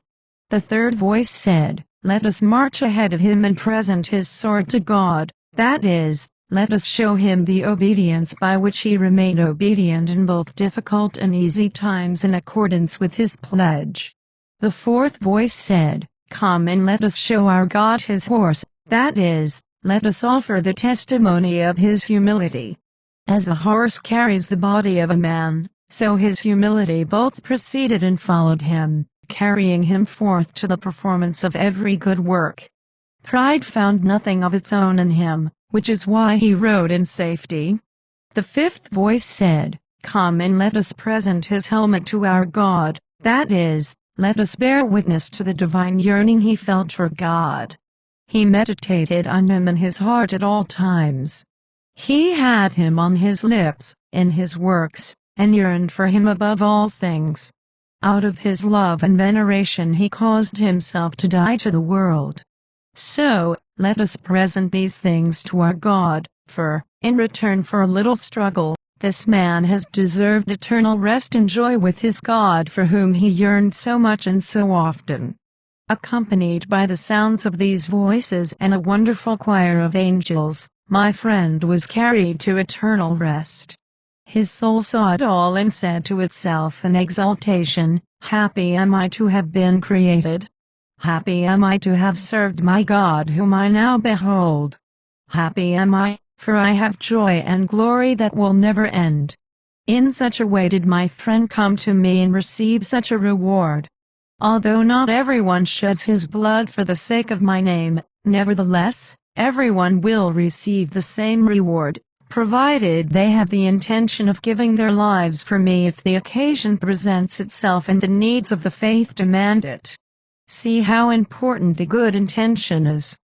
The third voice said, Let us march ahead of him and present his sword to God, that is, let us show him the obedience by which he remained obedient in both difficult and easy times in accordance with his pledge. The fourth voice said, Come and let us show our God his horse, that is, let us offer the testimony of his humility. As a horse carries the body of a man, so his humility both preceded and followed him, carrying him forth to the performance of every good work. Pride found nothing of its own in him, which is why he rode in safety. The fifth voice said, Come and let us present his helmet to our God, that is, let us bear witness to the divine yearning he felt for God. He meditated on him in his heart at all times. He had him on his lips, in his works, and yearned for him above all things. Out of his love and veneration he caused himself to die to the world. So, let us present these things to our God, for, in return for a little struggle, this man has deserved eternal rest and joy with his God for whom he yearned so much and so often. Accompanied by the sounds of these voices and a wonderful choir of angels, my friend was carried to eternal rest. His soul saw it all and said to itself in exultation, Happy am I to have been created. Happy am I to have served my God whom I now behold. Happy am I, for I have joy and glory that will never end. In such a way did my friend come to me and receive such a reward. Although not everyone sheds his blood for the sake of my name, nevertheless, everyone will receive the same reward, provided they have the intention of giving their lives for me if the occasion presents itself and the needs of the faith demand it. See how important a good intention is.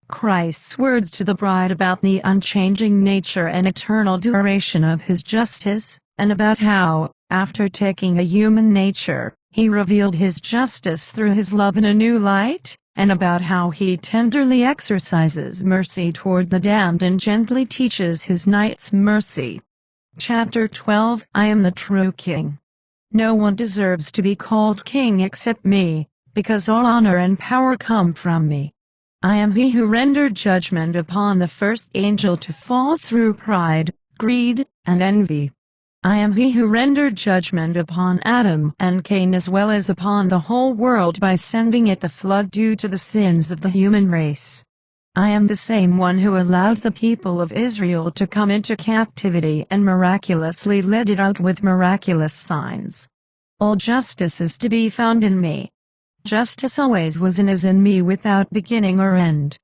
Christ's words to the bride about the unchanging nature and eternal duration of his justice, and about how, after taking a human nature, he revealed his justice through his love in a new light, and about how he tenderly exercises mercy toward the damned and gently teaches his knights mercy. Chapter 12 I am the true king. No one deserves to be called king except me, because all honor and power come from me. I am he who rendered judgment upon the first angel to fall through pride, greed, and envy. I am he who rendered judgment upon Adam and Cain as well as upon the whole world by sending it the flood due to the sins of the human race. I am the same one who allowed the people of Israel to come into captivity and miraculously led it out with miraculous signs. All justice is to be found in me. Justice always was and is in me without beginning or end.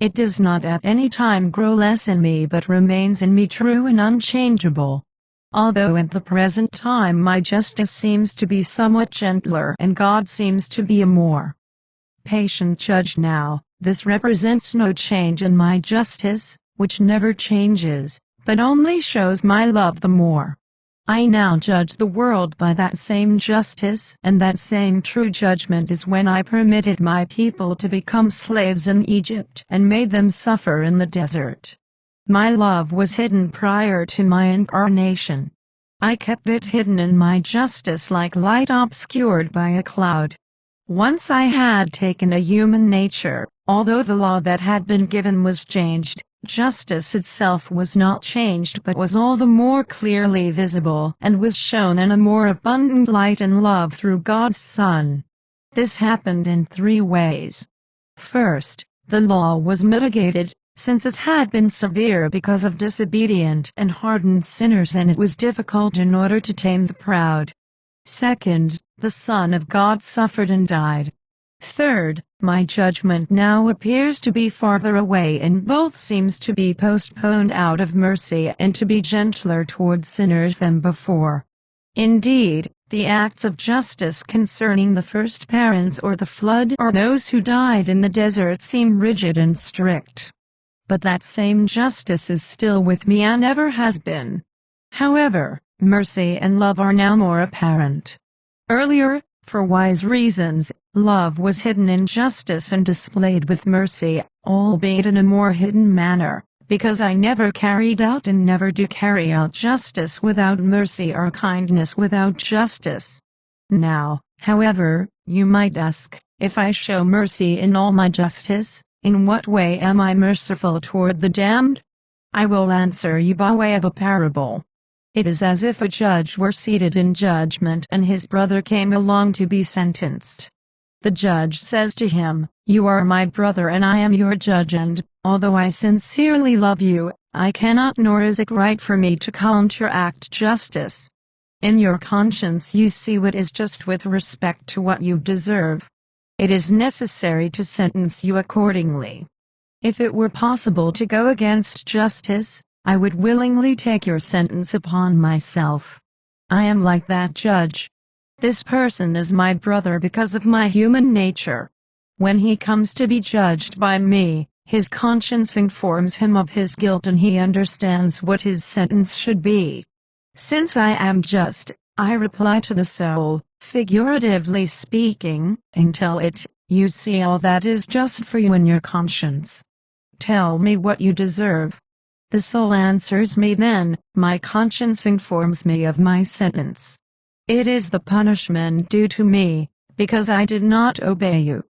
It does not at any time grow less in me but remains in me true and unchangeable. Although at the present time my justice seems to be somewhat gentler and God seems to be a more patient judge now, this represents no change in my justice, which never changes, but only shows my love the more. I now judge the world by that same justice and that same true judgment as when I permitted my people to become slaves in Egypt and made them suffer in the desert. My love was hidden prior to my incarnation. I kept it hidden in my justice like light obscured by a cloud. Once I had taken a human nature, although the law that had been given was changed, justice itself was not changed but was all the more clearly visible and was shown in a more abundant light and love through God's Son. This happened in 3 ways. First, the law was mitigated, since it had been severe because of disobedient and hardened sinners and it was difficult in order to tame the proud. Second, the Son of God suffered and died. Third, my judgment now appears to be farther away and both seems to be postponed out of mercy and to be gentler toward sinners than before. Indeed, the acts of justice concerning the first parents or the flood or those who died in the desert seem rigid and strict. But that same justice is still with me and ever has been. However, mercy and love are now more apparent. Earlier, for wise reasons, love was hidden in justice and displayed with mercy, albeit in a more hidden manner, because I never carried out and never do carry out justice without mercy or kindness without justice. Now, however, you might ask, if I show mercy in all my justice, in what way am I merciful toward the damned? I will answer you by way of a parable. It is as if a judge were seated in judgment and his brother came along to be sentenced. The judge says to him, "You are my brother and I am your judge and, although I sincerely love you, I cannot nor is it right for me to counteract justice. In your conscience you see what is just with respect to what you deserve. It is necessary to sentence you accordingly. If it were possible to go against justice, I would willingly take your sentence upon myself. I am like that judge. This person is my brother because of my human nature. When he comes to be judged by me, his conscience informs him of his guilt and he understands what his sentence should be. Since I am just, I reply to the soul, figuratively speaking, and tell it, you see all that is just for you in your conscience. Tell me what you deserve. The soul answers me then, my conscience informs me of my sentence. It is the punishment due to me, because I did not obey you.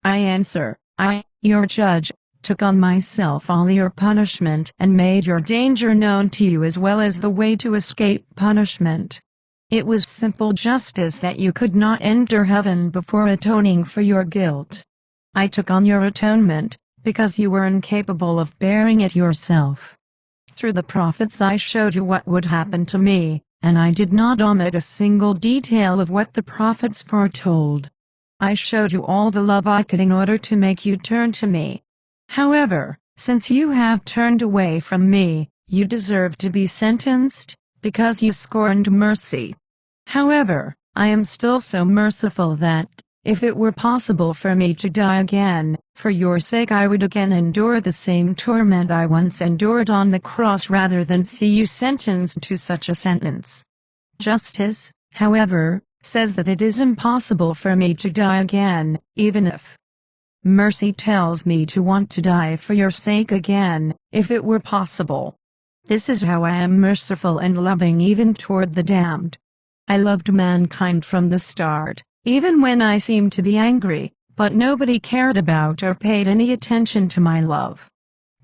I answer, I, your judge, took on myself all your punishment and made your danger known to you as well as the way to escape punishment. It was simple justice that you could not enter heaven before atoning for your guilt. I took on your atonement, because you were incapable of bearing it yourself. Through the prophets I showed you what would happen to me, and I did not omit a single detail of what the prophets foretold. I showed you all the love I could in order to make you turn to me. However, since you have turned away from me, you deserve to be sentenced, because you scorned mercy. However, I am still so merciful that, if it were possible for me to die again, for your sake I would again endure the same torment I once endured on the cross rather than see you sentenced to such a sentence. Justice, however, says that it is impossible for me to die again, even if mercy tells me to want to die for your sake again, if it were possible. This is how I am merciful and loving even toward the damned. I loved mankind from the start, even when I seemed to be angry, but nobody cared about or paid any attention to my love.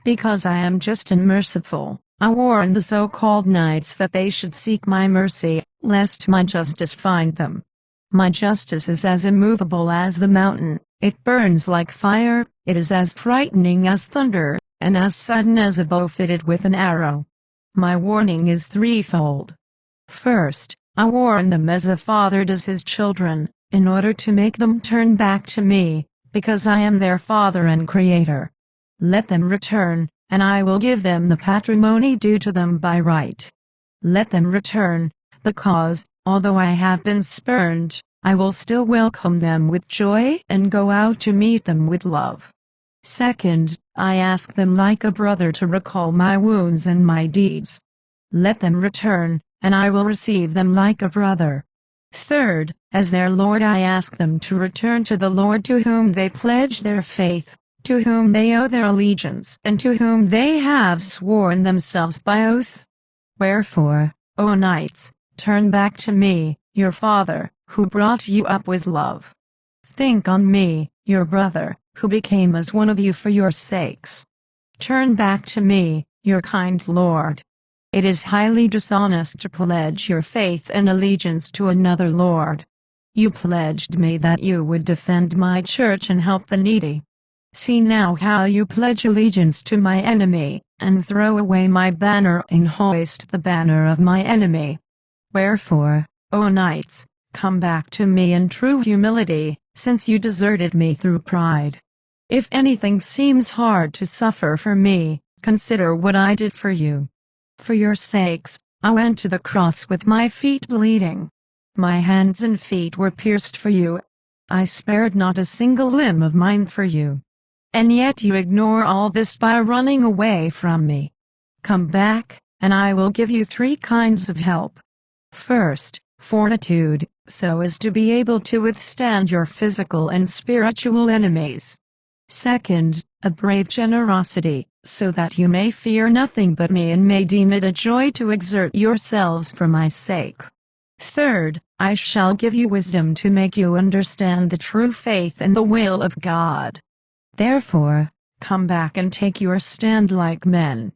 Because I am just and merciful, I warn the so-called knights that they should seek my mercy, lest my justice find them. My justice is as immovable as the mountain, it burns like fire, it is as frightening as thunder, and as sudden as a bow fitted with an arrow. My warning is threefold. First, I warn them as a father does his children, in order to make them turn back to me, because I am their Father and Creator. Let them return, and I will give them the patrimony due to them by right. Let them return, because, although I have been spurned, I will still welcome them with joy and go out to meet them with love. Second, I ask them like a brother to recall my wounds and my deeds. Let them return, and I will receive them like a brother. Third, as their Lord I ask them to return to the Lord to whom they pledge their faith, to whom they owe their allegiance, and to whom they have sworn themselves by oath. Wherefore, O knights, turn back to me, your Father, who brought you up with love. Think on me, your brother, who became as one of you for your sakes. Turn back to me, your kind Lord. It is highly dishonest to pledge your faith and allegiance to another Lord. You pledged me that you would defend my church and help the needy. See now how you pledge allegiance to my enemy, and throw away my banner and hoist the banner of my enemy. Wherefore, O knights, come back to me in true humility, since you deserted me through pride. If anything seems hard to suffer for me, consider what I did for you. For your sakes, I went to the cross with my feet bleeding. My hands and feet were pierced for you. I spared not a single limb of mine for you. And yet you ignore all this by running away from me. Come back, and I will give you three kinds of help. First, fortitude, so as to be able to withstand your physical and spiritual enemies. Second, a brave generosity, so that you may fear nothing but me and may deem it a joy to exert yourselves for my sake. Third, I shall give you wisdom to make you understand the true faith and the will of God. Therefore, come back and take your stand like men.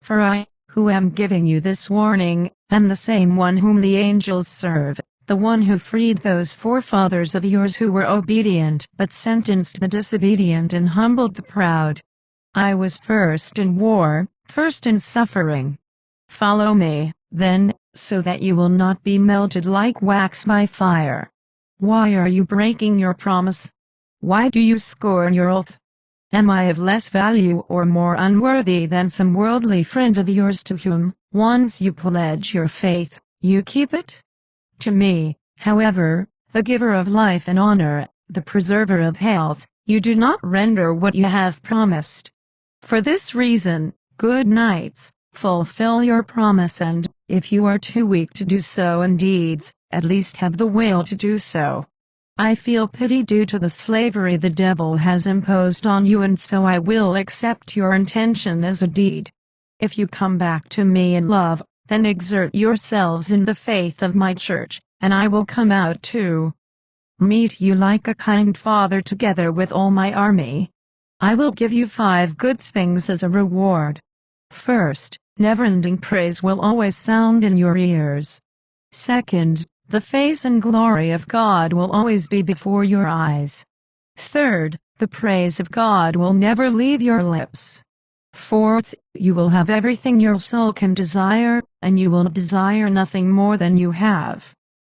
For I, who am giving you this warning, am the same one whom the angels serve, the one who freed those forefathers of yours who were obedient but sentenced the disobedient and humbled the proud. I was first in war, first in suffering. Follow me, then, so that you will not be melted like wax by fire. Why are you breaking your promise? Why do you scorn your oath? Am I of less value or more unworthy than some worldly friend of yours to whom, once you pledge your faith, you keep it? To me, however, the giver of life and honor, the preserver of health, you do not render what you have promised. For this reason, good knights, fulfill your promise and, if you are too weak to do so in deeds, at least have the will to do so. I feel pity due to the slavery the devil has imposed on you, and so I will accept your intention as a deed. If you come back to me in love, then exert yourselves in the faith of my church, and I will come out to meet you like a kind father together with all my army. I will give you 5 good things as a reward. First, never-ending praise will always sound in your ears. Second, the face and glory of God will always be before your eyes. Third, the praise of God will never leave your lips. Fourth, you will have everything your soul can desire, and you will desire nothing more than you have.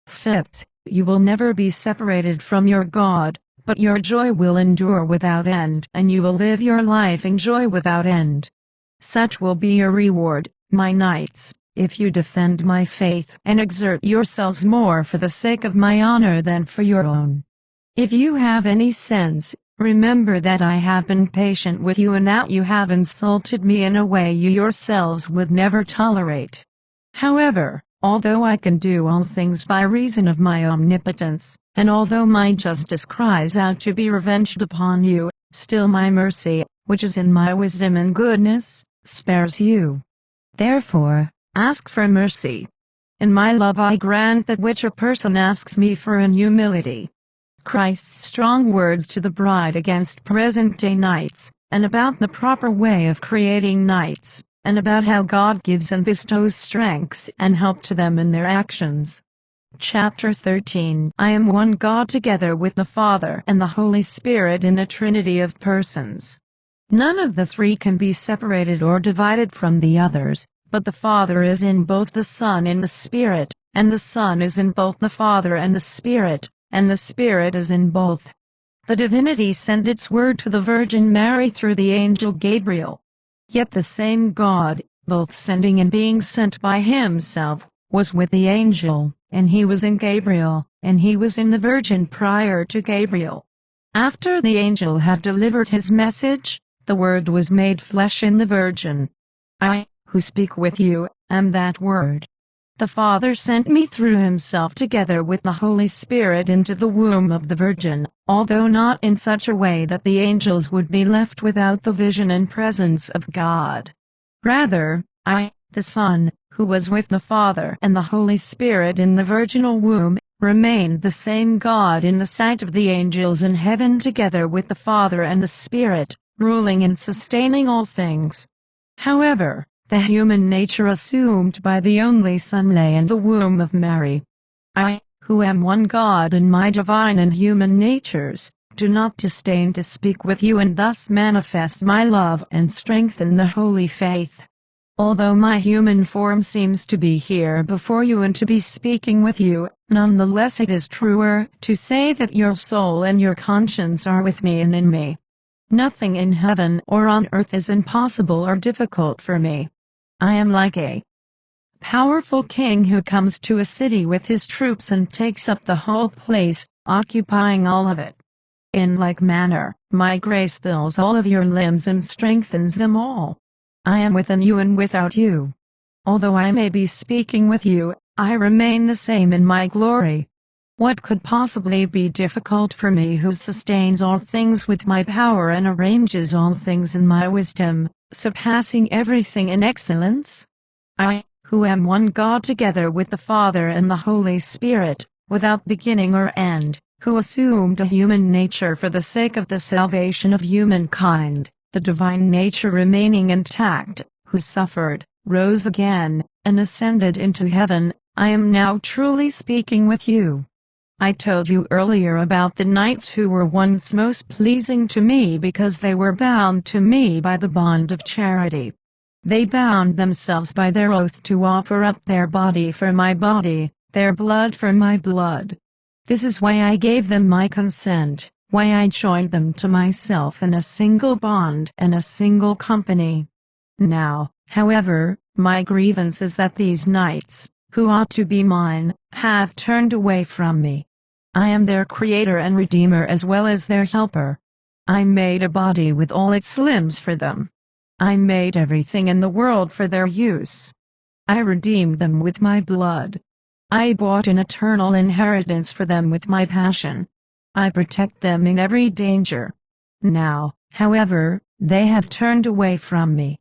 Fifth, you will never be separated from your God, but your joy will endure without end, and you will live your life in joy without end. Such will be your reward, my knights, if you defend my faith and exert yourselves more for the sake of my honor than for your own. If you have any sense, remember that I have been patient with you and that you have insulted me in a way you yourselves would never tolerate. However, although I can do all things by reason of my omnipotence, and although my justice cries out to be revenged upon you, still my mercy, which is in my wisdom and goodness, spares you. Therefore, ask for mercy. In my love I grant that which a person asks me for in humility. Christ's strong words to the bride against present-day knights, and about the proper way of creating knights, and about how God gives and bestows strength and help to them in their actions. Chapter 13. I am one God together with the Father and the Holy Spirit in a trinity of persons. None of the three can be separated or divided from the others, but the Father is in both the Son and the Spirit, and the Son is in both the Father and the Spirit, and the Spirit is in both. The divinity sent its word to the Virgin Mary through the angel Gabriel. Yet the same God, both sending and being sent by himself, was with the angel, and he was in Gabriel, and he was in the Virgin prior to Gabriel. After the angel had delivered his message, the Word was made flesh in the Virgin. I, who speak with you, am that Word. The Father sent me through himself together with the Holy Spirit into the womb of the Virgin, although not in such a way that the angels would be left without the vision and presence of God. Rather, I, the Son, who was with the Father and the Holy Spirit in the virginal womb, remained the same God in the sight of the angels in heaven together with the Father and the Spirit, ruling and sustaining all things. However, the human nature assumed by the only Son lay in the womb of Mary. I, who am one God in my divine and human natures, do not disdain to speak with you and thus manifest my love and strengthen the holy faith. Although my human form seems to be here before you and to be speaking with you, nonetheless it is truer to say that your soul and your conscience are with me and in me. Nothing in heaven or on earth is impossible or difficult for me. I am like a powerful king who comes to a city with his troops and takes up the whole place, occupying all of it. In like manner, my grace fills all of your limbs and strengthens them all. I am within you and without you. Although I may be speaking with you, I remain the same in my glory. What could possibly be difficult for me who sustains all things with my power and arranges all things in my wisdom, surpassing everything in excellence? I, who am one God together with the Father and the Holy Spirit, without beginning or end, who assumed a human nature for the sake of the salvation of humankind, the divine nature remaining intact, who suffered, rose again, and ascended into heaven, I am now truly speaking with you. I told you earlier about the knights who were once most pleasing to me because they were bound to me by the bond of charity. They bound themselves by their oath to offer up their body for my body, their blood for my blood. This is why I gave them my consent, why I joined them to myself in a single bond and a single company. Now, however, my grievance is that these knights, who ought to be mine, have turned away from me. I am their creator and redeemer as well as their helper. I made a body with all its limbs for them. I made everything in the world for their use. I redeemed them with my blood. I bought an eternal inheritance for them with my passion. I protect them in every danger. Now, however, they have turned away from me.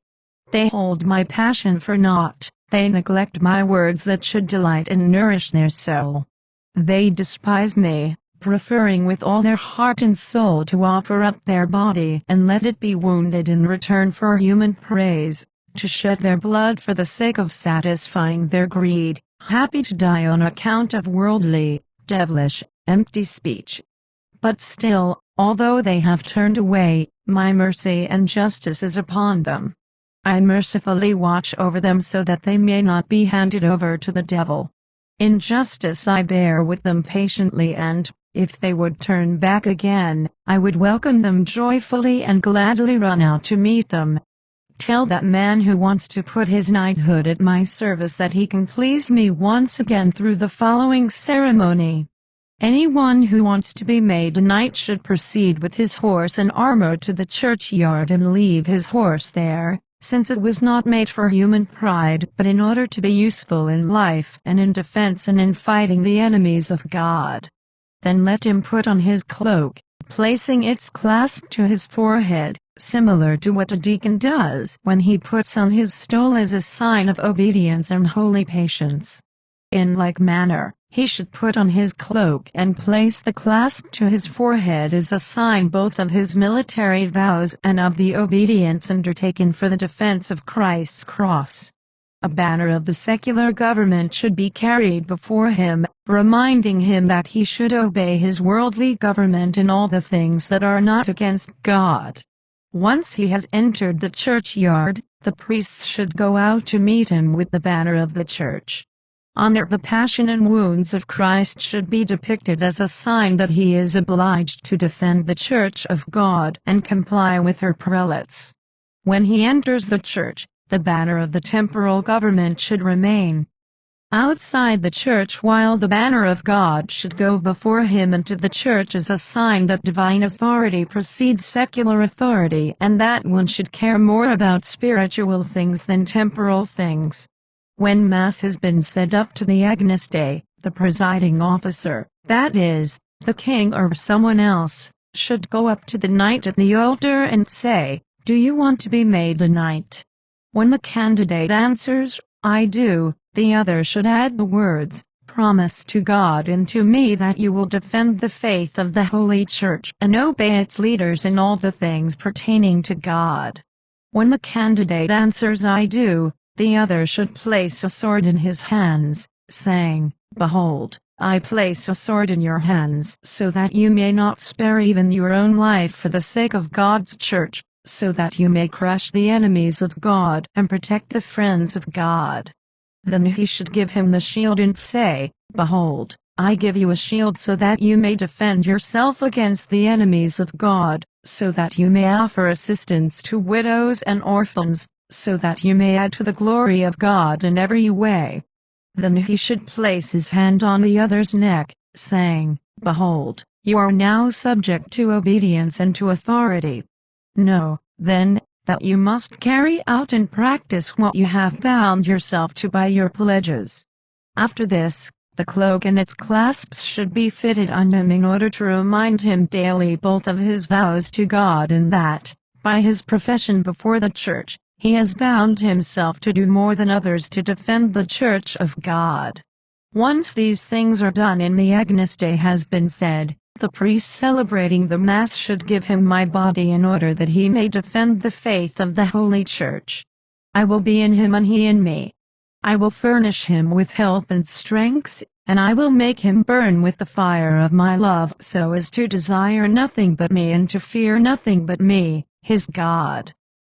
They hold my passion for naught, they neglect my words that should delight and nourish their soul. They despise me, preferring with all their heart and soul to offer up their body and let it be wounded in return for human praise, to shed their blood for the sake of satisfying their greed, happy to die on account of worldly, devilish, empty speech. But still, although they have turned away, my mercy and justice is upon them. I mercifully watch over them so that they may not be handed over to the devil. In justice I bear with them patiently and, if they would turn back again, I would welcome them joyfully and gladly run out to meet them. Tell that man who wants to put his knighthood at my service that he can please me once again through the following ceremony. Anyone who wants to be made a knight should proceed with his horse and armor to the churchyard and leave his horse there, since it was not made for human pride but in order to be useful in life and in defense and in fighting the enemies of God. Then let him put on his cloak, placing its clasp to his forehead, similar to what a deacon does when he puts on his stole as a sign of obedience and holy patience. In like manner, He should put on his cloak and place the clasp to his forehead as a sign both of his military vows and of the obedience undertaken for the defense of Christ's cross. A banner of the secular government should be carried before him, reminding him that he should obey his worldly government in all the things that are not against God. Once he has entered the churchyard, the priests should go out to meet him with the banner of the church. Honor the passion and wounds of Christ should be depicted as a sign that he is obliged to defend the Church of God and comply with her prelates. When he enters the church, the banner of the temporal government should remain outside the church, while the banner of God should go before him into the church as a sign that divine authority precedes secular authority and that one should care more about spiritual things than temporal things. When Mass has been said up to the Agnus Dei, the presiding officer, that is, the king or someone else, should go up to the knight at the altar and say, "Do you want to be made a knight?" When the candidate answers, "I do," the other should add the words, "Promise to God and to me that you will defend the faith of the Holy Church and obey its leaders in all the things pertaining to God." When the candidate answers, "I do," the other should place a sword in his hands, saying, "Behold, I place a sword in your hands so that you may not spare even your own life for the sake of God's church, so that you may crush the enemies of God and protect the friends of God." Then he should give him the shield and say, "Behold, I give you a shield so that you may defend yourself against the enemies of God, so that you may offer assistance to widows and orphans, so that you may add to the glory of God in every way." Then he should place his hand on the other's neck, saying, "Behold, you are now subject to obedience and to authority. Know, then, that you must carry out and practice what you have bound yourself to by your pledges." After this, the cloak and its clasps should be fitted on him in order to remind him daily both of his vows to God and that, by his profession before the Church, he has bound himself to do more than others to defend the Church of God. Once these things are done and the Agnus Dei has been said, the priest celebrating the Mass should give him my body in order that he may defend the faith of the Holy Church. I will be in him and he in me. I will furnish him with help and strength, and I will make him burn with the fire of my love so as to desire nothing but me and to fear nothing but me, his God.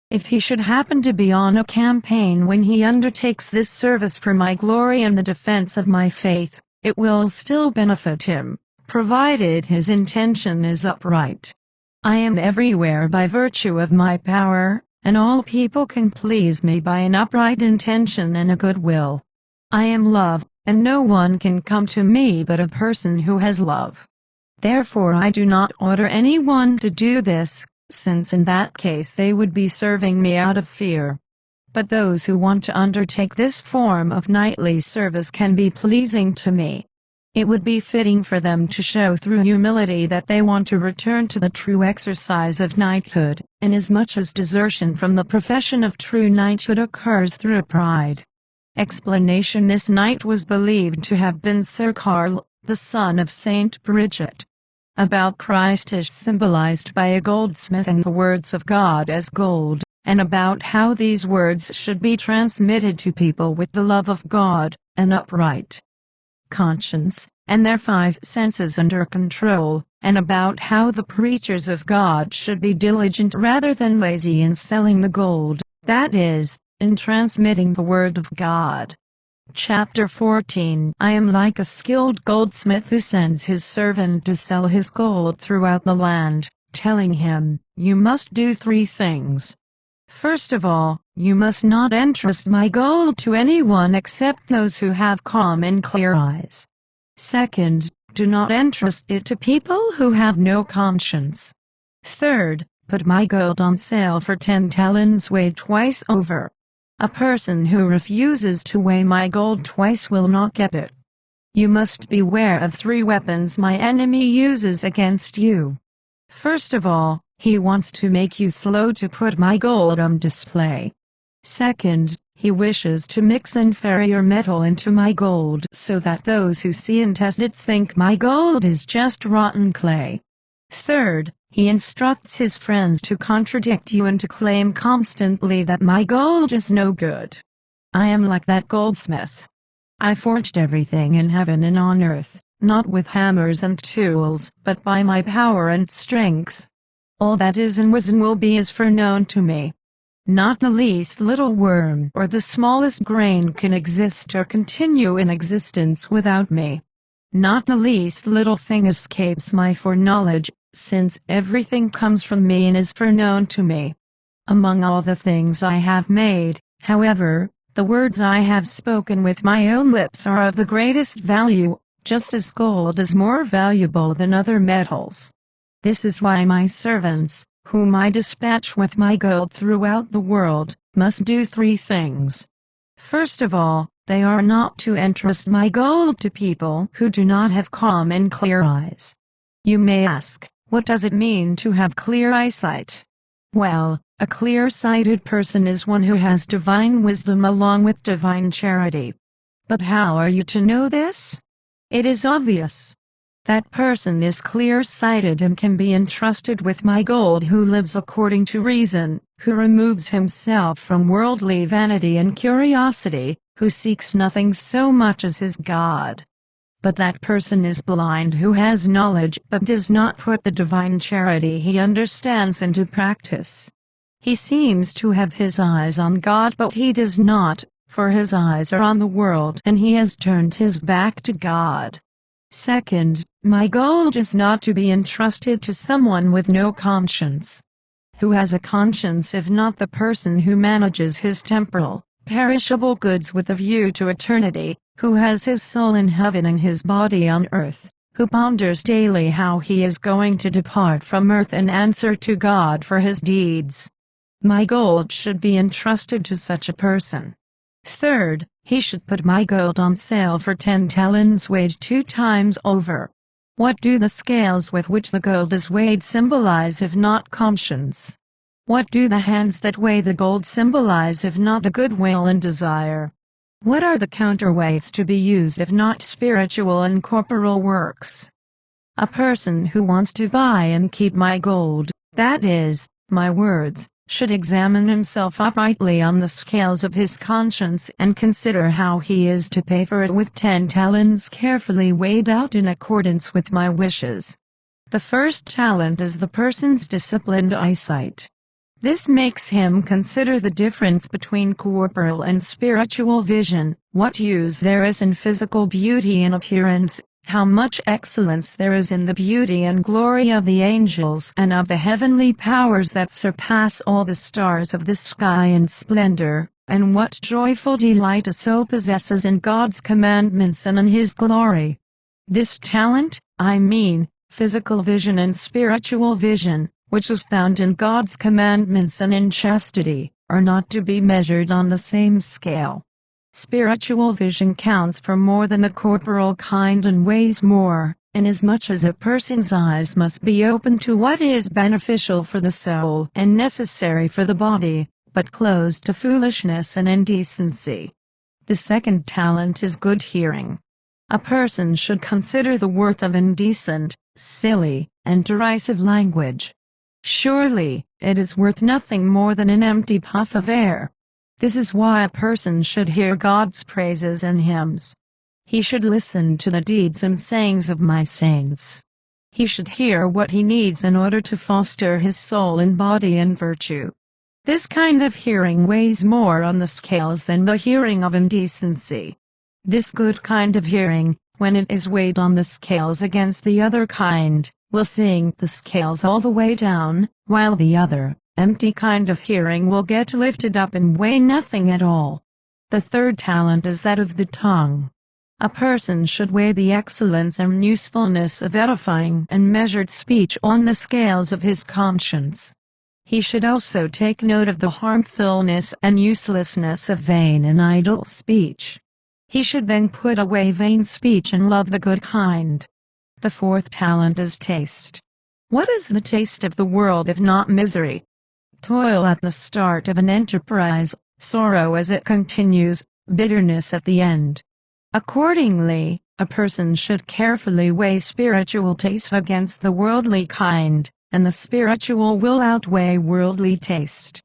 If he should happen to be on a campaign when he undertakes this service for my glory and the defense of my faith, it will still benefit him, provided his intention is upright. I am everywhere by virtue of my power, and all people can please me by an upright intention and a good will. I am love, and no one can come to me but a person who has love. Therefore I do not order anyone to do this, since in that case they would be serving me out of fear. But those who want to undertake this form of knightly service can be pleasing to me. It would be fitting for them to show through humility that they want to return to the true exercise of knighthood, inasmuch as desertion from the profession of true knighthood occurs through pride. Explanation: this knight was believed to have been Circa, the son of Saint Birgitta. About Christ is symbolized by a goldsmith and the words of God as gold, and about how these words should be transmitted to people with the love of God, an upright conscience, and their five senses under control, and about how the preachers of God should be diligent rather than lazy in selling the gold, that is, in transmitting the word of God. Chapter 14. I am like a skilled goldsmith who sends his servant to sell his gold throughout the land, telling him, "You must do 3 things. First of all, you must not entrust my gold to anyone except those who have calm and clear eyes. Second, do not entrust it to people who have no conscience. Third, put my gold on sale for 10 talents weighed twice over. A person who refuses to weigh my gold twice will not get it. You must beware of 3 weapons my enemy uses against you. First of all, he wants to make you slow to put my gold on display. Second, He wishes to mix inferior metal into my gold so that those who see and test it think my gold is just rotten clay. Third, he instructs his friends to contradict you and to claim constantly that my gold is no good. I am like that goldsmith. I forged everything in heaven and on earth, not with hammers and tools, but by my power and strength. All that is and was and will be is foreknown to me. Not the least little worm or the smallest grain can exist or continue in existence without me. Not the least little thing escapes my foreknowledge, since everything comes from me and is foreknown to me. Among all the things I have made, however, the words I have spoken with my own lips are of the greatest value, just as gold is more valuable than other metals. This is why my servants, whom I dispatch with my gold throughout the world, must do three things. First of all, they are not to entrust my gold to people who do not have calm and clear eyes. You may ask, what does it mean to have clear eyesight? Well, a clear-sighted person is one who has divine wisdom along with divine charity. But how are you to know this? It is obvious. That person is clear-sighted and can be entrusted with my gold who lives according to reason, who removes himself from worldly vanity and curiosity, who seeks nothing so much as his God. But that person is blind who has knowledge but does not put the divine charity he understands into practice. He seems to have his eyes on God but he does not, for his eyes are on the world and he has turned his back to God. Second, my gold is not to be entrusted to someone with no conscience. Who has a conscience if not the person who manages his temporal, perishable goods with a view to eternity, who has his soul in heaven and his body on earth, who ponders daily how he is going to depart from earth and answer to God for his deeds? My gold should be entrusted to such a person. Third, he should put my gold on sale for 10 talents weighed 2 times over. What do the scales with which the gold is weighed symbolize if not conscience? What do the hands that weigh the gold symbolize if not a good will and desire? What are the counterweights to be used if not spiritual and corporal works? A person who wants to buy and keep my gold, that is, my words, should examine himself uprightly on the scales of his conscience and consider how he is to pay for it with 10 talents carefully weighed out in accordance with my wishes. The first talent is the person's disciplined eyesight. This makes him consider the difference between corporal and spiritual vision, what use there is in physical beauty and appearance, how much excellence there is in the beauty and glory of the angels and of the heavenly powers that surpass all the stars of the sky in splendor, and what joyful delight a soul possesses in God's commandments and in His glory. This talent, I mean, physical vision and spiritual vision, which is found in God's commandments and in chastity, are not to be measured on the same scale. Spiritual vision counts for more than the corporal kind and weighs more, inasmuch as a person's eyes must be open to what is beneficial for the soul and necessary for the body, but closed to foolishness and indecency. The second talent is good hearing. A person should consider the worth of indecent, silly, and derisive language. Surely, it is worth nothing more than an empty puff of air. This is why a person should hear God's praises and hymns. He should listen to the deeds and sayings of my saints. He should hear what he needs in order to foster his soul and body in virtue. This kind of hearing weighs more on the scales than the hearing of indecency. This good kind of hearing, when it is weighed on the scales against the other kind, will sink the scales all the way down, while the other, empty kind of hearing will get lifted up and weigh nothing at all. The third talent is that of the tongue. A person should weigh the excellence and usefulness of edifying and measured speech on the scales of his conscience. He should also take note of the harmfulness and uselessness of vain and idle speech. He should then put away vain speech and love the good kind. The fourth talent is taste. What is the taste of the world if not misery? Toil at the start of an enterprise, sorrow as it continues, bitterness at the end. Accordingly, a person should carefully weigh spiritual taste against the worldly kind, and the spiritual will outweigh worldly taste.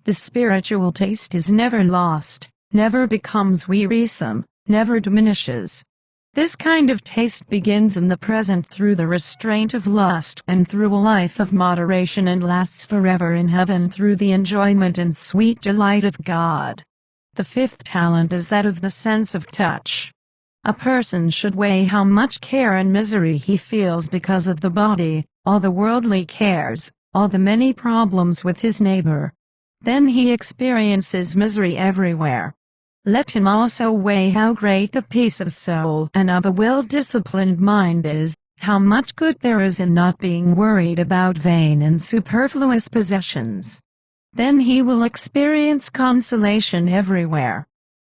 The spiritual taste is never lost, never becomes wearisome, never diminishes. This kind of taste begins in the present through the restraint of lust and through a life of moderation, and lasts forever in heaven through the enjoyment and sweet delight of God. The fifth talent is that of the sense of touch. A person should weigh how much care and misery he feels because of the body, all the worldly cares, all the many problems with his neighbor. Then he experiences misery everywhere. Let him also weigh how great the peace of soul and of a well-disciplined mind is, how much good there is in not being worried about vain and superfluous possessions. Then he will experience consolation everywhere.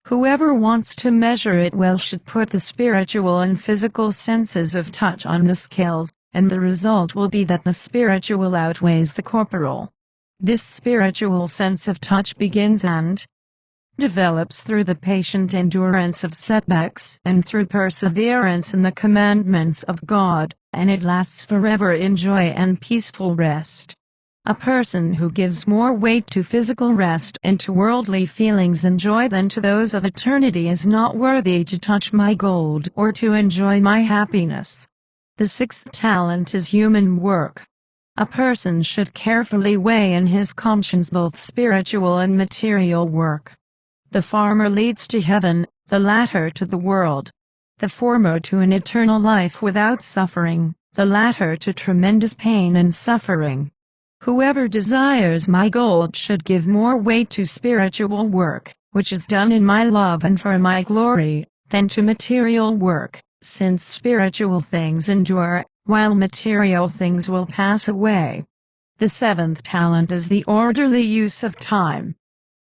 Whoever wants to measure it well should put the spiritual and physical senses of touch on the scales, and the result will be that the spiritual outweighs the corporal. This spiritual sense of touch begins and develops through the patient endurance of setbacks and through perseverance in the commandments of God, and it lasts forever in joy and peaceful rest. A person who gives more weight to physical rest and to worldly feelings and joy than to those of eternity is not worthy to touch my gold or to enjoy my happiness. The sixth talent is human work. A person should carefully weigh in his conscience both spiritual and material work. The former leads to heaven, the latter to the world. The former to an eternal life without suffering, the latter to tremendous pain and suffering. Whoever desires my gold should give more weight to spiritual work, which is done in my love and for my glory, than to material work, since spiritual things endure, while material things will pass away. The seventh talent is the orderly use of time.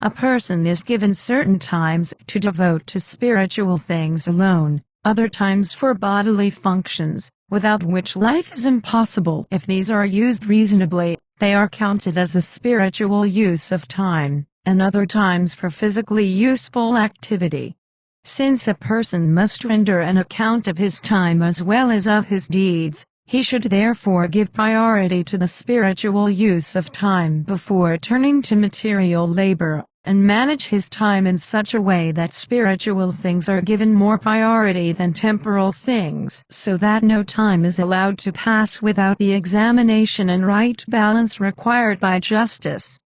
A person is given certain times to devote to spiritual things alone, other times for bodily functions, without which life is impossible. If these are used reasonably, they are counted as a spiritual use of time, and other times for physically useful activity. Since a person must render an account of his time as well as of his deeds, he should therefore give priority to the spiritual use of time before turning to material labor, and manage his time in such a way that spiritual things are given more priority than temporal things, so that no time is allowed to pass without the examination and right balance required by justice.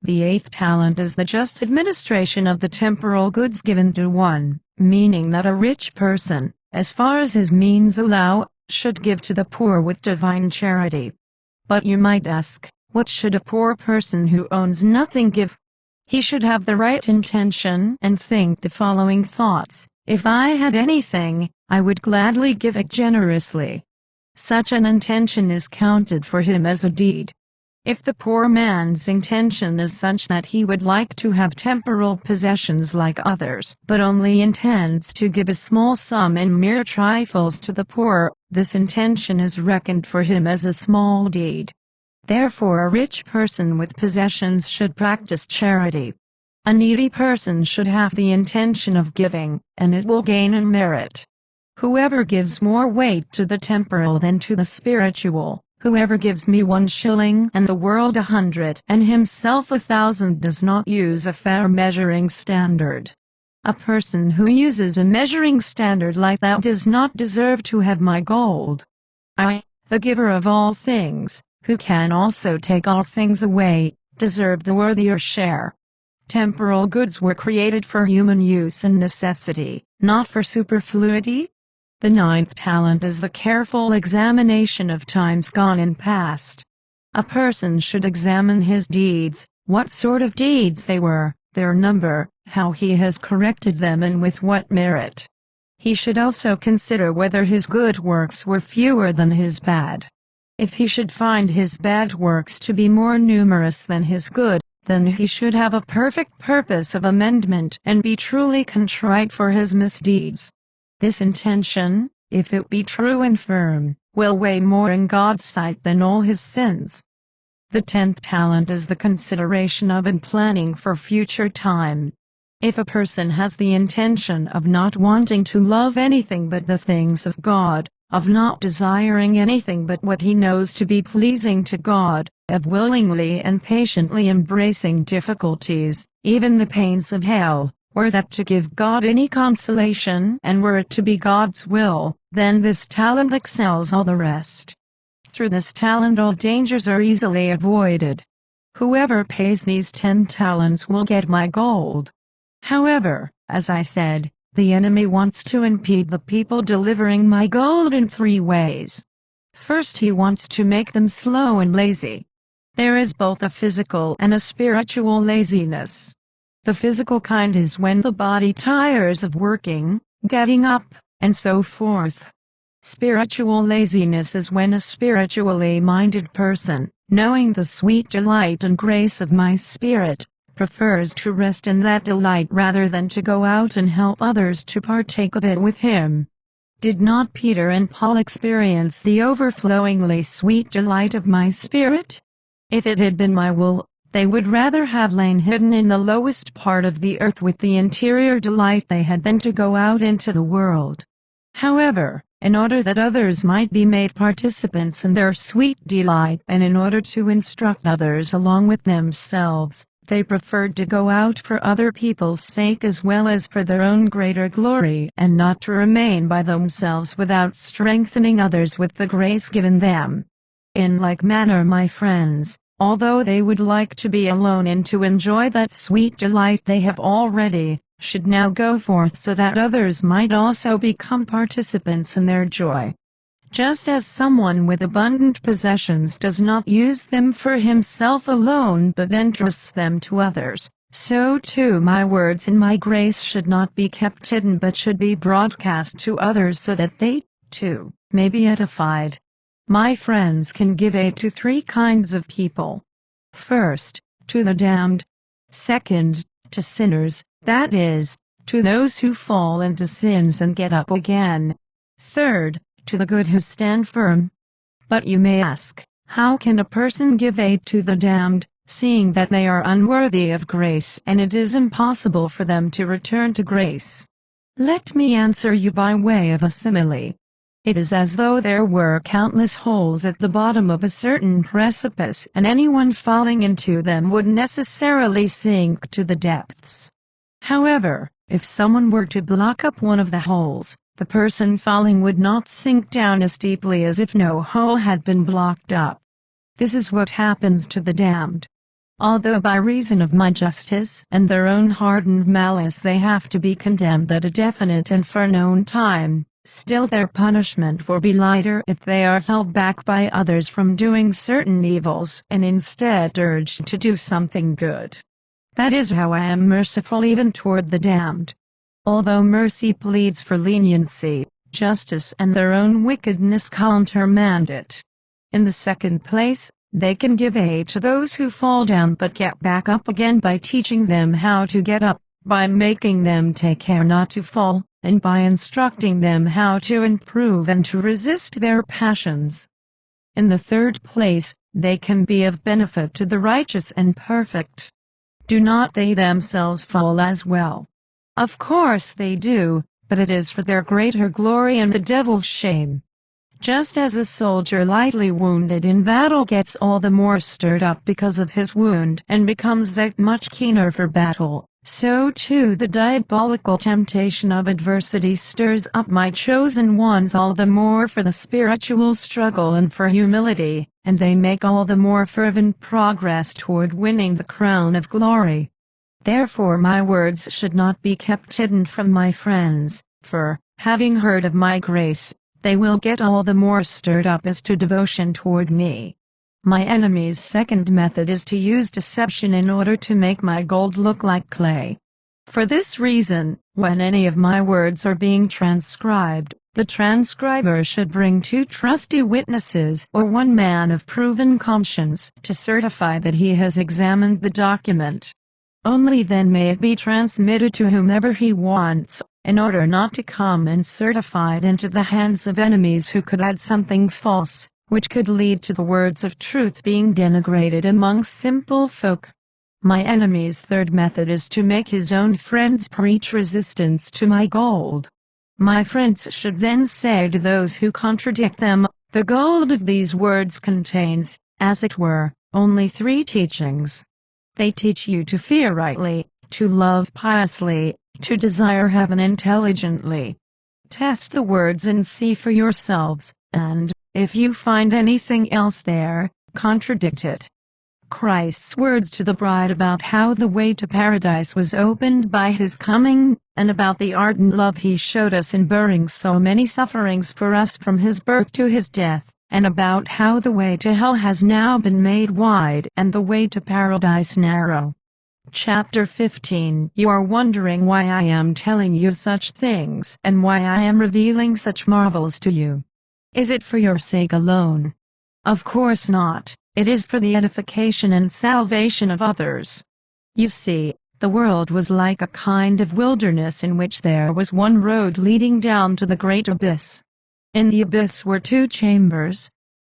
The eighth talent is the just administration of the temporal goods given to one, meaning that a rich person, as far as his means allow, should give to the poor with divine charity. But you might ask, what should a poor person who owns nothing give? He should have the right intention and think the following thoughts: if I had anything, I would gladly give it generously. Such an intention is counted for him as a deed. If the poor man's intention is such that he would like to have temporal possessions like others, but only intends to give a small sum in mere trifles to the poor, this intention is reckoned for him as a small deed. Therefore a rich person with possessions should practice charity. A needy person should have the intention of giving, and it will gain in merit. Whoever gives more weight to the temporal than to the spiritual, whoever gives me 1 shilling and the world 100 and himself 1,000 does not use a fair measuring standard. A person who uses a measuring standard like that does not deserve to have my gold. I, the giver of all things, who can also take all things away, deserve the worthier share. Temporal goods were created for human use and necessity, not for superfluity. The ninth talent is the careful examination of times gone and past. A person should examine his deeds, what sort of deeds they were, their number, how he has corrected them and with what merit. He should also consider whether his good works were fewer than his bad. If he should find his bad works to be more numerous than his good, then he should have a perfect purpose of amendment and be truly contrite for his misdeeds. This intention, if it be true and firm, will weigh more in God's sight than all his sins. The 10th talent is the consideration of and planning for future time. If a person has the intention of not wanting to love anything but the things of God, of not desiring anything but what he knows to be pleasing to God, of willingly and patiently embracing difficulties, even the pains of hell, were that to give God any consolation and were it to be God's will, then this talent excels all the rest. Through this talent all dangers are easily avoided. Whoever pays these 10 talents will get my gold. However, as I said, the enemy wants to impede the people delivering my gold in 3 ways. First, he wants to make them slow and lazy. There is both a physical and a spiritual laziness. The physical kind is when the body tires of working, getting up, and so forth. Spiritual laziness is when a spiritually minded person, knowing the sweet delight and grace of my Spirit, prefers to rest in that delight rather than to go out and help others to partake of it with him. Did not Peter and Paul experience the overflowingly sweet delight of my Spirit? If it had been my will, they would rather have lain hidden in the lowest part of the earth with the interior delight they had than to go out into the world. However, in order that others might be made participants in their sweet delight and in order to instruct others along with themselves, they preferred to go out for other people's sake as well as for their own greater glory and not to remain by themselves without strengthening others with the grace given them. In like manner, my friends, although they would like to be alone and to enjoy that sweet delight they have already, should now go forth so that others might also become participants in their joy. Just as someone with abundant possessions does not use them for himself alone but entrusts them to others, so too my words and my grace should not be kept hidden but should be broadcast to others so that they, too, may be edified. My friends can give aid to 3 kinds of people. First, to the damned. Second, to sinners, that is, to those who fall into sins and get up again. Third, to the good who stand firm. But you may ask, how can a person give aid to the damned, seeing that they are unworthy of grace and it is impossible for them to return to grace? Let me answer you by way of a simile. It is as though there were countless holes at the bottom of a certain precipice and anyone falling into them would necessarily sink to the depths. However, if someone were to block up one of the holes, the person falling would not sink down as deeply as if no hole had been blocked up. This is what happens to the damned. Although by reason of my justice and their own hardened malice they have to be condemned at a definite and foreknown time, still their punishment will be lighter if they are held back by others from doing certain evils and instead urged to do something good. That is how I am merciful even toward the damned. Although mercy pleads for leniency, justice and their own wickedness countermand it. In the second place, they can give aid to those who fall down but get back up again by teaching them how to get up, by making them take care not to fall, and by instructing them how to improve and to resist their passions. In the third place, they can be of benefit to the righteous and perfect. Do not they themselves fall as well? Of course they do, but it is for their greater glory and the devil's shame. Just as a soldier lightly wounded in battle gets all the more stirred up because of his wound and becomes that much keener for battle, so too the diabolical temptation of adversity stirs up my chosen ones all the more for the spiritual struggle and for humility, and they make all the more fervent progress toward winning the crown of glory. Therefore my words should not be kept hidden from my friends, for, having heard of my grace, they will get all the more stirred up as to devotion toward me. My enemy's second method is to use deception in order to make my gold look like clay. For this reason, when any of my words are being transcribed, the transcriber should bring 2 trusty witnesses or 1 man of proven conscience to certify that he has examined the document. Only then may it be transmitted to whomever he wants, in order not to come and certified into the hands of enemies who could add something false, which could lead to the words of truth being denigrated amongst simple folk. My enemy's third method is to make his own friends preach resistance to my gold. My friends should then say to those who contradict them, the gold of these words contains, as it were, only three teachings. They teach you to fear rightly, to love piously, to desire heaven intelligently. Test the words and see for yourselves, and, if you find anything else there, contradict it. Christ's words to the bride about how the way to paradise was opened by his coming, and about the ardent love he showed us in bearing so many sufferings for us from his birth to his death, and about how the way to hell has now been made wide and the way to paradise narrow. Chapter 15. You are wondering why I am telling you such things and why I am revealing such marvels to you. Is it for your sake alone? Of course not. It is for the edification and salvation of others. You see, the world was like a kind of wilderness in which there was one road leading down to the great abyss. In the abyss were two chambers.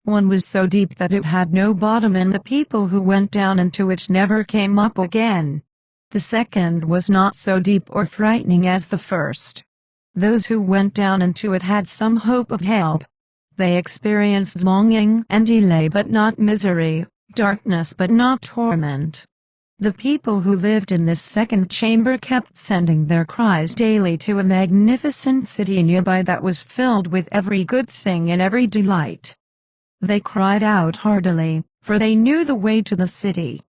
One was so deep that it had no bottom, and the people who went down into it never came up again. The second was not so deep or frightening as the first. Those who went down into it had some hope of help. They experienced longing and delay but not misery, darkness but not torment. The people who lived in this second chamber kept sending their cries daily to a magnificent city nearby that was filled with every good thing and every delight. They cried out heartily, for they knew the way to the city.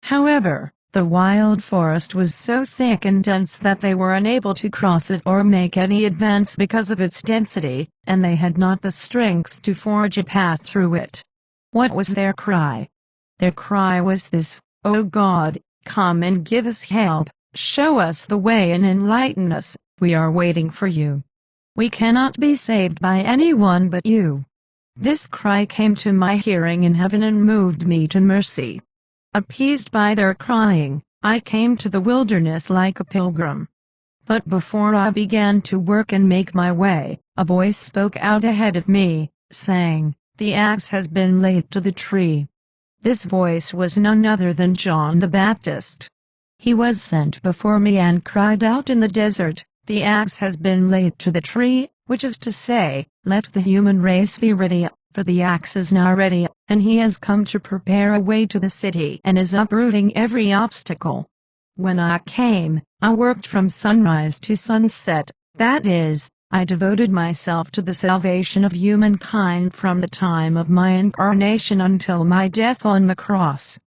However, the wild forest was so thick and dense that they were unable to cross it or make any advance because of its density, and they had not the strength to forge a path through it. What was their cry? Their cry was this: "O God, come and give us help, show us the way and enlighten us, we are waiting for you. We cannot be saved by anyone but you." This cry came to my hearing in heaven and moved me to mercy. Appeased by their crying, I came to the wilderness like a pilgrim. But before I began to work and make my way, a voice spoke out ahead of me, saying, "The axe has been laid to the tree." This voice was none other than John the Baptist. He was sent before me and cried out in the desert, "The axe has been laid to the tree," which is to say, let the human race be ready, for the axe is now ready, and he has come to prepare a way to the city and is uprooting every obstacle. When I came, I worked from sunrise to sunset, that is, I devoted myself to the salvation of humankind from the time of my incarnation until my death on the cross.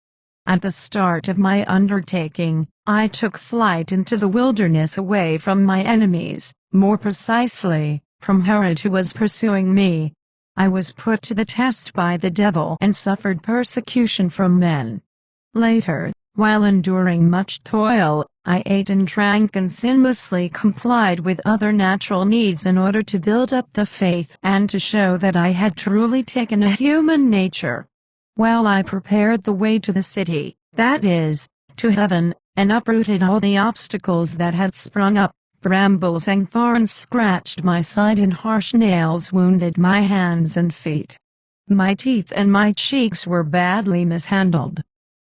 At the start of my undertaking, I took flight into the wilderness away from my enemies, more precisely, from Herod who was pursuing me. I was put to the test by the devil and suffered persecution from men. Later, while enduring much toil, I ate and drank and sinlessly complied with other natural needs in order to build up the faith and to show that I had truly taken a human nature. While I prepared the way to the city, that is, to heaven, and uprooted all the obstacles that had sprung up, brambles and thorns scratched my side and harsh nails wounded my hands and feet. My teeth and my cheeks were badly mishandled.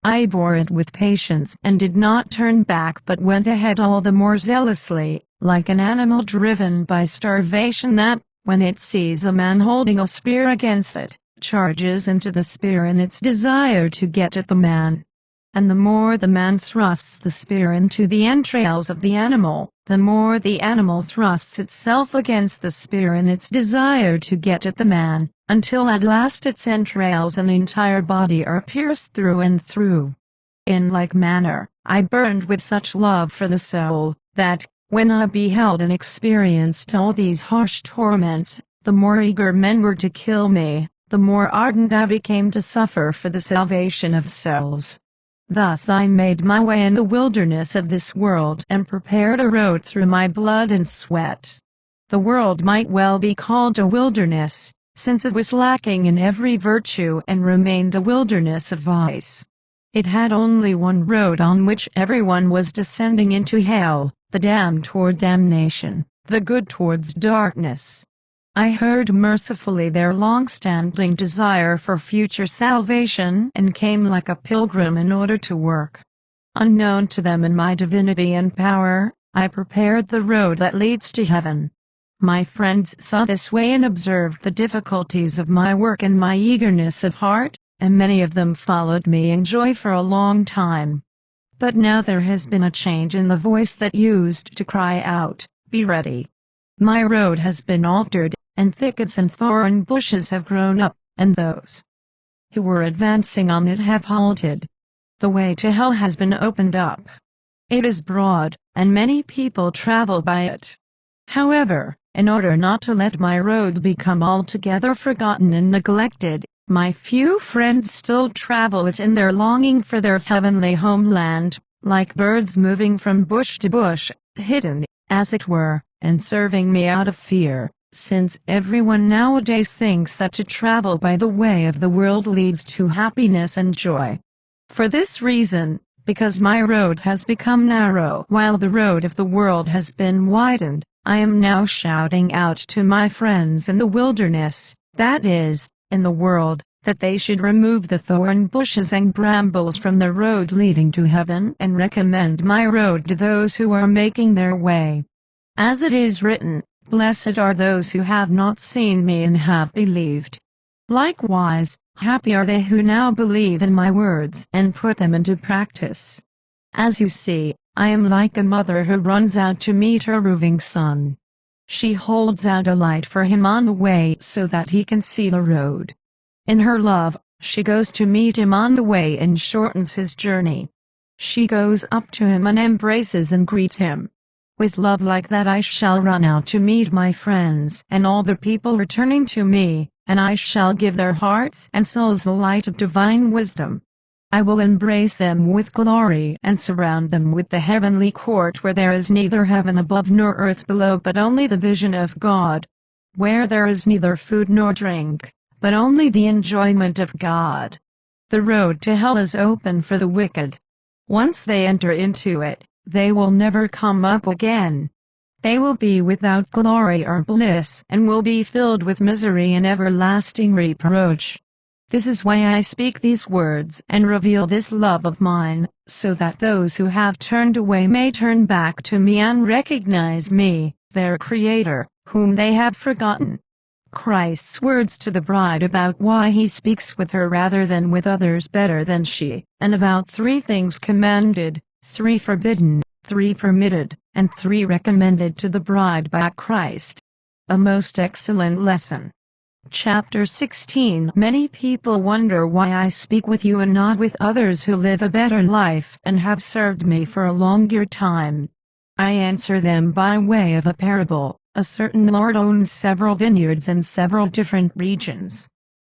I bore it with patience and did not turn back but went ahead all the more zealously, like an animal driven by starvation that, when it sees a man holding a spear against it, charges into the spear in its desire to get at the man. And the more the man thrusts the spear into the entrails of the animal, the more the animal thrusts itself against the spear in its desire to get at the man, until at last its entrails and entire body are pierced through and through. In like manner, I burned with such love for the soul, that, when I beheld and experienced all these harsh torments, the more eager men were to kill me, the more ardent I became to suffer for the salvation of souls. Thus I made my way in the wilderness of this world and prepared a road through my blood and sweat. The world might well be called a wilderness, since it was lacking in every virtue and remained a wilderness of vice. It had only one road on which everyone was descending into hell, the damned toward damnation, the good towards darkness. I heard mercifully their long-standing desire for future salvation and came like a pilgrim in order to work. Unknown to them in my divinity and power, I prepared the road that leads to heaven. My friends saw this way and observed the difficulties of my work and my eagerness of heart, and many of them followed me in joy for a long time. But now there has been a change in the voice that used to cry out, "Be ready." My road has been altered, and thickets and thorn bushes have grown up, and those who were advancing on it have halted. The way to hell has been opened up. It is broad, and many people travel by it. However, in order not to let my road become altogether forgotten and neglected, my few friends still travel it in their longing for their heavenly homeland, like birds moving from bush to bush, hidden, as it were, and serving me out of fear, since everyone nowadays thinks that to travel by the way of the world leads to happiness and joy. For this reason, because my road has become narrow while the road of the world has been widened, I am now shouting out to my friends in the wilderness, that is, in the world, that they should remove the thorn bushes and brambles from the road leading to heaven and recommend my road to those who are making their way. As it is written, "Blessed are those who have not seen me and have believed." Likewise, happy are they who now believe in my words and put them into practice. As you see, I am like a mother who runs out to meet her roving son. She holds out a light for him on the way so that he can see the road. In her love, she goes to meet him on the way and shortens his journey. She goes up to him and embraces and greets him. With love like that I shall run out to meet my friends and all the people returning to me, and I shall give their hearts and souls the light of divine wisdom. I will embrace them with glory and surround them with the heavenly court where there is neither heaven above nor earth below but only the vision of God, where there is neither food nor drink, but only the enjoyment of God. The road to hell is open for the wicked. Once they enter into it, they will never come up again. They will be without glory or bliss and will be filled with misery and everlasting reproach. This is why I speak these words and reveal this love of mine, so that those who have turned away may turn back to me and recognize me, their Creator, whom they have forgotten. Christ's words to the bride about why he speaks with her rather than with others better than she, and about 3 things commanded, 3 forbidden, 3 permitted, and 3 recommended to the bride by Christ. A most excellent lesson. Chapter 16. Many people wonder why I speak with you and not with others who live a better life and have served me for a longer time. I answer them by way of a parable. A certain lord owns several vineyards in several different regions.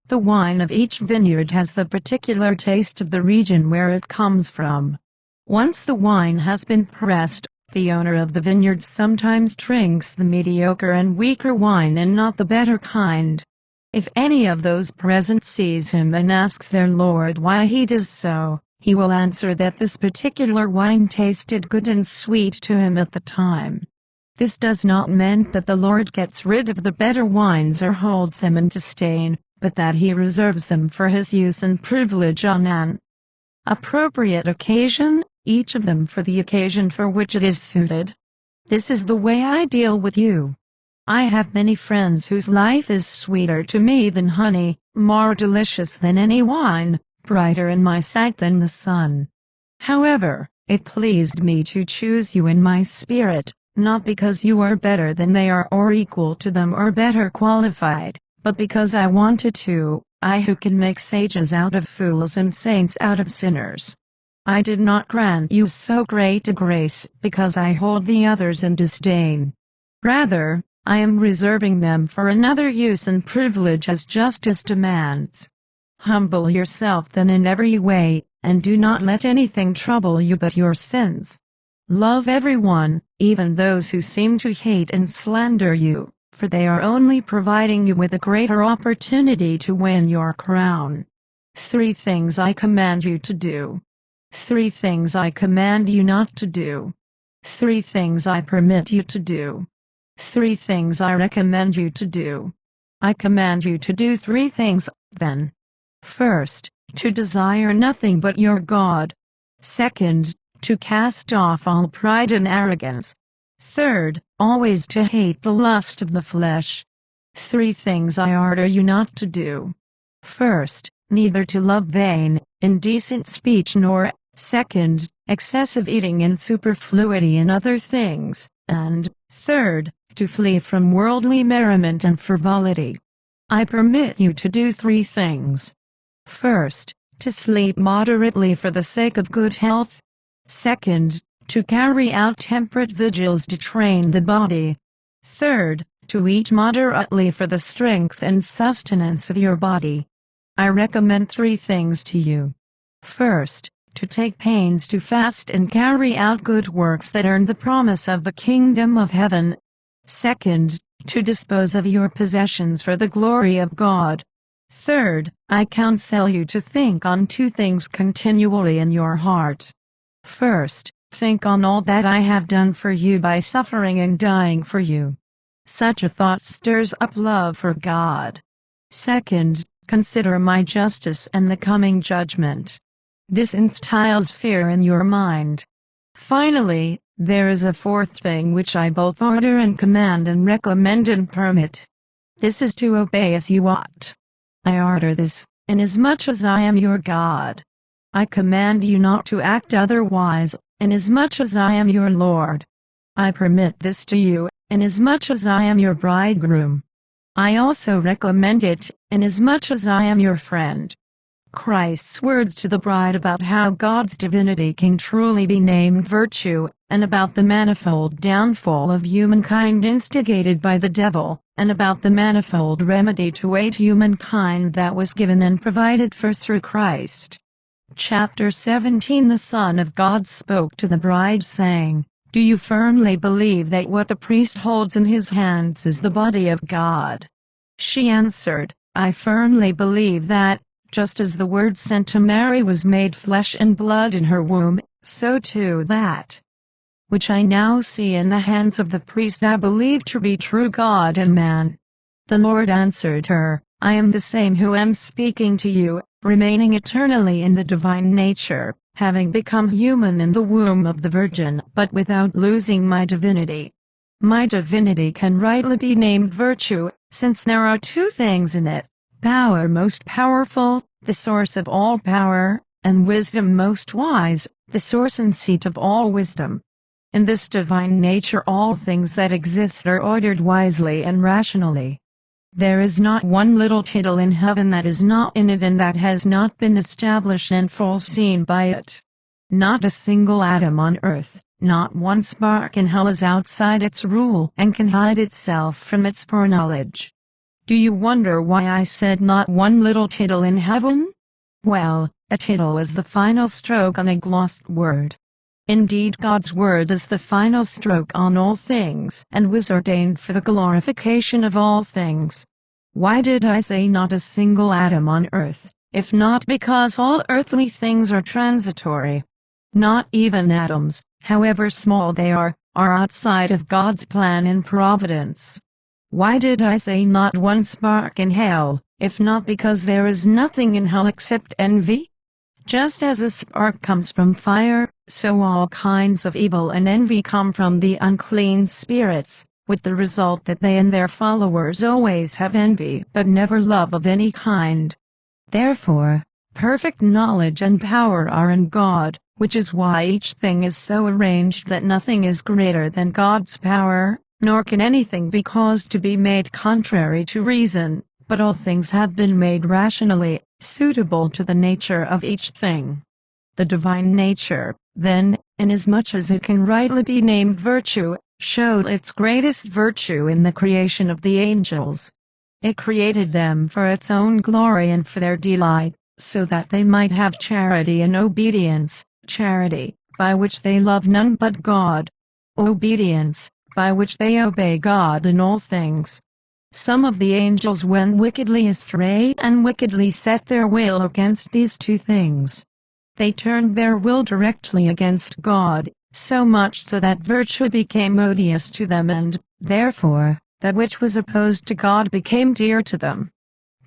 The wine of each vineyard has the particular taste of the region where it comes from. Once the wine has been pressed, the owner of the vineyard sometimes drinks the mediocre and weaker wine and not the better kind. If any of those present sees him and asks their lord why he does so, he will answer that this particular wine tasted good and sweet to him at the time. This does not mean that the Lord gets rid of the better wines or holds them in disdain, but that he reserves them for his use and privilege on an appropriate occasion, each of them for the occasion for which it is suited. This is the way I deal with you. I have many friends whose life is sweeter to me than honey, more delicious than any wine, brighter in my sight than the sun. However, it pleased me to choose you in my spirit, not because you are better than they are or equal to them or better qualified, but because I wanted to, I who can make sages out of fools and saints out of sinners. I did not grant you so great a grace because I hold the others in disdain. Rather, I am reserving them for another use and privilege as justice demands. Humble yourself then in every way, and do not let anything trouble you but your sins. Love everyone, even those who seem to hate and slander you, for they are only providing you with a greater opportunity to win your crown. 3 things I command you to do. 3 things I command you not to do. 3 things I permit you to do. 3 things I recommend you to do. I command you to do 3 things, then. First, to desire nothing but your God. Second, to cast off all pride and arrogance. Third, always to hate the lust of the flesh. 3 things I order you not to do. First, neither to love vain, indecent speech nor, second, excessive eating and superfluity in other things, and, third, to flee from worldly merriment and frivolity. I permit you to do 3 things. First, to sleep moderately for the sake of good health. Second, to carry out temperate vigils to train the body. Third, to eat moderately for the strength and sustenance of your body. I recommend 3 things to you. First, to take pains to fast and carry out good works that earn the promise of the kingdom of heaven. Second, to dispose of your possessions for the glory of God. Third, I counsel you to think on 2 things continually in your heart. First, think on all that I have done for you by suffering and dying for you. Such a thought stirs up love for God. Second, consider my justice and the coming judgment. This instills fear in your mind. Finally, there is a 4th thing which I both order and command and recommend and permit. This is to obey as you ought. I order this, inasmuch as I am your God. I command you not to act otherwise, inasmuch as I am your Lord. I permit this to you, inasmuch as I am your bridegroom. I also recommend it, inasmuch as I am your friend. Christ's words to the bride about how God's divinity can truly be named virtue, and about the manifold downfall of humankind instigated by the devil, and about the manifold remedy to aid humankind that was given and provided for through Christ. Chapter 17 The Son of God spoke to the bride saying, Do you firmly believe that what the priest holds in his hands is the body of God? She answered, I firmly believe that, just as the Word sent to Mary was made flesh and blood in her womb, so too that which I now see in the hands of the priest I believe to be true God and man. The Lord answered her, I am the same who am speaking to you, remaining eternally in the divine nature, having become human in the womb of the Virgin, but without losing my divinity. My divinity can rightly be named virtue, since there are 2 things in it: power most powerful, the source of all power, and wisdom most wise, the source and seat of all wisdom. In this divine nature all things that exist are ordered wisely and rationally. There is not one little tittle in heaven that is not in it and that has not been established and foreseen by it. Not a single atom on earth, not one spark in hell is outside its rule and can hide itself from its foreknowledge. Do you wonder why I said not one little tittle in heaven? Well, a tittle is the final stroke on a glossed word. Indeed, God's word is the final stroke on all things and was ordained for the glorification of all things. Why did I say not a single atom on earth, if not because all earthly things are transitory? Not even atoms, however small they are outside of God's plan and providence. Why did I say not one spark in hell, if not because there is nothing in hell except envy? Just as a spark comes from fire, so all kinds of evil and envy come from the unclean spirits, with the result that they and their followers always have envy but never love of any kind. Therefore, perfect knowledge and power are in God, which is why each thing is so arranged that nothing is greater than God's power, nor can anything be caused to be made contrary to reason, but all things have been made rationally, suitable to the nature of each thing. The divine nature, then, inasmuch as it can rightly be named virtue, showed its greatest virtue in the creation of the angels. It created them for its own glory and for their delight, so that they might have charity and obedience, charity, by which they love none but God; obedience, by which they obey God in all things. Some of the angels went wickedly astray and wickedly set their will against these 2 things. They turned their will directly against God, so much so that virtue became odious to them and, Therefore, that which was opposed to God became dear to them.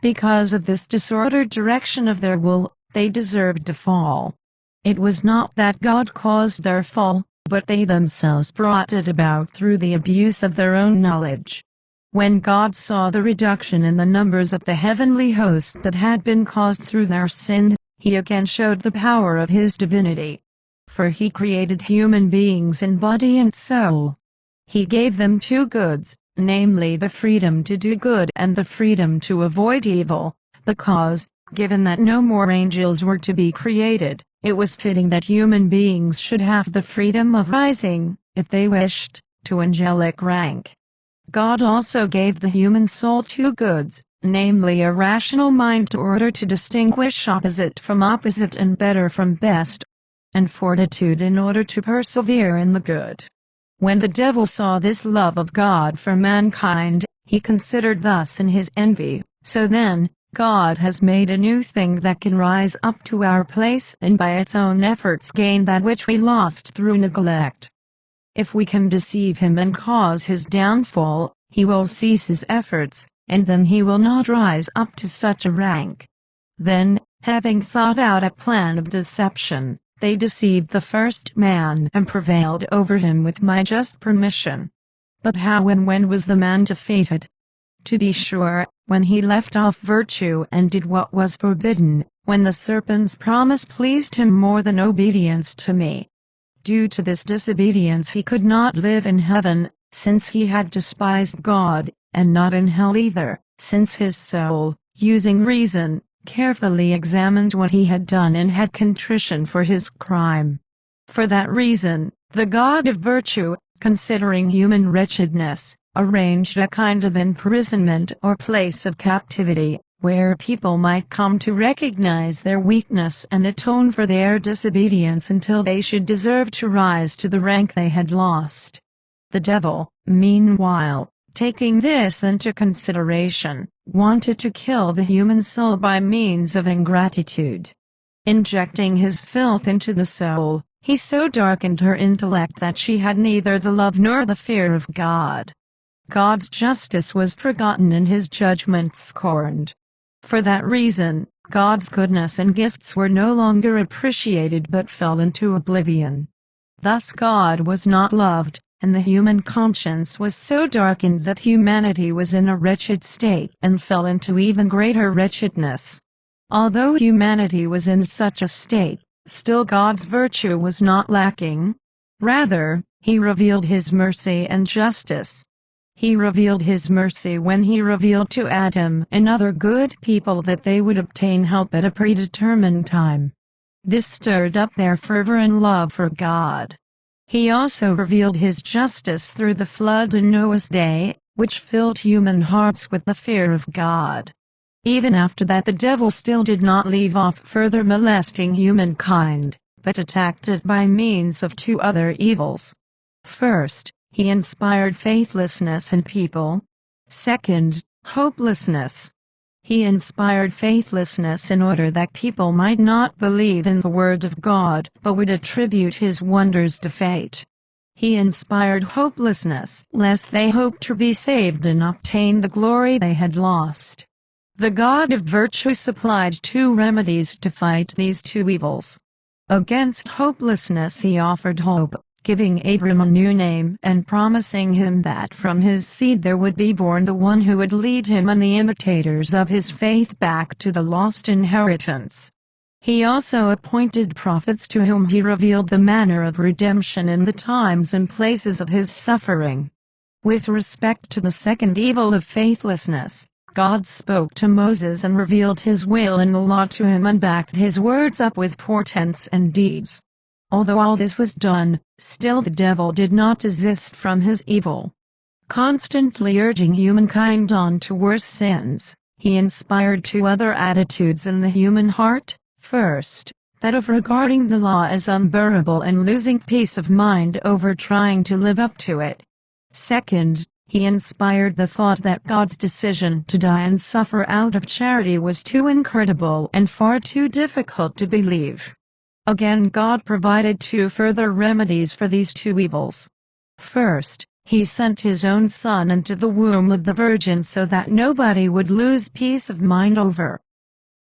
Because of this disordered direction of their will, they deserved to fall. It was not that God caused their fall, but they themselves brought it about through the abuse of their own knowledge. When God saw the reduction in the numbers of the heavenly host that had been caused through their sin, He again showed the power of His divinity. For He created human beings in body and soul. He gave them two goods, namely the freedom to do good and the freedom to avoid evil, because, given that no more angels were to be created, it was fitting that human beings should have the freedom of rising, if they wished, to angelic rank. God also gave the human soul two goods, namely a rational mind in order to distinguish opposite from opposite and better from best, and fortitude in order to persevere in the good. When the devil saw this love of God for mankind, he considered thus in his envy, so then, God has made a new thing that can rise up to our place and by its own efforts gain that which we lost through neglect. If we can deceive him and cause his downfall, he will cease his efforts, and then he will not rise up to such a rank. Then, having thought out a plan of deception, they deceived the first man and prevailed over him with my just permission. But how and when was the man defeated? To be sure, when he left off virtue and did what was forbidden, when the serpent's promise pleased him more than obedience to me. Due to this disobedience he could not live in heaven, since he had despised God, and not in hell either, since his soul, using reason, carefully examined what he had done and had contrition for his crime. For that reason, the God of virtue, considering human wretchedness, arranged a kind of imprisonment or place of captivity, where people might come to recognize their weakness and atone for their disobedience until they should deserve to rise to the rank they had lost. The devil, meanwhile, taking this into consideration, wanted to kill the human soul by means of ingratitude. Injecting his filth into the soul, he so darkened her intellect that she had neither the love nor the fear of God. God's justice was forgotten and his judgment scorned. For that reason, God's goodness and gifts were no longer appreciated but fell into oblivion. Thus God was not loved, and the human conscience was so darkened that humanity was in a wretched state and fell into even greater wretchedness. Although humanity was in such a state, still God's virtue was not lacking. Rather, He revealed His mercy and justice. He revealed His mercy when He revealed to Adam and other good people that they would obtain help at a predetermined time. This stirred up their fervor and love for God. He also revealed His justice through the flood in Noah's day, which filled human hearts with the fear of God. Even after that the devil still did not leave off further molesting humankind, but attacked it by means of two other evils. First, he inspired faithlessness in people. Second, hopelessness. He inspired faithlessness in order that people might not believe in the word of God but would attribute His wonders to fate. He inspired hopelessness lest they hoped to be saved and obtain the glory they had lost. The God of virtue supplied two remedies to fight these two evils. Against hopelessness He offered hope, giving Abram a new name and promising him that from his seed there would be born the one who would lead him and the imitators of his faith back to the lost inheritance. He also appointed prophets to whom He revealed the manner of redemption in the times and places of His suffering. With respect to the second evil of faithlessness, God spoke to Moses and revealed His will in the law to him and backed His words up with portents and deeds. Although all this was done, still the devil did not desist from his evil. Constantly urging humankind on to worse sins, he inspired two other attitudes in the human heart. First, that of regarding the law as unbearable and losing peace of mind over trying to live up to it. Second, he inspired the thought that God's decision to die and suffer out of charity was too incredible and far too difficult to believe. Again God provided two further remedies for these two evils. First, He sent his own Son into the womb of the Virgin so that nobody would lose peace of mind over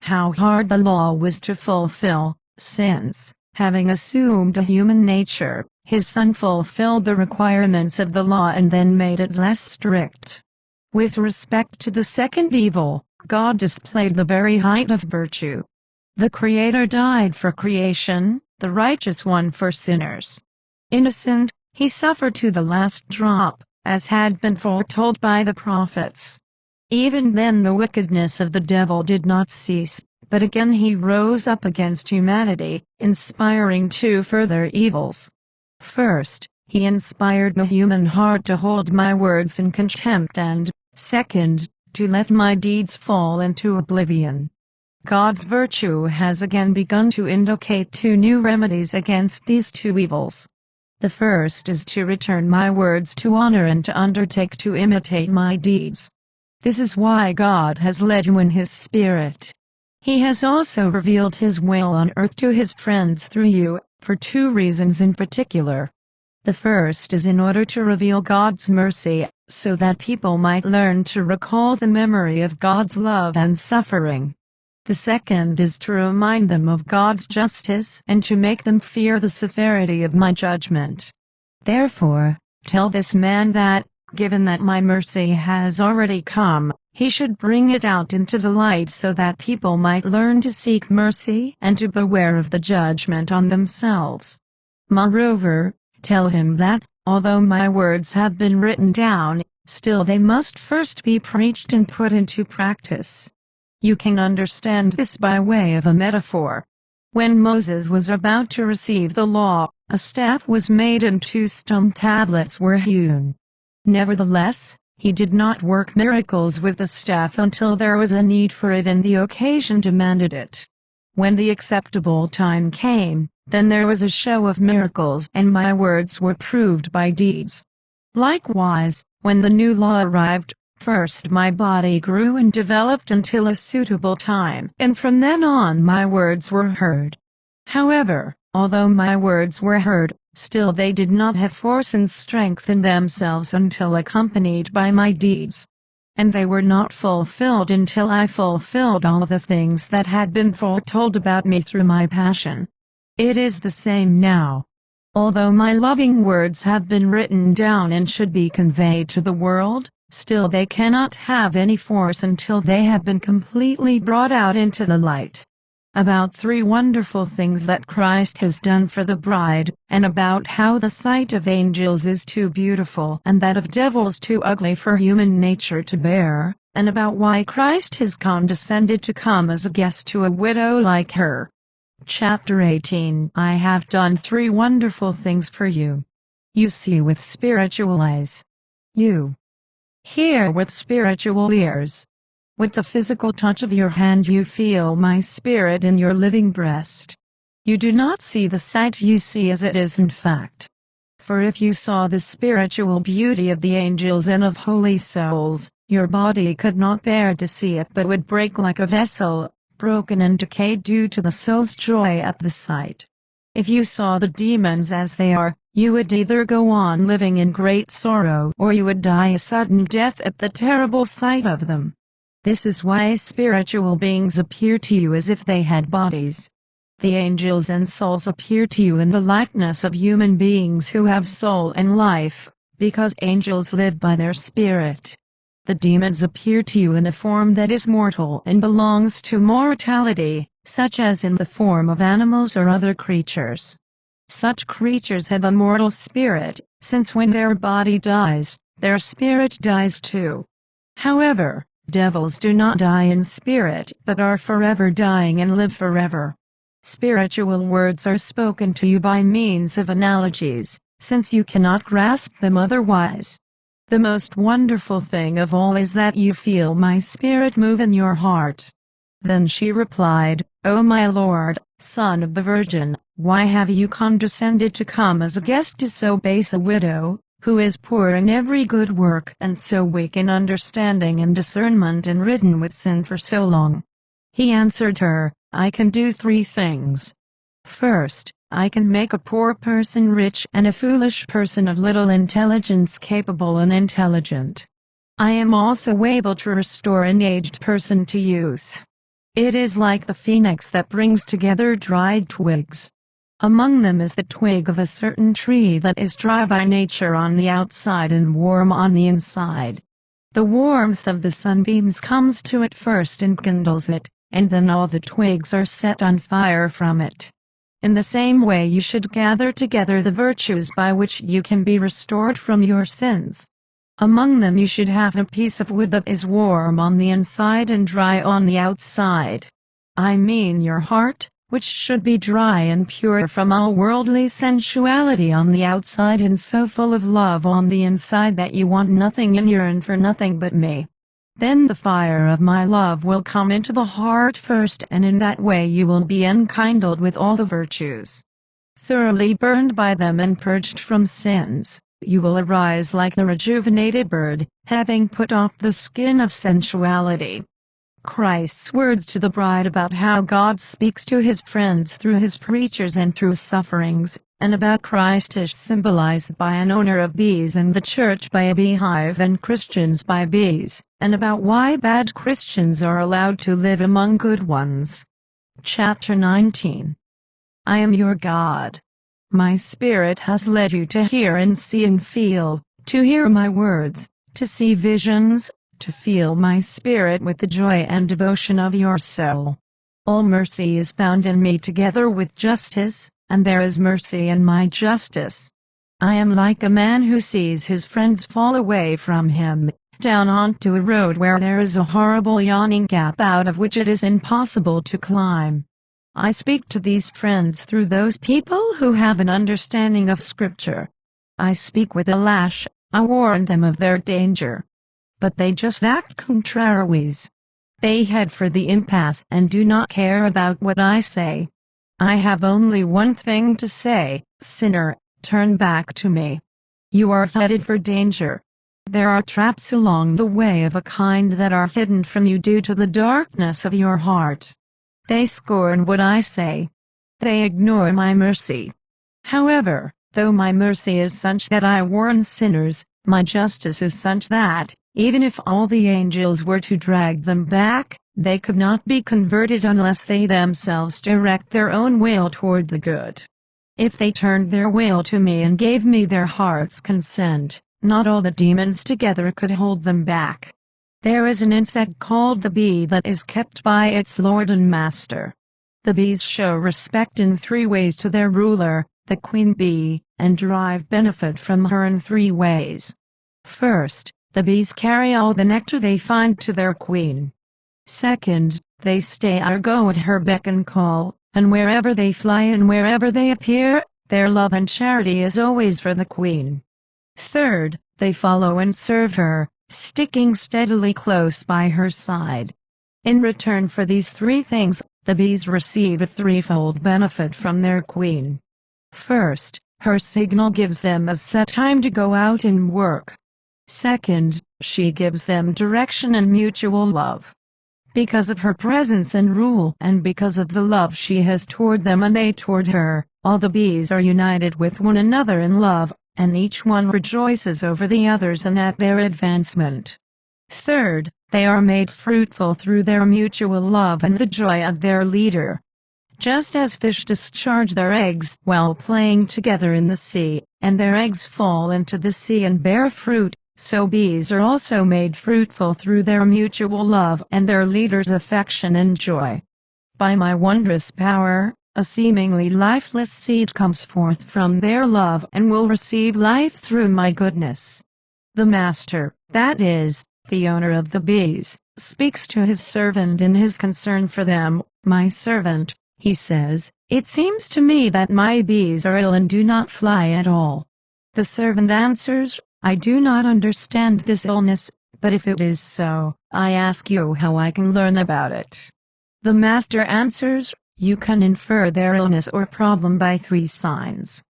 how hard the law was to fulfill, since, having assumed a human nature, his Son fulfilled the requirements of the law and then made it less strict. With respect to the second evil, God displayed the very height of virtue. The Creator died for creation, the Righteous One for sinners. Innocent, he suffered to the last drop, as had been foretold by the prophets. Even then the wickedness of the devil did not cease, but again he rose up against humanity, inspiring two further evils. First, he inspired the human heart to hold my words in contempt and, second, to let my deeds fall into oblivion. God's virtue has again begun to indicate two new remedies against these two evils. The first is to return my words to honor and to undertake to imitate my deeds. This is why God has led you in His Spirit. He has also revealed His will on earth to His friends through you, for two reasons in particular. The first is in order to reveal God's mercy, so that people might learn to recall the memory of God's love and suffering. The second is to remind them of God's justice and to make them fear the severity of my judgment. Therefore, tell this man that, given that my mercy has already come, he should bring it out into the light so that people might learn to seek mercy and to beware of the judgment on themselves. Moreover, tell him that, although my words have been written down, still they must first be preached and put into practice. You can understand this by way of a metaphor. When Moses was about to receive the law, a staff was made and 2 stone tablets were hewn. Nevertheless, he did not work miracles with the staff until there was a need for it and the occasion demanded it. When the acceptable time came, then there was a show of miracles and my words were proved by deeds. Likewise, when the new law arrived, first my body grew and developed until a suitable time, and from then on my words were heard. However, although my words were heard, still they did not have force and strength in themselves until accompanied by my deeds. And they were not fulfilled until I fulfilled all the things that had been foretold about me through my passion. It is the same now. Although my loving words have been written down and should be conveyed to the world, still they cannot have any force until they have been completely brought out into the light. About 3 wonderful things that Christ has done for the bride, and about how the sight of angels is too beautiful and that of devils too ugly for human nature to bear, and about why Christ has condescended to come as a guest to a widow like her. Chapter 18. I have done 3 wonderful things for you. You see with spiritual eyes. You hear with spiritual ears. With the physical touch of your hand you feel my spirit in your living breast. You do not see the sight, you see as it is in fact. For if you saw the spiritual beauty of the angels and of holy souls, your body could not bear to see it but would break like a vessel, broken and decayed due to the soul's joy at the sight. If you saw the demons as they are, you would either go on living in great sorrow or you would die a sudden death at the terrible sight of them. This is why spiritual beings appear to you as if they had bodies. The angels and souls appear to you in the likeness of human beings who have soul and life, because angels live by their spirit. The demons appear to you in a form that is mortal and belongs to mortality, such as in the form of animals or other creatures. Such creatures have a mortal spirit, since when their body dies, their spirit dies too. However, devils do not die in spirit but are forever dying and live forever. Spiritual words are spoken to you by means of analogies, since you cannot grasp them otherwise. The most wonderful thing of all is that you feel my spirit move in your heart. Then she replied, O my Lord, Son of the Virgin, why have you condescended to come as a guest to so base a widow, who is poor in every good work and so weak in understanding and discernment and ridden with sin for so long? He answered her, I can do 3 things. First, I can make a poor person rich and a foolish person of little intelligence capable and intelligent. I am also able to restore an aged person to youth. It is like the phoenix that brings together dried twigs. Among them is the twig of a certain tree that is dry by nature on the outside and warm on the inside. The warmth of the sunbeams comes to it first and kindles it, and then all the twigs are set on fire from it. In the same way you should gather together the virtues by which you can be restored from your sins. Among them you should have a piece of wood that is warm on the inside and dry on the outside. I mean your heart, which should be dry and pure from all worldly sensuality on the outside and so full of love on the inside that you want nothing and yearn for nothing but me. Then the fire of my love will come into the heart first, and in that way you will be enkindled with all the virtues. Thoroughly burned by them and purged from sins, you will arise like the rejuvenated bird, having put off the skin of sensuality. Christ's words to the bride about how God speaks to his friends through his preachers and through sufferings, and about Christ is symbolized by an owner of bees and the church by a beehive and Christians by bees, and about why bad Christians are allowed to live among good ones. Chapter 19. I am your God. My Spirit has led you to hear and see and feel, to hear my words, to see visions, to feel my Spirit with the joy and devotion of your soul. All mercy is found in me together with justice, and there is mercy in my justice. I am like a man who sees his friends fall away from him, down onto a road where there is a horrible yawning gap out of which it is impossible to climb. I speak to these friends through those people who have an understanding of Scripture. I speak with a lash, I warn them of their danger. But they just act contrariwise. They head for the impasse and do not care about what I say. I have only one thing to say: sinner, turn back to me. You are headed for danger. There are traps along the way of a kind that are hidden from you due to the darkness of your heart. They scorn what I say. They ignore my mercy. However, though my mercy is such that I warn sinners, my justice is such that, even if all the angels were to drag them back, they could not be converted unless they themselves direct their own will toward the good. If they turned their will to me and gave me their heart's consent, not all the demons together could hold them back. There is an insect called the bee that is kept by its lord and master. The bees show respect in 3 ways to their ruler, the queen bee, and derive benefit from her in 3 ways. First, the bees carry all the nectar they find to their queen. Second, they stay or go at her beck and call, and wherever they fly and wherever they appear, their love and charity is always for the queen. Third, they follow and serve her, sticking steadily close by her side. In return for these 3 things, the bees receive a 3-fold benefit from their queen. First, her signal gives them a set time to go out and work. Second, she gives them direction and mutual love. Because of her presence and rule and because of the love she has toward them and they toward her, all the bees are united with one another in love, and each one rejoices over the others and at their advancement. Third, they are made fruitful through their mutual love and the joy of their leader. Just as fish discharge their eggs while playing together in the sea, and their eggs fall into the sea and bear fruit, so bees are also made fruitful through their mutual love and their leader's affection and joy. By my wondrous power, a seemingly lifeless seed comes forth from their love and will receive life through my goodness. The master, that is, the owner of the bees, speaks to his servant in his concern for them. My servant, he says, it seems to me that my bees are ill and do not fly at all. The servant answers, I do not understand this illness, but if it is so, I ask you how I can learn about it. The master answers, you can infer their illness or problem by 3 signs.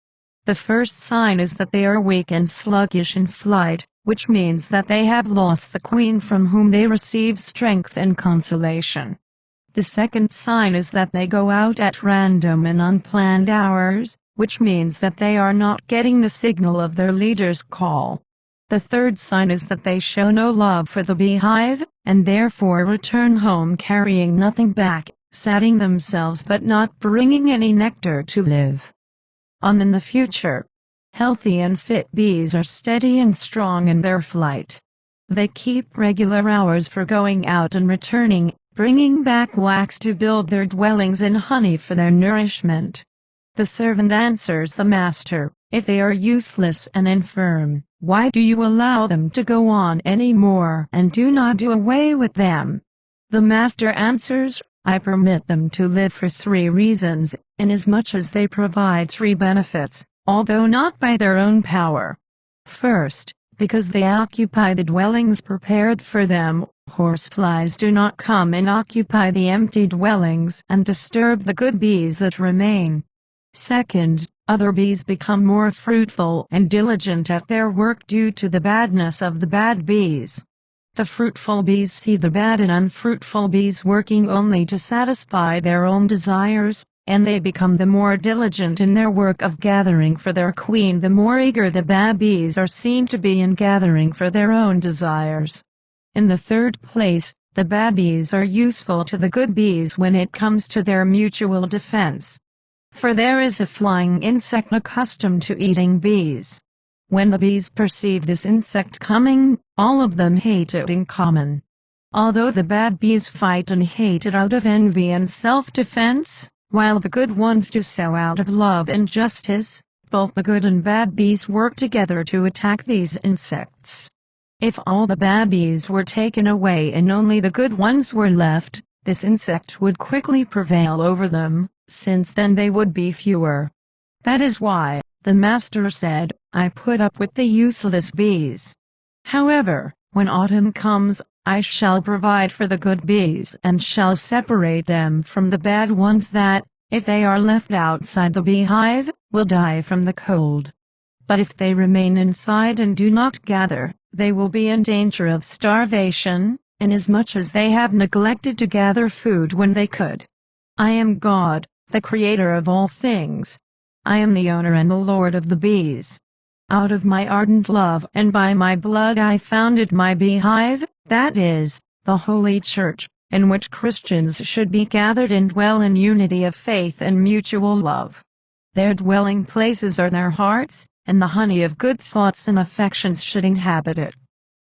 The first sign is that they are weak and sluggish in flight, which means that they have lost the queen from whom they receive strength and consolation. The second sign is that they go out at random and unplanned hours, which means that they are not getting the signal of their leader's call. The third sign is that they show no love for the beehive, and therefore return home carrying nothing back, saddening themselves but not bringing any nectar to live on in the future. Healthy and fit bees are steady and strong in their flight. They keep regular hours for going out and returning, bringing back wax to build their dwellings and honey for their nourishment. The servant answers the master, "If they are useless and infirm, why do you allow them to go on any more and do not do away with them?" The master answers, "I permit them to live for 3 reasons, inasmuch as they provide 3 benefits, although not by their own power. First, because they occupy the dwellings prepared for them. Horseflies do not come and occupy the empty dwellings and disturb the good bees that remain. Second, other bees become more fruitful and diligent at their work due to the badness of the bad bees. The fruitful bees see the bad and unfruitful bees working only to satisfy their own desires, and they become the more diligent in their work of gathering for their queen the more eager the bad bees are seen to be in gathering for their own desires. In the third place, the bad bees are useful to the good bees when it comes to their mutual defense. For there is a flying insect accustomed to eating bees. When the bees perceive this insect coming, all of them hate it in common. Although the bad bees fight and hate it out of envy and self-defense, while the good ones do so out of love and justice, both the good and bad bees work together to attack these insects. If all the bad bees were taken away and only the good ones were left, this insect would quickly prevail over them, since then they would be fewer. That is why, the master said, I put up with the useless bees. However, when autumn comes, I shall provide for the good bees and shall separate them from the bad ones that, if they are left outside the beehive, will die from the cold. But if they remain inside and do not gather, they will be in danger of starvation, inasmuch as they have neglected to gather food when they could. I am God, the creator of all things. I am the owner and the lord of the bees. Out of my ardent love and by my blood I founded my beehive, that is, the Holy Church, in which Christians should be gathered and dwell in unity of faith and mutual love. Their dwelling places are their hearts, and the honey of good thoughts and affections should inhabit it.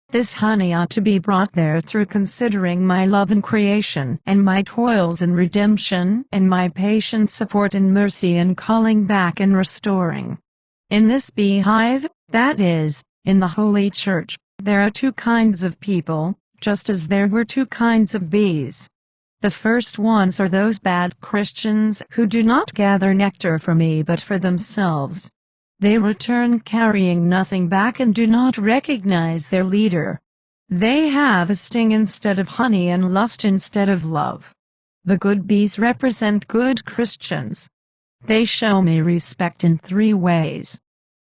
This honey ought to be brought there through considering my love in creation and my toils in redemption and my patient support in mercy and calling back and restoring. In this beehive, that is, in the Holy Church, there are 2 kinds of people, just as there were 2 kinds of bees. The first ones are those bad Christians who do not gather nectar for me but for themselves. They return carrying nothing back and do not recognize their leader. They have a sting instead of honey and lust instead of love. The good bees represent good Christians. They show me respect in 3 ways.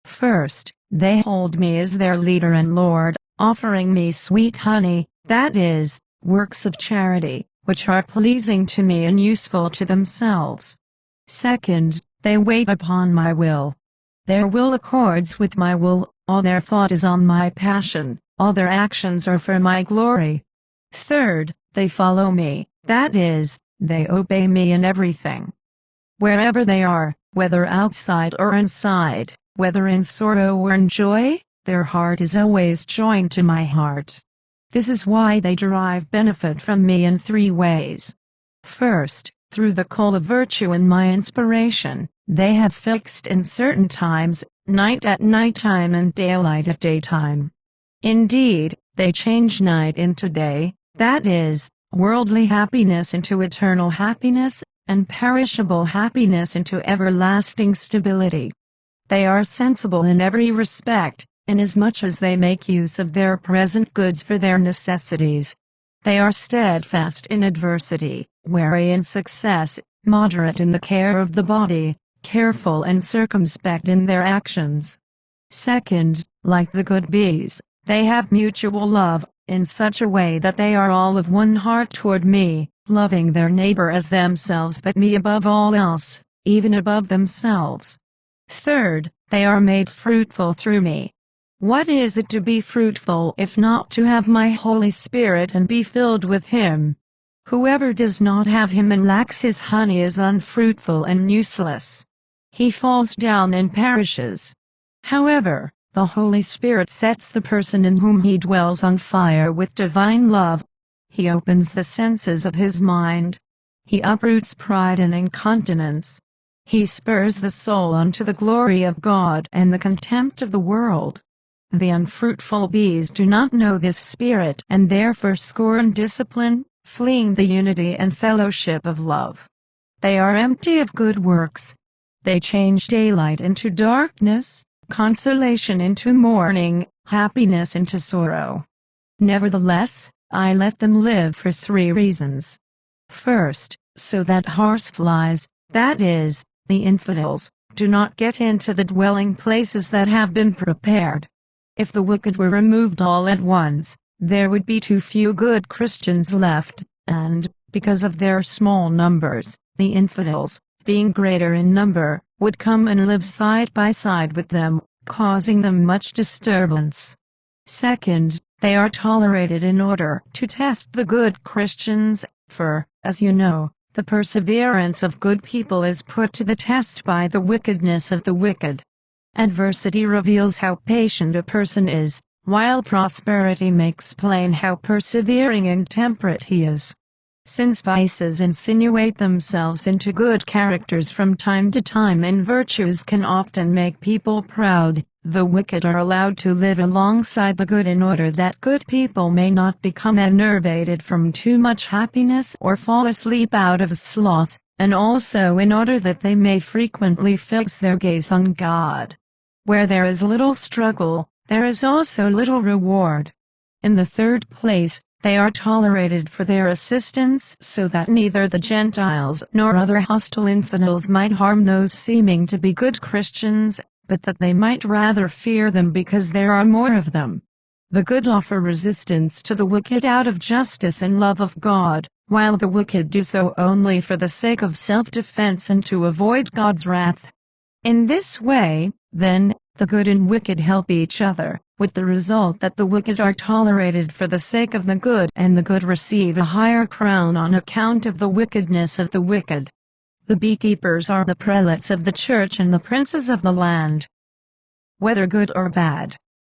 First, they hold me as their leader and Lord, offering me sweet honey, that is, works of charity, which are pleasing to me and useful to themselves. Second, they wait upon my will. Their will accords with my will, all their thought is on my passion, all their actions are for my glory. Third, they follow me, that is, they obey me in everything. Wherever they are, whether outside or inside, whether in sorrow or in joy, their heart is always joined to my heart. This is why they derive benefit from me in 3 ways. First, through the call of virtue and my inspiration, they have fixed in certain times, night at night time and daylight at daytime. Indeed, they change night into day, that is, worldly happiness into eternal happiness, and perishable happiness into everlasting stability. They are sensible in every respect, inasmuch as they make use of their present goods for their necessities. They are steadfast in adversity, wary in success, moderate in the care of the body, careful and circumspect in their actions. Second, like the good bees, they have mutual love, in such a way that they are all of one heart toward me, loving their neighbor as themselves but me above all else, even above themselves. Third, they are made fruitful through me. What is it to be fruitful if not to have my Holy Spirit and be filled with Him? Whoever does not have Him and lacks His honey is unfruitful and useless. He falls down and perishes. However, the Holy Spirit sets the person in whom He dwells on fire with divine love. He opens the senses of his mind. He uproots pride and incontinence. He spurs the soul unto the glory of God and the contempt of the world. The unfruitful bees do not know this spirit and therefore scorn discipline, fleeing the unity and fellowship of love. They are empty of good works. They change daylight into darkness, consolation into mourning, happiness into sorrow. Nevertheless, I let them live for 3 reasons. First, so that horseflies, that is, the infidels, do not get into the dwelling places that have been prepared. If the wicked were removed all at once, there would be too few good Christians left, and, because of their small numbers, the infidels, being greater in number, would come and live side by side with them, causing them much disturbance. Second, they are tolerated in order to test the good Christians, for, as you know, the perseverance of good people is put to the test by the wickedness of the wicked. Adversity reveals how patient a person is, while prosperity makes plain how persevering and temperate he is. Since vices insinuate themselves into good characters from time to time and virtues can often make people proud, the wicked are allowed to live alongside the good in order that good people may not become enervated from too much happiness or fall asleep out of sloth, and also in order that they may frequently fix their gaze on God. Where there is little struggle, there is also little reward. In the third place, they are tolerated for their assistance so that neither the Gentiles nor other hostile infidels might harm those seeming to be good Christians, but that they might rather fear them because there are more of them. The good offer resistance to the wicked out of justice and love of God, while the wicked do so only for the sake of self-defense and to avoid God's wrath. In this way, then, the good and wicked help each other, with the result that the wicked are tolerated for the sake of the good and the good receive a higher crown on account of the wickedness of the wicked. The beekeepers are the prelates of the church and the princes of the land. Whether good or bad,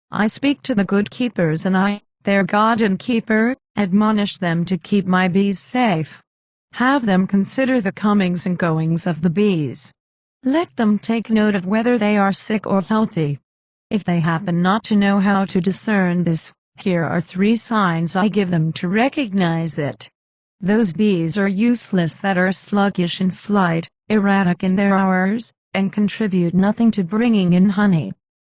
I speak to the good keepers and I, their God and keeper, admonish them to keep my bees safe. Have them consider the comings and goings of the bees. Let them take note of whether they are sick or healthy. If they happen not to know how to discern this, here are 3 signs I give them to recognize it. Those bees are useless that are sluggish in flight, erratic in their hours, and contribute nothing to bringing in honey.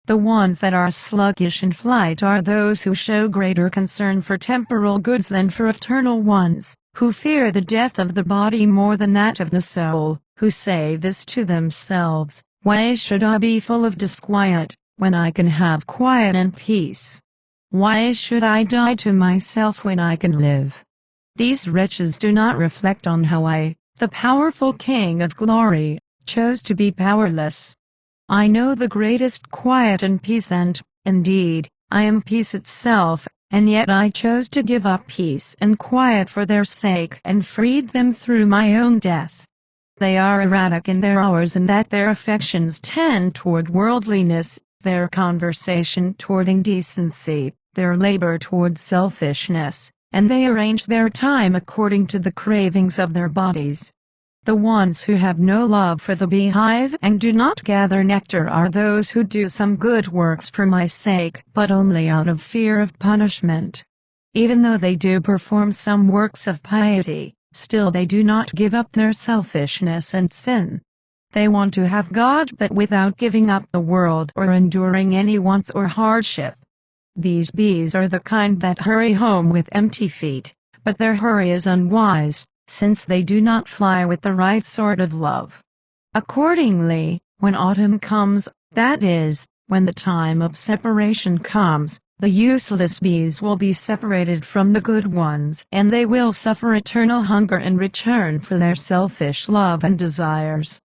The ones that are sluggish in flight are those who show greater concern for temporal goods than for eternal ones, who fear the death of the body more than that of the soul, who say this to themselves, "Why should I be full of disquiet, when I can have quiet and peace? Why should I die to myself when I can live?" These wretches do not reflect on how I, the powerful King of glory, chose to be powerless. I know the greatest quiet and peace and, indeed, I am peace itself, and yet I chose to give up peace and quiet for their sake and freed them through my own death. They are erratic in their hours in that their affections tend toward worldliness, their conversation toward indecency, their labor toward selfishness, and they arrange their time according to the cravings of their bodies. The ones who have no love for the beehive and do not gather nectar are those who do some good works for my sake, but only out of fear of punishment. Even though they do perform some works of piety, still they do not give up their selfishness and sin. They want to have God but without giving up the world or enduring any wants or hardship. These bees are the kind that hurry home with empty feet, but their hurry is unwise, since they do not fly with the right sort of love. Accordingly, when autumn comes, that is, when the time of separation comes, The useless bees will be separated from the good ones, and they will suffer eternal hunger in return for their selfish love and desires.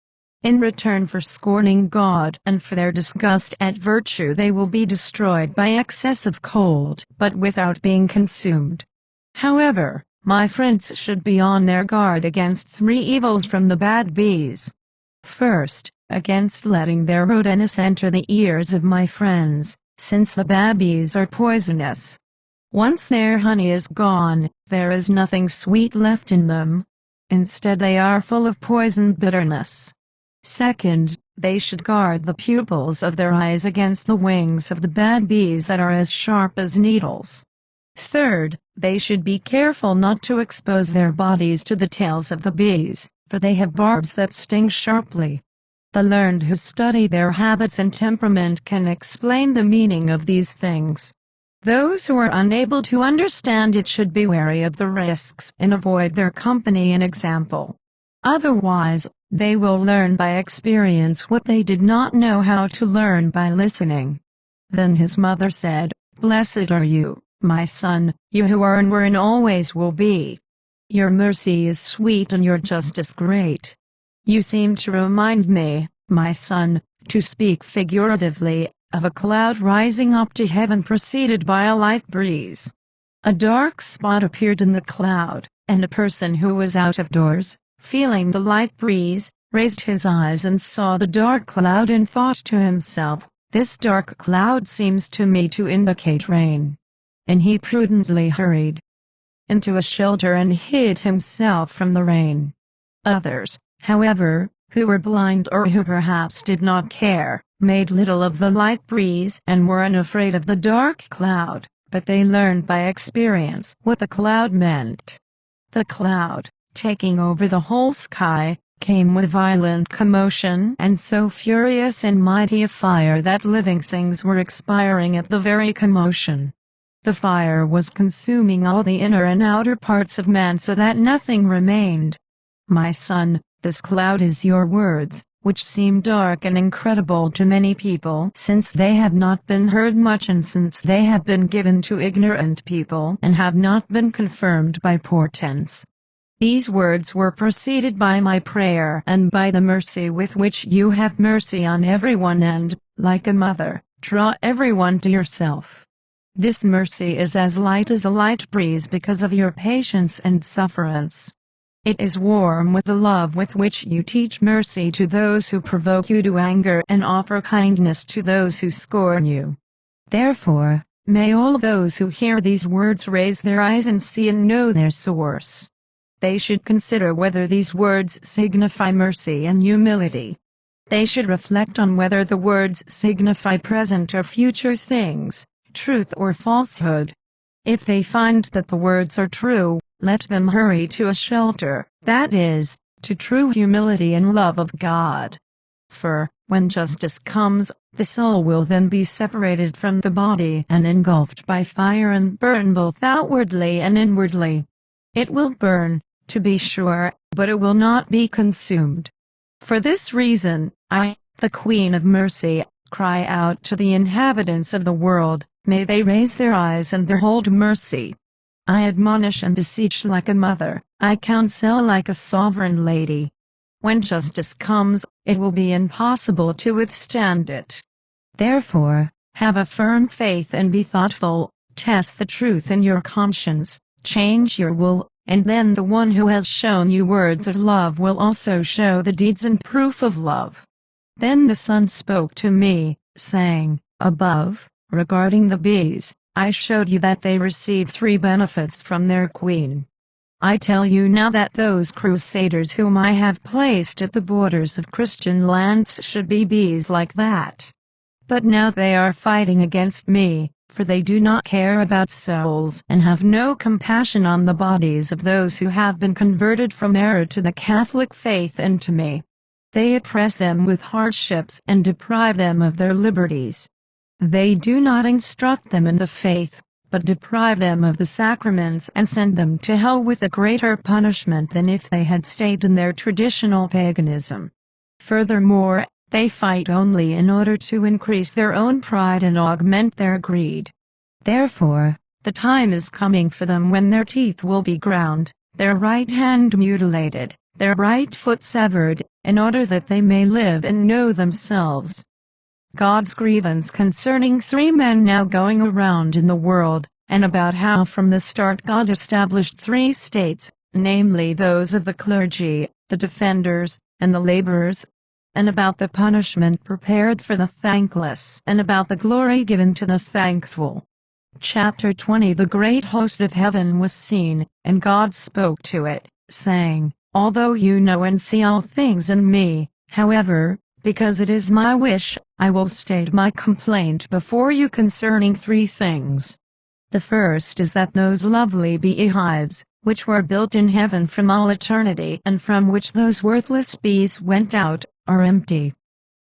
In return for scorning God and for their disgust at virtue, they will be destroyed by excess of cold, but without being consumed. However, my friends should be on their guard against 3 evils from the bad bees. First, against letting their rodents enter the ears of my friends, since the bad bees are poisonous. Once their honey is gone, there is nothing sweet left in them. Instead, they are full of poisoned bitterness. Second, they should guard the pupils of their eyes against the wings of the bad bees that are as sharp as needles. Third, they should be careful not to expose their bodies to the tails of the bees, for they have barbs that sting sharply. The learned who study their habits and temperament can explain the meaning of these things. Those who are unable to understand it should be wary of the risks and avoid their company and example. Otherwise, they will learn by experience what they did not know how to learn by listening. Then his mother said, "Blessed are you, my son, you who are and were and always will be. Your mercy is sweet and your justice great. You seem to remind me, my son, to speak figuratively, of a cloud rising up to heaven preceded by a light breeze. A dark spot appeared in the cloud, and a person who was out of doors, feeling the light breeze, raised his eyes and saw the dark cloud and thought to himself, 'This dark cloud seems to me to indicate rain.' And he prudently hurried into a shelter and hid himself from the rain. Others, however, who were blind or who perhaps did not care, made little of the light breeze and were unafraid of the dark cloud, but they learned by experience what the cloud meant. The cloud, taking over the whole sky, came with violent commotion and so furious and mighty a fire that living things were expiring at the very commotion. The fire was consuming all the inner and outer parts of man so that nothing remained. My son, this cloud is your words, which seem dark and incredible to many people since they have not been heard much and since they have been given to ignorant people and have not been confirmed by portents. These words were preceded by my prayer and by the mercy with which you have mercy on everyone and, like a mother, draw everyone to yourself. This mercy is as light as a light breeze because of your patience and sufferance. It is warm with the love with which you teach mercy to those who provoke you to anger and offer kindness to those who scorn you. Therefore, may all those who hear these words raise their eyes and see and know their source. They should consider whether these words signify mercy and humility. They should reflect on whether the words signify present or future things, truth or falsehood. If they find that the words are true, let them hurry to a shelter, that is, to true humility and love of God. For, when justice comes, the soul will then be separated from the body and engulfed by fire and burn both outwardly and inwardly. It will burn, to be sure, but it will not be consumed. For this reason, I, the Queen of Mercy, cry out to the inhabitants of the world, may they raise their eyes and behold mercy. I admonish and beseech like a mother, I counsel like a sovereign lady. When justice comes, it will be impossible to withstand it. Therefore, have a firm faith and be thoughtful, test the truth in your conscience, change your will, and then the one who has shown you words of love will also show the deeds and proof of love. Then the Son spoke to me, saying, above, regarding the bees, I showed you that they receive 3 benefits from their queen. I tell you now that those crusaders whom I have placed at the borders of Christian lands should be bees like that. But now they are fighting against me, for they do not care about souls and have no compassion on the bodies of those who have been converted from error to the Catholic faith and to me. They oppress them with hardships and deprive them of their liberties. They do not instruct them in the faith, but deprive them of the sacraments and send them to hell with a greater punishment than if they had stayed in their traditional paganism. Furthermore, they fight only in order to increase their own pride and augment their greed. Therefore, the time is coming for them when their teeth will be ground, their right hand mutilated, their right foot severed, in order that they may live and know themselves. God's grievance concerning 3 men now going around in the world, and about how from the start God established 3 states, namely those of the clergy, the defenders, and the laborers, and about the punishment prepared for the thankless, and about the glory given to the thankful. Chapter 20. The great host of heaven was seen, and God spoke to it, saying, Although you know and see all things in me, however, because it is my wish, I will state my complaint before you concerning 3 things. The first is that those lovely beehives, which were built in heaven from all eternity and from which those worthless bees went out, are empty.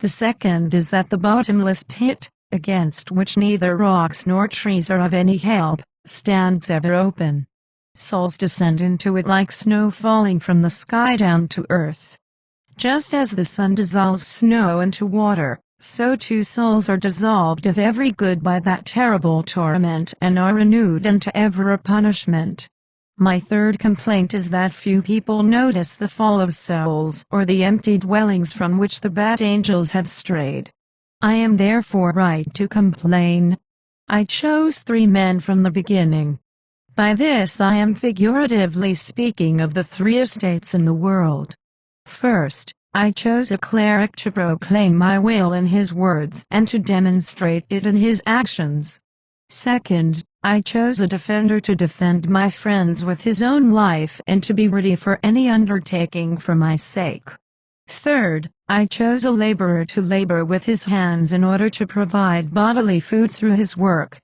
The second is that the bottomless pit, against which neither rocks nor trees are of any help, stands ever open. Souls descend into it like snow falling from the sky down to earth. Just as the sun dissolves snow into water, so too souls are dissolved of every good by that terrible torment and are renewed unto ever a punishment. My third complaint is that few people notice the fall of souls or the empty dwellings from which the bad angels have strayed. I am therefore right to complain. I chose 3 men from the beginning. By this I am figuratively speaking of the 3 estates in the world. First, I chose a cleric to proclaim my will in his words and to demonstrate it in his actions. Second, I chose a defender to defend my friends with his own life and to be ready for any undertaking for my sake. Third, I chose a laborer to labor with his hands in order to provide bodily food through his work.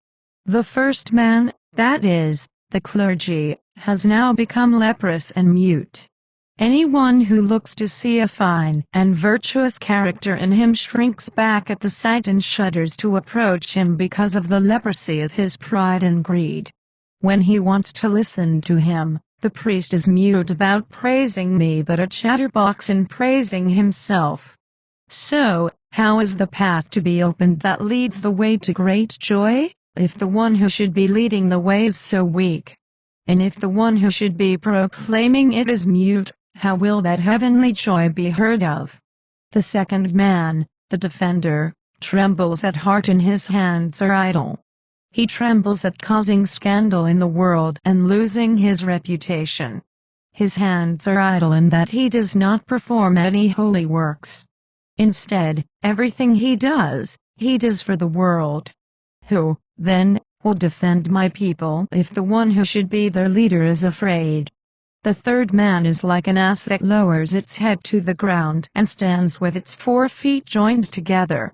The first man, that is, the clergy, has now become leprous and mute. Anyone who looks to see a fine and virtuous character in him shrinks back at the sight and shudders to approach him because of the leprosy of his pride and greed. When he wants to listen to him, the priest is mute about praising me but a chatterbox in praising himself. So, how is the path to be opened that leads the way to great joy, if the one who should be leading the way is so weak? And if the one who should be proclaiming it is mute, how will that heavenly joy be heard of? The second man, the defender, trembles at heart and his hands are idle. He trembles at causing scandal in the world and losing his reputation. His hands are idle in that he does not perform any holy works. Instead, everything he does for the world. Who, then, will defend my people if the one who should be their leader is afraid? The third man is like an ass that lowers its head to the ground and stands with its 4 feet joined together.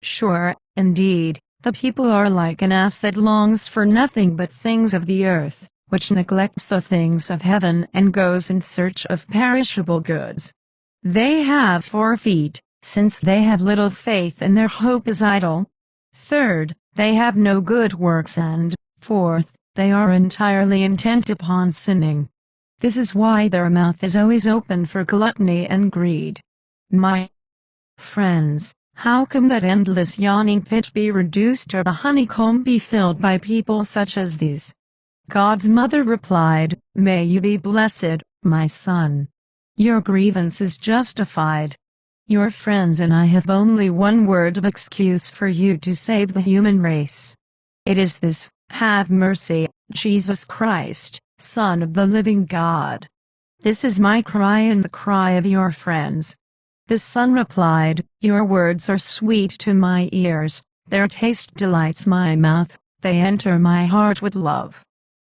Sure, indeed, the people are like an ass that longs for nothing but things of the earth, which neglects the things of heaven and goes in search of perishable goods. They have 4 feet, since they have little faith and their hope is idle. Third, they have no good works and, fourth, they are entirely intent upon sinning. This is why their mouth is always open for gluttony and greed. My friends, how come that endless yawning pit be reduced or the honeycomb be filled by people such as these? God's mother replied, May you be blessed, my son. Your grievance is justified. Your friends and I have only one word of excuse for you to save the human race. It is this: have mercy, Jesus Christ, Son of the living God. This is my cry and the cry of your friends. The son replied, Your words are sweet to my ears, their taste delights my mouth, they enter my heart with love.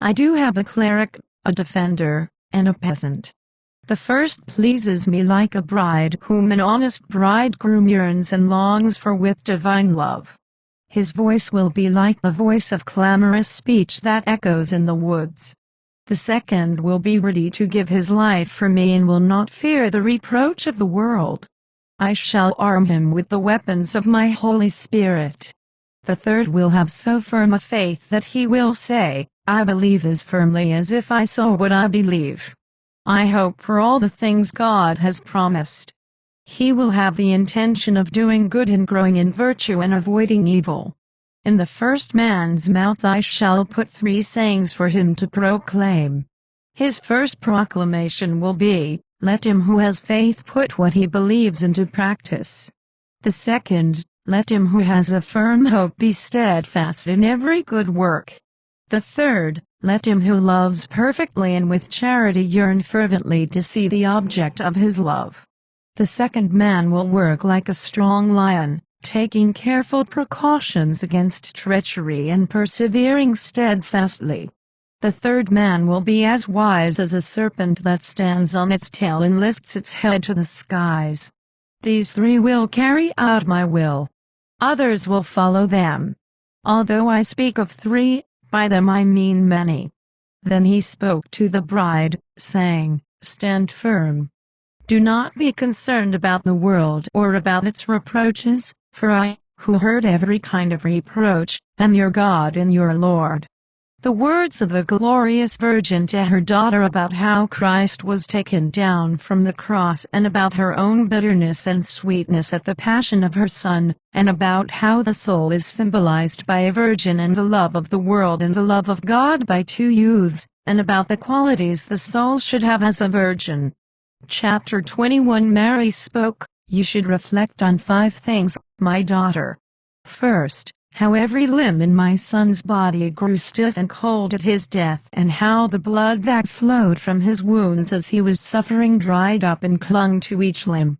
I do have a cleric, a defender, and a peasant. The first pleases me like a bride whom an honest bridegroom yearns and longs for with divine love. His voice will be like the voice of clamorous speech that echoes in the woods. The second will be ready to give his life for me and will not fear the reproach of the world. I shall arm him with the weapons of my Holy Spirit. The third will have so firm a faith that he will say, I believe as firmly as if I saw what I believe. I hope for all the things God has promised. He will have the intention of doing good and growing in virtue and avoiding evil. In the first man's mouth I shall put 3 sayings for him to proclaim. His first proclamation will be, let him who has faith put what he believes into practice. The second, let him who has a firm hope be steadfast in every good work. The third, let him who loves perfectly and with charity yearn fervently to see the object of his love. The second man will work like a strong lion, taking careful precautions against treachery and persevering steadfastly. The third man will be as wise as a serpent that stands on its tail and lifts its head to the skies. These 3 will carry out my will. Others will follow them. Although I speak of 3, by them I mean many. Then he spoke to the bride, saying, Stand firm. Do not be concerned about the world or about its reproaches, for I, who heard every kind of reproach, am your God and your Lord. The words of the glorious Virgin to her daughter about how Christ was taken down from the cross and about her own bitterness and sweetness at the passion of her Son, and about how the soul is symbolized by a virgin and the love of the world and the love of God by 2 youths, and about the qualities the soul should have as a virgin. Chapter 21 Mary spoke, You should reflect on 5 things, my daughter. First, how every limb in my son's body grew stiff and cold at his death, and how the blood that flowed from his wounds as he was suffering dried up and clung to each limb.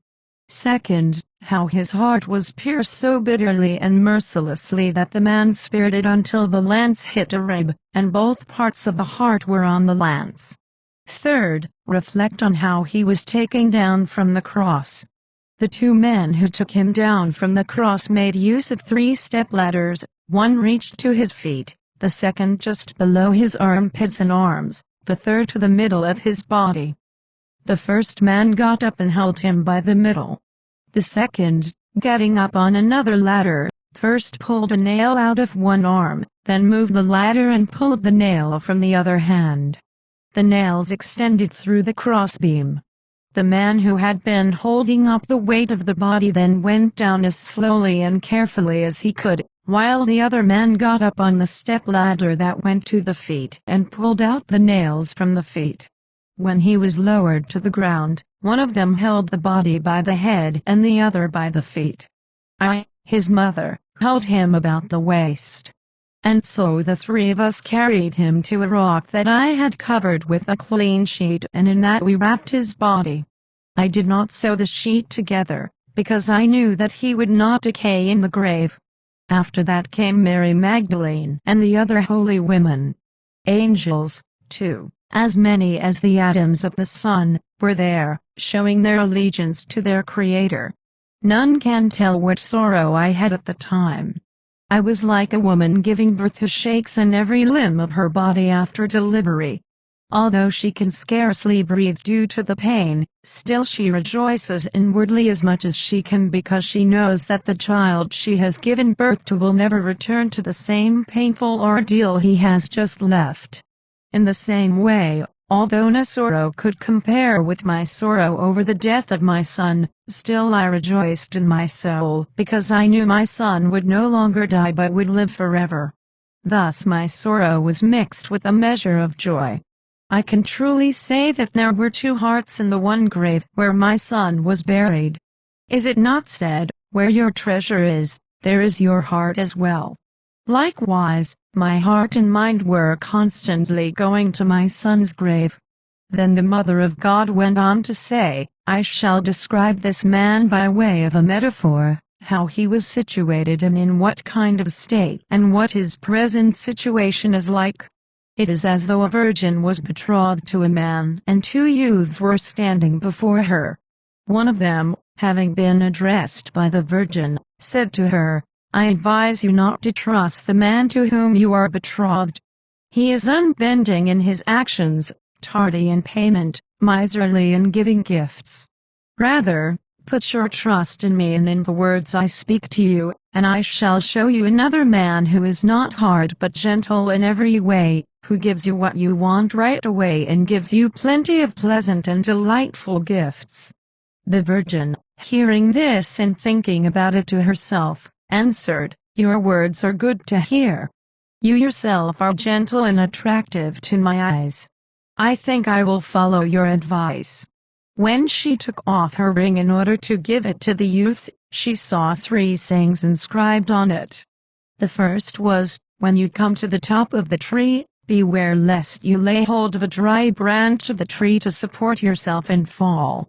Second, how his heart was pierced so bitterly and mercilessly that the man spared it until the lance hit a rib, and both parts of the heart were on the lance. Third, reflect on how he was taken down from the cross. The 2 men who took him down from the cross made use of 3 stepladders, one reached to his feet, the second just below his armpits and arms, the third to the middle of his body. The first man got up and held him by the middle. The second, getting up on another ladder, first pulled a nail out of one arm, then moved the ladder and pulled the nail from the other hand. The nails extended through the crossbeam. The man who had been holding up the weight of the body then went down as slowly and carefully as he could, while the other man got up on the step-ladder that went to the feet and pulled out the nails from the feet. When he was lowered to the ground, one of them held the body by the head and the other by the feet. I, his mother, held him about the waist. And so the 3 of us carried him to a rock that I had covered with a clean sheet, and in that we wrapped his body. I did not sew the sheet together, because I knew that he would not decay in the grave. After that came Mary Magdalene and the other holy women. Angels, too, as many as the atoms of the sun, were there, showing their allegiance to their Creator. None can tell what sorrow I had at the time. I was like a woman giving birth who shakes in every limb of her body after delivery. Although she can scarcely breathe due to the pain, still she rejoices inwardly as much as she can because she knows that the child she has given birth to will never return to the same painful ordeal he has just left. In the same way, although no sorrow could compare with my sorrow over the death of my son, still I rejoiced in my soul because I knew my son would no longer die but would live forever. Thus my sorrow was mixed with a measure of joy. I can truly say that there were 2 hearts in the one grave where my son was buried. Is it not said, where your treasure is, there is your heart as well? Likewise, my heart and mind were constantly going to my son's grave. Then the Mother of God went on to say, I shall describe this man by way of a metaphor, how he was situated and in what kind of state and what his present situation is like. It is as though a virgin was betrothed to a man and 2 youths were standing before her. One of them, having been addressed by the virgin, said to her, I advise you not to trust the man to whom you are betrothed. He is unbending in his actions, tardy in payment, miserly in giving gifts. Rather, put your trust in me and in the words I speak to you, and I shall show you another man who is not hard but gentle in every way, who gives you what you want right away and gives you plenty of pleasant and delightful gifts. The virgin, hearing this and thinking about it to herself, answered, Your words are good to hear. You yourself are gentle and attractive to my eyes. I think I will follow your advice." When she took off her ring in order to give it to the youth, she saw 3 sayings inscribed on it. The first was, "When you come to the top of the tree, beware lest you lay hold of a dry branch of the tree to support yourself and fall."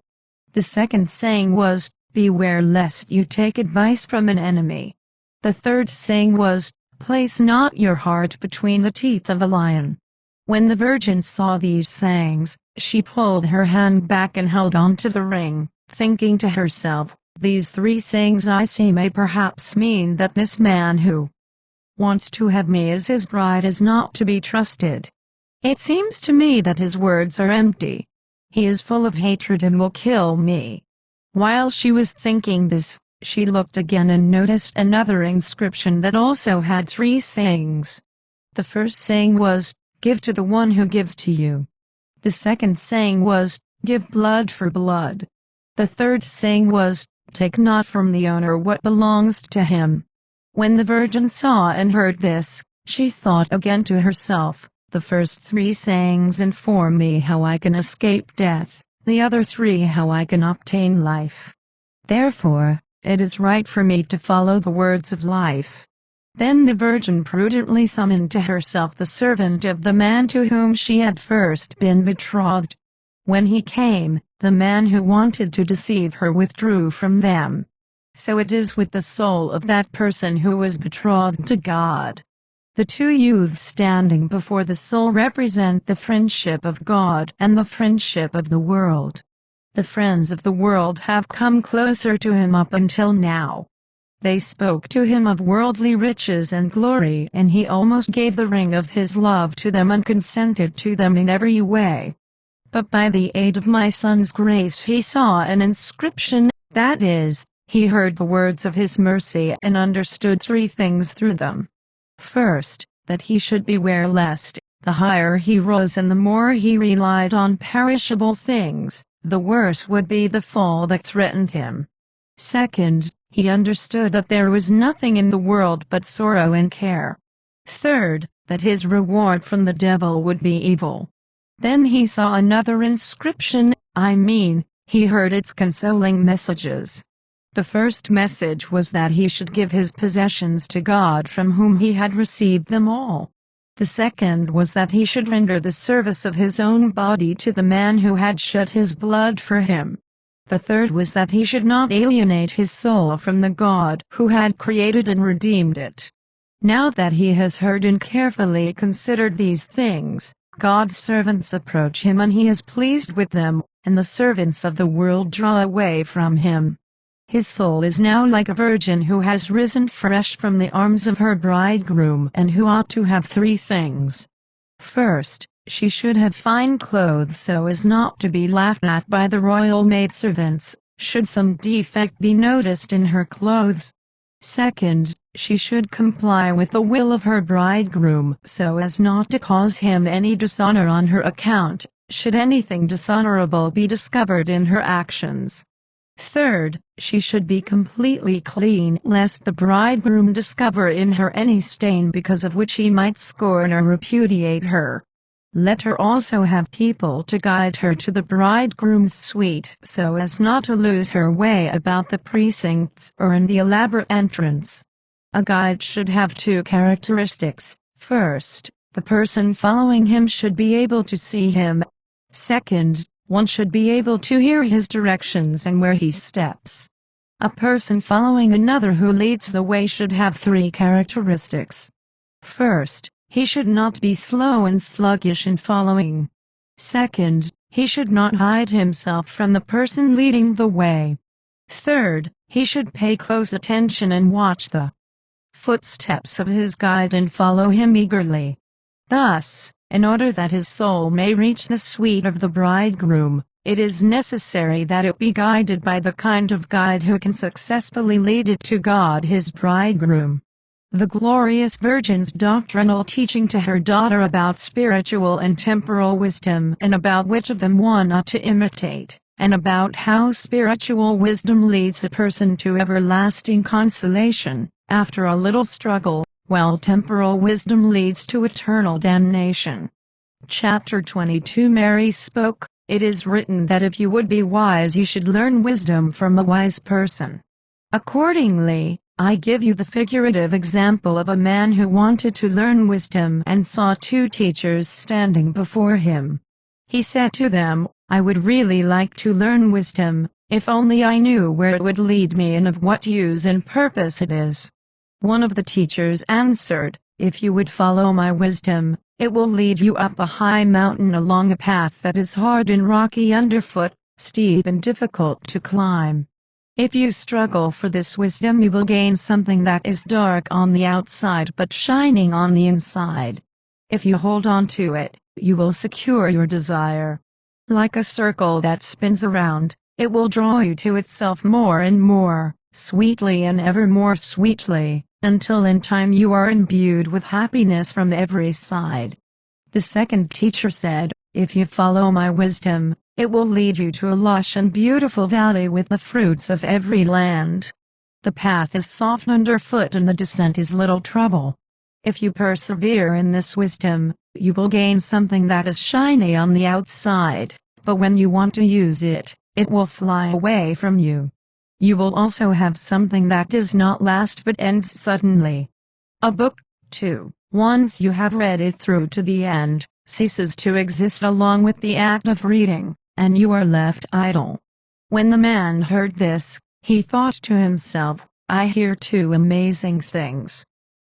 The second saying was, "Beware lest you take advice from an enemy." The third saying was, "Place not your heart between the teeth of a lion." When the Virgin saw these sayings, she pulled her hand back and held on to the ring, thinking to herself, "These 3 sayings I see may perhaps mean that this man who wants to have me as his bride is not to be trusted. It seems to me that his words are empty. He is full of hatred and will kill me." While she was thinking this, she looked again and noticed another inscription that also had 3 sayings. The first saying was, "Give to the one who gives to you." The second saying was, "Give blood for blood." The third saying was, "Take not from the owner what belongs to him." When the Virgin saw and heard this, she thought again to herself, "The first 3 sayings inform me how I can escape death, the other 3 how I can obtain life. Therefore, it is right for me to follow the words of life." Then the Virgin prudently summoned to herself the servant of the man to whom she had first been betrothed. When he came, the man who wanted to deceive her withdrew from them. So it is with the soul of that person who was betrothed to God. The 2 youths standing before the soul represent the friendship of God and the friendship of the world. The friends of the world have come closer to him up until now. They spoke to him of worldly riches and glory, and he almost gave the ring of his love to them and consented to them in every way. But by the aid of my Son's grace he saw an inscription, that is, he heard the words of his mercy and understood 3 things through them. First, that he should beware lest, the higher he rose and the more he relied on perishable things, the worse would be the fall that threatened him. Second, he understood that there was nothing in the world but sorrow and care. Third, that his reward from the devil would be evil. Then he saw another inscription, he heard its consoling messages. The first message was that he should give his possessions to God from whom he had received them all. The second was that he should render the service of his own body to the man who had shed his blood for him. The third was that he should not alienate his soul from the God who had created and redeemed it. Now that he has heard and carefully considered these things, God's servants approach him and he is pleased with them, and the servants of the world draw away from him. His soul is now like a virgin who has risen fresh from the arms of her bridegroom and who ought to have 3 things. First, she should have fine clothes so as not to be laughed at by the royal maidservants, should some defect be noticed in her clothes. Second, she should comply with the will of her bridegroom so as not to cause him any dishonor on her account, should anything dishonorable be discovered in her actions. Third, she should be completely clean lest the bridegroom discover in her any stain because of which he might scorn or repudiate her. Let her also have people to guide her to the bridegroom's suite so as not to lose her way about the precincts or in the elaborate entrance. A guide should have 2 characteristics. First, the person following him should be able to see him. Second, one should be able to hear his directions and where he steps. A person following another who leads the way should have 3 characteristics. First, he should not be slow and sluggish in following. Second, he should not hide himself from the person leading the way. Third, he should pay close attention and watch the footsteps of his guide and follow him eagerly. Thus, in order that his soul may reach the suite of the bridegroom, it is necessary that it be guided by the kind of guide who can successfully lead it to God his bridegroom. The glorious Virgin's doctrinal teaching to her daughter about spiritual and temporal wisdom and about which of them one ought to imitate, and about how spiritual wisdom leads a person to everlasting consolation, after a little struggle, while temporal wisdom leads to eternal damnation. Chapter 22 Mary spoke, "It is written that if you would be wise you should learn wisdom from a wise person." Accordingly, I give you the figurative example of a man who wanted to learn wisdom and saw two teachers standing before him. He said to them, "I would really like to learn wisdom, if only I knew where it would lead me and of what use and purpose it is." One of the teachers answered, "If you would follow my wisdom, it will lead you up a high mountain along a path that is hard and rocky underfoot, steep and difficult to climb. If you struggle for this wisdom you will gain something that is dark on the outside but shining on the inside. If you hold on to it, you will secure your desire. Like a circle that spins around, it will draw you to itself more and more, sweetly and ever more sweetly, until in time you are imbued with happiness from every side." The second teacher said, "If you follow my wisdom, it will lead you to a lush and beautiful valley with the fruits of every land. The path is soft underfoot and the descent is little trouble. If you persevere in this wisdom, you will gain something that is shiny on the outside, but when you want to use it, it will fly away from you. You will also have something that does not last but ends suddenly. A book, too, once you have read it through to the end, ceases to exist along with the act of reading, and you are left idle." When the man heard this, he thought to himself, "I hear two amazing things.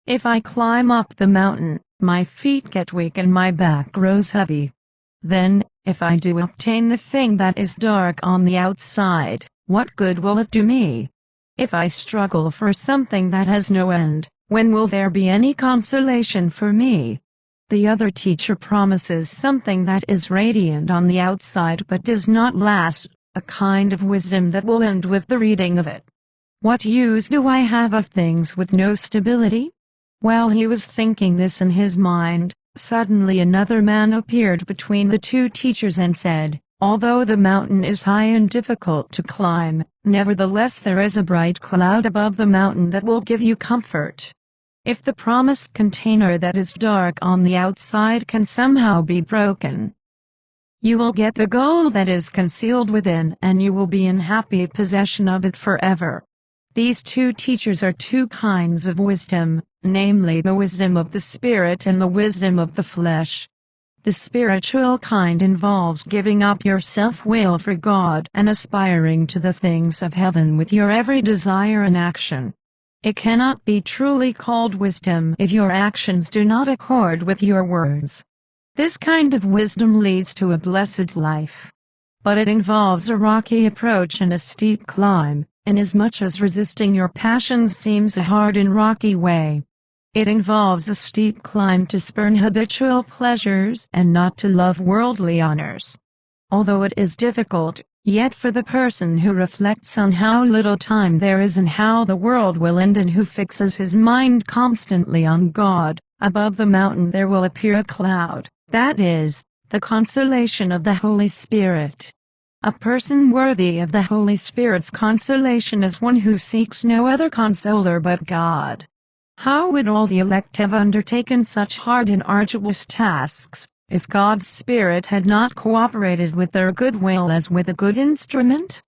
If I climb up the mountain, my feet get weak and my back grows heavy. Then, if I do obtain the thing that is dark on the outside, what good will it do me? If I struggle for something that has no end, when will there be any consolation for me?" The other teacher promises something that is radiant on the outside but does not last, a kind of wisdom that will end with the reading of it. What use do I have of things with no stability? While he was thinking this in his mind, suddenly another man appeared between the two teachers and said, "Although the mountain is high and difficult to climb, nevertheless there is a bright cloud above the mountain that will give you comfort. If the promised container that is dark on the outside can somehow be broken, you will get the gold that is concealed within and you will be in happy possession of it forever." These two teachers are two kinds of wisdom, namely the wisdom of the Spirit and the wisdom of the flesh. The spiritual kind involves giving up your self-will for God and aspiring to the things of heaven with your every desire and action. It cannot be truly called wisdom if your actions do not accord with your words. This kind of wisdom leads to a blessed life. But it involves a rocky approach and a steep climb, inasmuch as resisting your passions seems a hard and rocky way. It involves a steep climb to spurn habitual pleasures and not to love worldly honors. Although it is difficult, yet for the person who reflects on how little time there is and how the world will end and who fixes his mind constantly on God, above the mountain there will appear a cloud, that is, the consolation of the Holy Spirit. A person worthy of the Holy Spirit's consolation is one who seeks no other consoler but God. How would all the elect have undertaken such hard and arduous tasks, if God's Spirit had not cooperated with their goodwill as with a good instrument?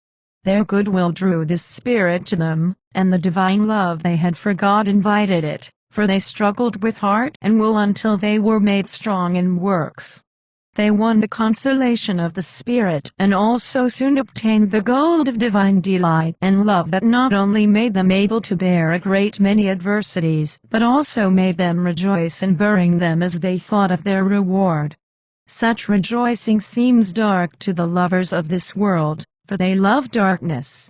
Their goodwill drew this Spirit to them, and the divine love they had for God invited it, for they struggled with heart and will until they were made strong in works. They won the consolation of the Spirit and also soon obtained the gold of divine delight and love that not only made them able to bear a great many adversities but also made them rejoice in bearing them as they thought of their reward. Such rejoicing seems dark to the lovers of this world, for they love darkness.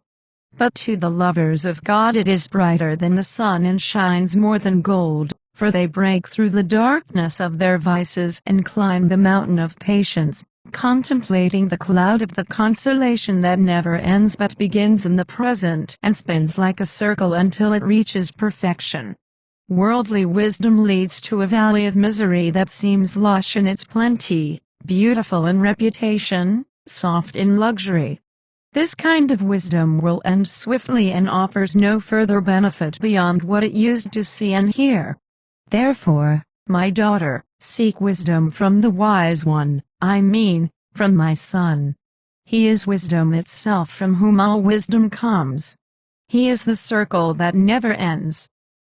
But to the lovers of God it is brighter than the sun and shines more than gold. For they break through the darkness of their vices and climb the mountain of patience, contemplating the cloud of the consolation that never ends but begins in the present and spins like a circle until it reaches perfection. Worldly wisdom leads to a valley of misery that seems lush in its plenty, beautiful in reputation, soft in luxury. This kind of wisdom will end swiftly and offers no further benefit beyond what it used to see and hear. Therefore, my daughter, seek wisdom from the wise one, I mean, from my son. He is wisdom itself, from whom all wisdom comes. He is the circle that never ends.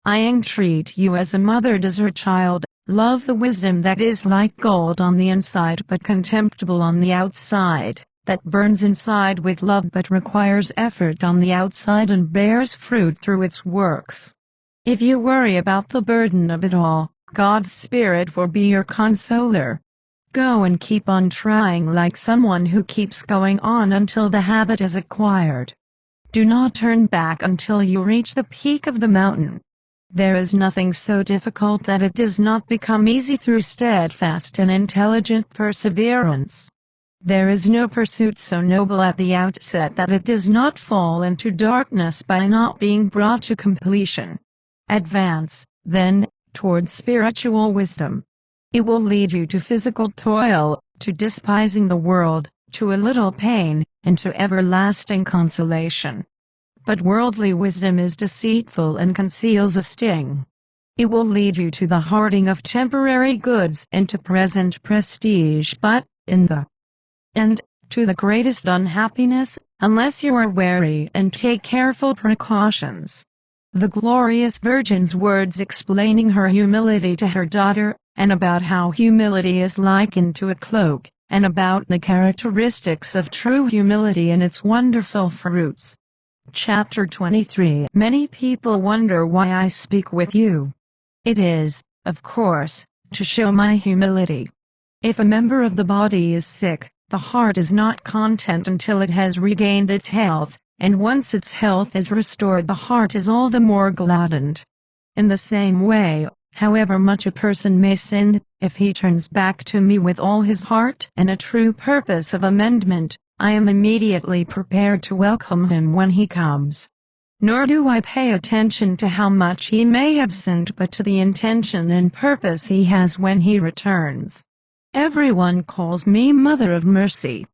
I entreat you as a mother does her child, love the wisdom that is like gold on the inside but contemptible on the outside, that burns inside with love but requires effort on the outside and bears fruit through its works. If you worry about the burden of it all, God's Spirit will be your consoler. Go and keep on trying like someone who keeps going on until the habit is acquired. Do not turn back until you reach the peak of the mountain. There is nothing so difficult that it does not become easy through steadfast and intelligent perseverance. There is no pursuit so noble at the outset that it does not fall into darkness by not being brought to completion. Advance, then, towards spiritual wisdom. It will lead you to physical toil, to despising the world, to a little pain, and to everlasting consolation. But worldly wisdom is deceitful and conceals a sting. It will lead you to the hoarding of temporary goods and to present prestige, but, in the end, to the greatest unhappiness, unless you are wary and take careful precautions. The glorious Virgin's words explaining her humility to her daughter, and about how humility is likened to a cloak, and about the characteristics of true humility and its wonderful fruits. Chapter 23. Many people wonder why I speak with you. It is, of course, to show my humility. If a member of the body is sick, the heart is not content until it has regained its health, and once its health is restored, the heart is all the more gladdened. In the same way, however much a person may sin, if he turns back to me with all his heart and a true purpose of amendment, I am immediately prepared to welcome him when he comes. Nor do I pay attention to how much he may have sinned, but to the intention and purpose he has when he returns. Everyone calls me Mother of Mercy.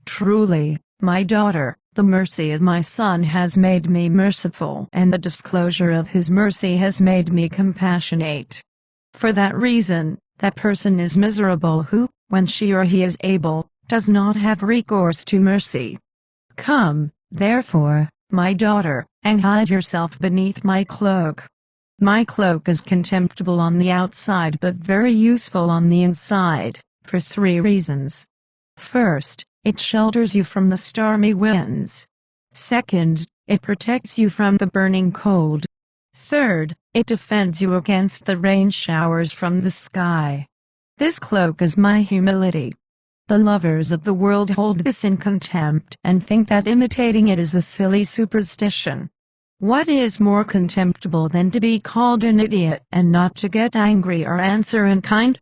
Truly, my daughter, the mercy of my Son has made me merciful, and the disclosure of his mercy has made me compassionate. For that reason, that person is miserable who, when she or he is able, does not have recourse to mercy. Come, therefore, my daughter, and hide yourself beneath my cloak. My cloak is contemptible on the outside but very useful on the inside, for 3 reasons. First, it shelters you from the stormy winds. Second, it protects you from the burning cold. Third, it defends you against the rain showers from the sky. This cloak is my humility. The lovers of the world hold this in contempt and think that imitating it is a silly superstition. What is more contemptible than to be called an idiot and not to get angry or answer in kind?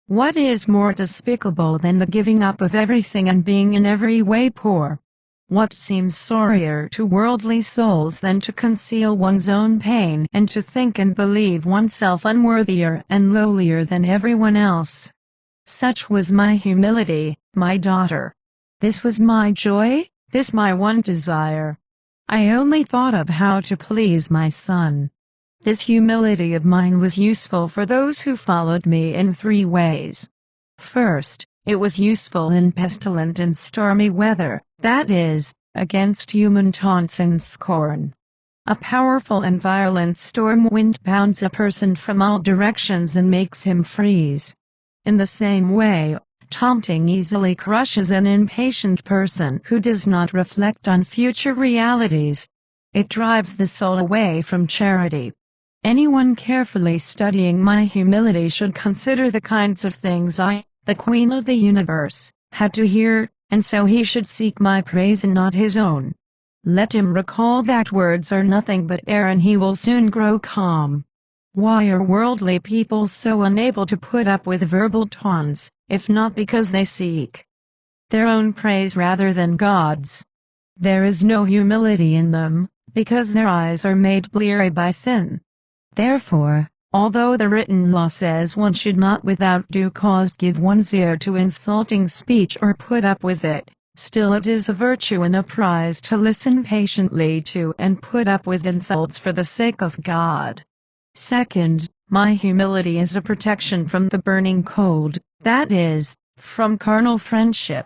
What is more despicable than the giving up of everything and being in every way poor? What seems sorrier to worldly souls than to conceal one's own pain and to think and believe oneself unworthier and lowlier than everyone else? Such was my humility, my daughter. This was my joy, this my one desire. I only thought of how to please my Son. This humility of mine was useful for those who followed me in 3 ways. First, it was useful in pestilent and stormy weather, that is, against human taunts and scorn. A powerful and violent storm wind pounds a person from all directions and makes him freeze. In the same way, taunting easily crushes an impatient person who does not reflect on future realities. It drives the soul away from charity. Anyone carefully studying my humility should consider the kinds of things I, the Queen of the universe, had to hear, and so he should seek my praise and not his own. Let him recall that words are nothing but air, and he will soon grow calm. Why are worldly people so unable to put up with verbal taunts, if not because they seek their own praise rather than God's? There is no humility in them, because their eyes are made bleary by sin. Therefore, although the written law says one should not without due cause give one's ear to insulting speech or put up with it, still it is a virtue and a prize to listen patiently to and put up with insults for the sake of God. Second, my humility is a protection from the burning cold, that is, from carnal friendship.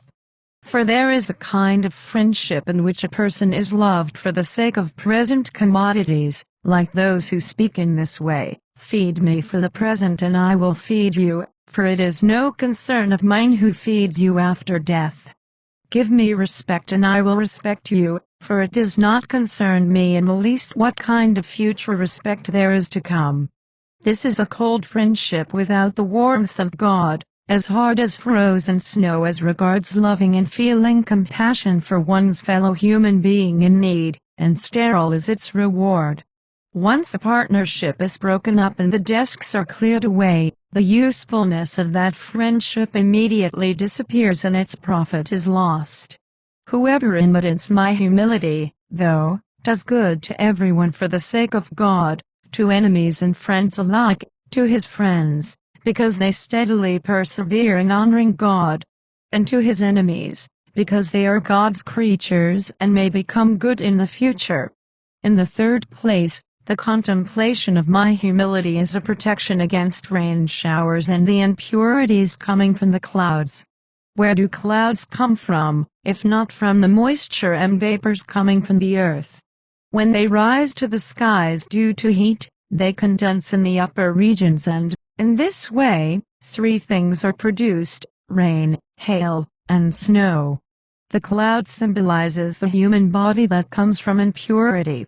For there is a kind of friendship in which a person is loved for the sake of present commodities, like those who speak in this way, "Feed me for the present and I will feed you, for it is no concern of mine who feeds you after death. Give me respect and I will respect you, for it does not concern me in the least what kind of future respect there is to come." This is a cold friendship without the warmth of God, as hard as frozen snow as regards loving and feeling compassion for one's fellow human being in need, and sterile is its reward. Once a partnership is broken up and the desks are cleared away, the usefulness of that friendship immediately disappears and its profit is lost. Whoever imitates my humility, though, does good to everyone for the sake of God, to enemies and friends alike, to his friends, because they steadily persevere in honoring God, and to his enemies, because they are God's creatures and may become good in the future. In the third place, the contemplation of my humility is a protection against rain showers and the impurities coming from the clouds. Where do clouds come from, if not from the moisture and vapors coming from the earth? When they rise to the skies due to heat, they condense in the upper regions and, in this way, three things are produced: rain, hail, and snow. The cloud symbolizes the human body that comes from impurity.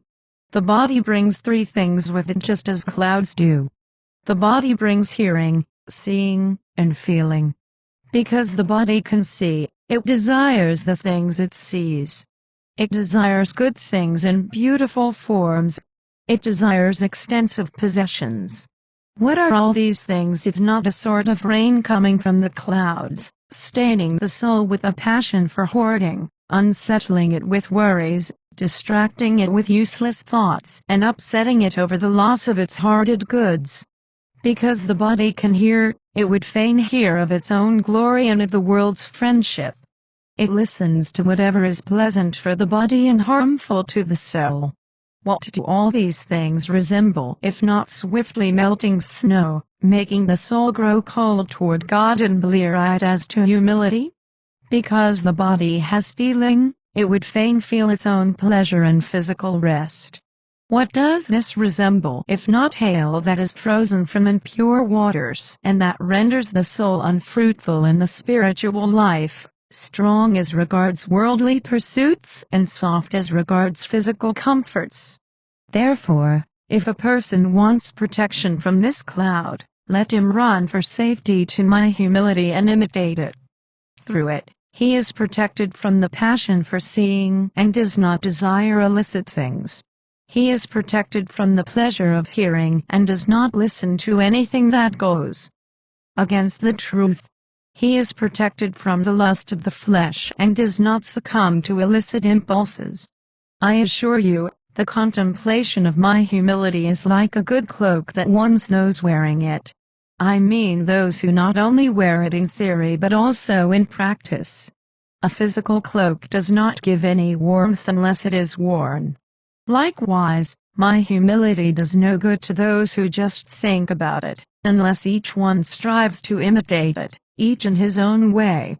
The body brings three things with it just as clouds do. The body brings hearing, seeing, and feeling. Because the body can see, it desires the things it sees. It desires good things and beautiful forms. It desires extensive possessions. What are all these things if not a sort of rain coming from the clouds, staining the soul with a passion for hoarding, unsettling it with worries, distracting it with useless thoughts, and upsetting it over the loss of its hoarded goods? Because the body can hear, it would fain hear of its own glory and of the world's friendship. It listens to whatever is pleasant for the body and harmful to the soul. What do all these things resemble if not swiftly melting snow, making the soul grow cold toward God and blear-eyed as to humility? Because the body has feeling, it would fain feel its own pleasure and physical rest. What does this resemble if not hail that is frozen from impure waters and that renders the soul unfruitful in the spiritual life, strong as regards worldly pursuits and soft as regards physical comforts? Therefore, if a person wants protection from this cloud, let him run for safety to my humility and imitate it. Through it, he is protected from the passion for seeing and does not desire illicit things. He is protected from the pleasure of hearing and does not listen to anything that goes against the truth. He is protected from the lust of the flesh and does not succumb to illicit impulses. I assure you, the contemplation of my humility is like a good cloak that warms those wearing it. I mean those who not only wear it in theory but also in practice. A physical cloak does not give any warmth unless it is worn. Likewise, my humility does no good to those who just think about it, unless each one strives to imitate it, each in his own way.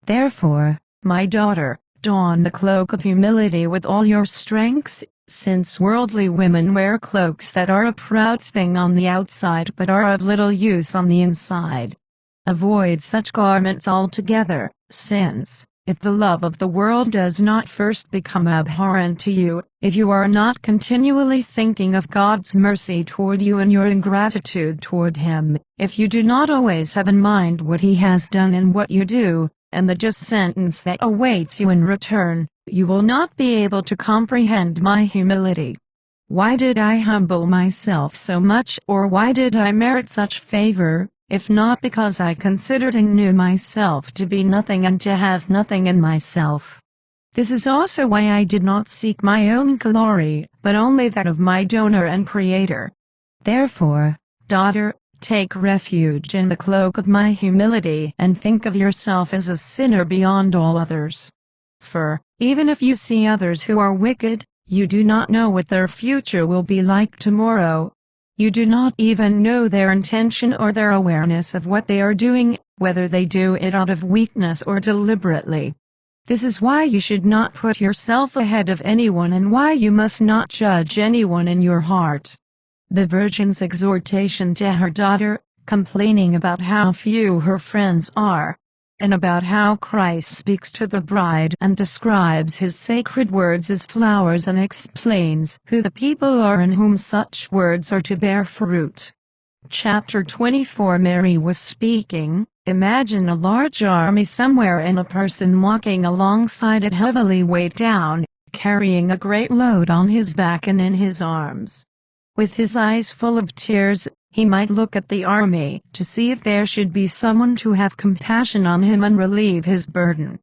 Therefore, my daughter, don the cloak of humility with all your strength, since worldly women wear cloaks that are a proud thing on the outside but are of little use on the inside. Avoid such garments altogether, since, if the love of the world does not first become abhorrent to you, if you are not continually thinking of God's mercy toward you and your ingratitude toward Him, if you do not always have in mind what He has done and what you do, and the just sentence that awaits you in return, you will not be able to comprehend my humility. Why did I humble myself so much, or why did I merit such favor, if not because I considered and knew myself to be nothing and to have nothing in myself? This is also why I did not seek my own glory, but only that of my donor and creator. Therefore, daughter, take refuge in the cloak of my humility and think of yourself as a sinner beyond all others. For, even if you see others who are wicked, you do not know what their future will be like tomorrow. You do not even know their intention or their awareness of what they are doing, whether they do it out of weakness or deliberately. This is why you should not put yourself ahead of anyone and why you must not judge anyone in your heart. The Virgin's exhortation to her daughter, complaining about how few her friends are, and about how Christ speaks to the bride and describes his sacred words as flowers and explains who the people are in whom such words are to bear fruit. Chapter 24. Mary was speaking. Imagine a large army somewhere and a person walking alongside it, heavily weighed down, carrying a great load on his back and in his arms. With his eyes full of tears, he might look at the army to see if there should be someone to have compassion on him and relieve his burden.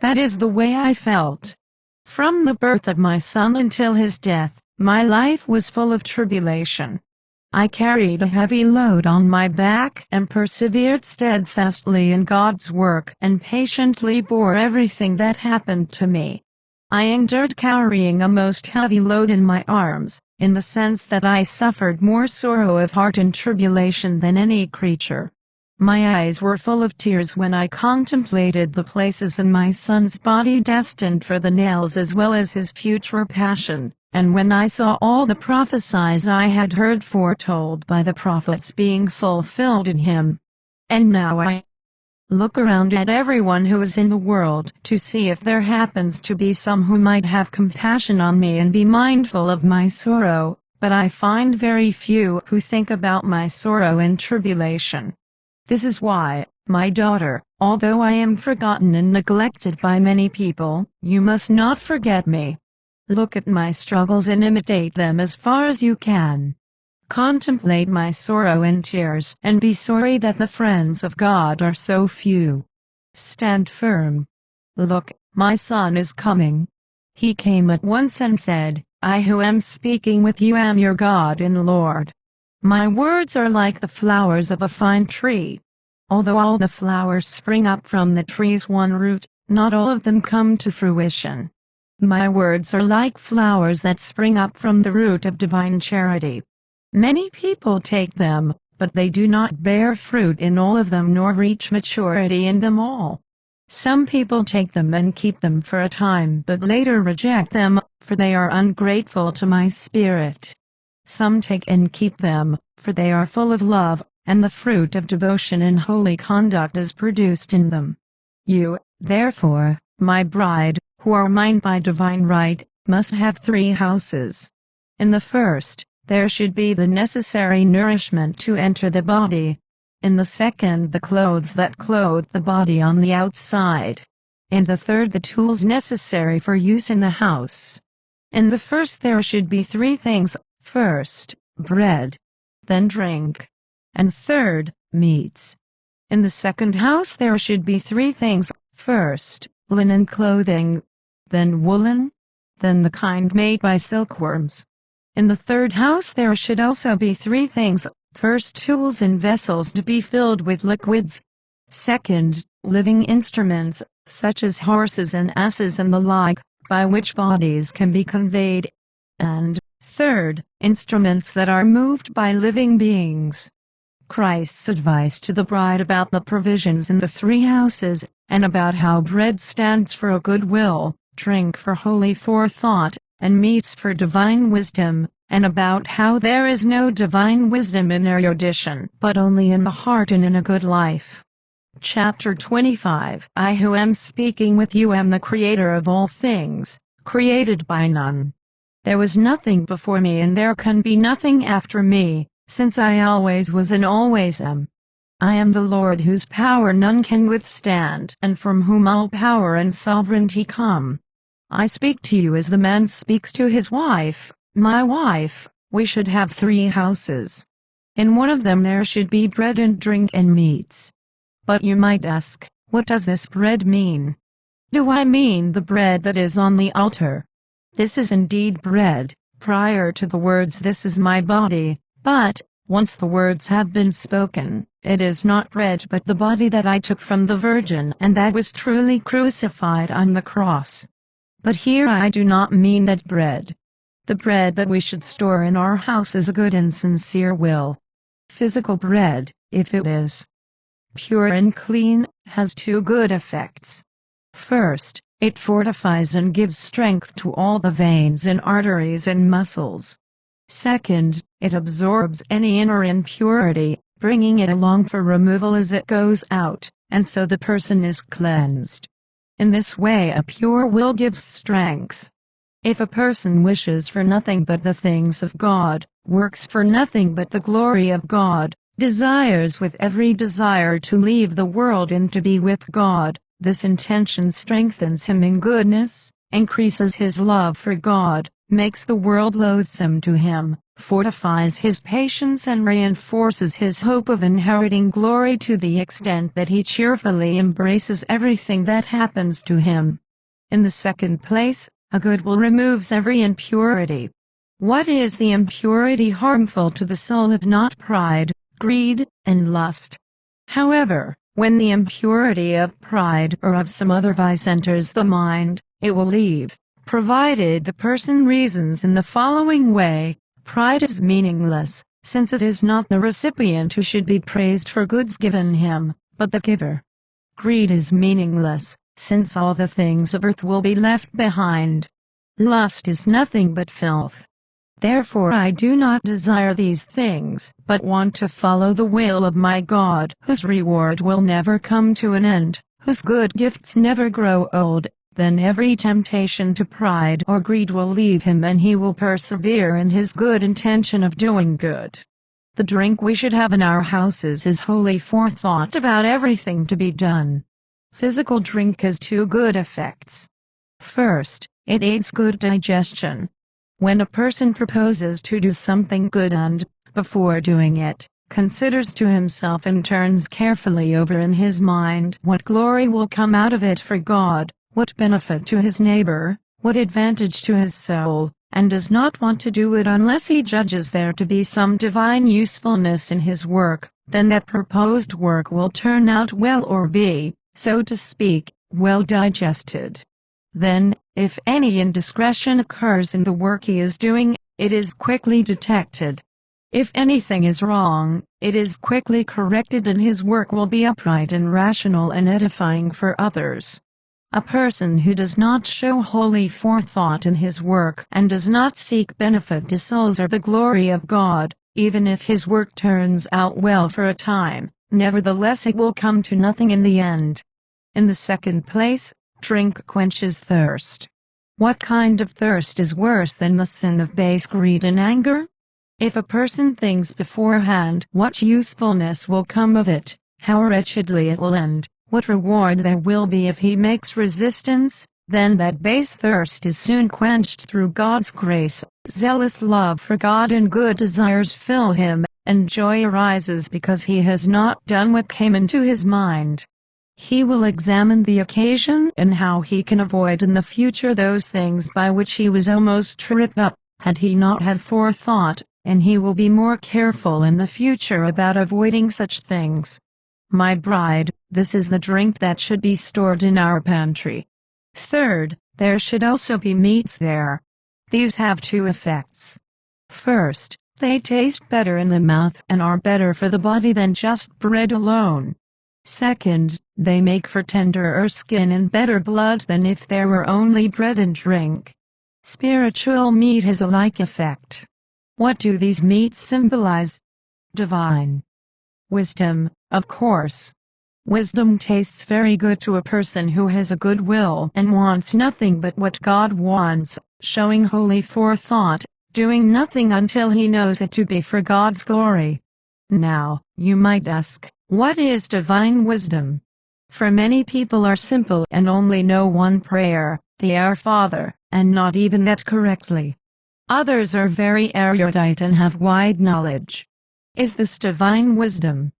That is the way I felt. From the birth of my son until his death, my life was full of tribulation. I carried a heavy load on my back and persevered steadfastly in God's work and patiently bore everything that happened to me. I endured carrying a most heavy load in my arms, in the sense that I suffered more sorrow of heart and tribulation than any creature. My eyes were full of tears when I contemplated the places in my son's body destined for the nails as well as his future passion, and when I saw all the prophecies I had heard foretold by the prophets being fulfilled in him. And now I look around at everyone who is in the world to see if there happens to be some who might have compassion on me and be mindful of my sorrow, but I find very few who think about my sorrow and tribulation. This is why, my daughter, although I am forgotten and neglected by many people, you must not forget me. Look at my struggles and imitate them as far as you can. Contemplate my sorrow and tears, and be sorry that the friends of God are so few. Stand firm. Look, my son is coming. He came at once and said, I who am speaking with you am your God and Lord. My words are like the flowers of a fine tree. Although all the flowers spring up from the tree's one root, not all of them come to fruition. My words are like flowers that spring up from the root of divine charity. Many people take them, but they do not bear fruit in all of them nor reach maturity in them all. Some people take them and keep them for a time but later reject them, for they are ungrateful to my spirit. Some take and keep them, for they are full of love, and the fruit of devotion and holy conduct is produced in them. You, therefore, my bride, who are mine by divine right, must have 3 houses. In the first, there should be the necessary nourishment to enter the body. In the second, the clothes that clothe the body on the outside. In the third, the tools necessary for use in the house. In the first there should be 3 things: first, bread, then drink, and third, meats. In the second house there should be 3 things: first, linen clothing, then woolen, then the kind made by silkworms. In the third house there should also be 3 things: first, tools and vessels to be filled with liquids; second, living instruments, such as horses and asses and the like, by which bodies can be conveyed; and, third, instruments that are moved by living beings. Christ's advice to the bride about the provisions in the 3 houses, and about how bread stands for a good will, drink for holy forethought, and meats for divine wisdom, and about how there is no divine wisdom in erudition, but only in the heart and in a good life. Chapter 25. I who am speaking with you am the Creator of all things, created by none. There was nothing before me and there can be nothing after me, since I always was and always am. I am the Lord whose power none can withstand, and from whom all power and sovereignty come. I speak to you as the man speaks to his wife. My wife, we should have 3 houses. In one of them there should be bread and drink and meats. But you might ask, what does this bread mean? Do I mean the bread that is on the altar? This is indeed bread, prior to the words "this is my body," but, once the words have been spoken, It is not bread but the body that I took from the Virgin and that was truly crucified on the cross. But here I do not mean that bread. The bread that we should store in our house is a good and sincere will. Physical bread, if it is pure and clean, has two good effects. First, it fortifies and gives strength to all the veins and arteries and muscles. Second, it absorbs any inner impurity, bringing it along for removal as it goes out, and so the person is cleansed. In this way a pure will gives strength. If a person wishes for nothing but the things of God, works for nothing but the glory of God, desires with every desire to leave the world and to be with God, this intention strengthens him in goodness, increases his love for God, makes the world loathsome to him, fortifies his patience and reinforces his hope of inheriting glory to the extent that he cheerfully embraces everything that happens to him. In the second place, a good will removes every impurity. What is the impurity harmful to the soul if not pride, greed, and lust? However, when the impurity of pride or of some other vice enters the mind, it will leave, provided the person reasons in the following way. Pride is meaningless, since it is not the recipient who should be praised for goods given him, but the giver. Greed is meaningless, since all the things of earth will be left behind. Lust is nothing but filth. Therefore I do not desire these things, but want to follow the will of my God, whose reward will never come to an end, whose good gifts never grow old. Then every temptation to pride or greed will leave him and he will persevere in his good intention of doing good. The drink we should have in our houses is holy forethought about everything to be done. Physical drink has two good effects. First, it aids good digestion. When a person proposes to do something good and, before doing it, considers to himself and turns carefully over in his mind what glory will come out of it for God, what benefit to his neighbor, what advantage to his soul, and does not want to do it unless he judges there to be some divine usefulness in his work, then that proposed work will turn out well or be, so to speak, well digested. Then, if any indiscretion occurs in the work he is doing, it is quickly detected. If anything is wrong, it is quickly corrected and his work will be upright and rational and edifying for others. A person who does not show holy forethought in his work and does not seek benefit to souls or the glory of God, even if his work turns out well for a time, nevertheless it will come to nothing in the end. In the second place, drink quenches thirst. What kind of thirst is worse than the sin of base greed and anger? If a person thinks beforehand what usefulness will come of it, how wretchedly it will end, what reward there will be if he makes resistance, then that base thirst is soon quenched through God's grace. Zealous love for God and good desires fill him, and joy arises because he has not done what came into his mind. He will examine the occasion and how he can avoid in the future those things by which he was almost tripped up, had he not had forethought, and he will be more careful in the future about avoiding such things. My bride, this is the drink that should be stored in our pantry. Third, there should also be meats there. These have two effects. First, they taste better in the mouth and are better for the body than just bread alone. Second, they make for tenderer skin and better blood than if there were only bread and drink. Spiritual meat has a like effect. What do these meats symbolize? Divine wisdom, of course. Wisdom tastes very good to a person who has a good will and wants nothing but what God wants, showing holy forethought, doing nothing until he knows it to be for God's glory. Now, you might ask, what is divine wisdom? For many people are simple and only know one prayer, the Our Father, and not even that correctly. Others are very erudite and have wide knowledge. Is this divine wisdom?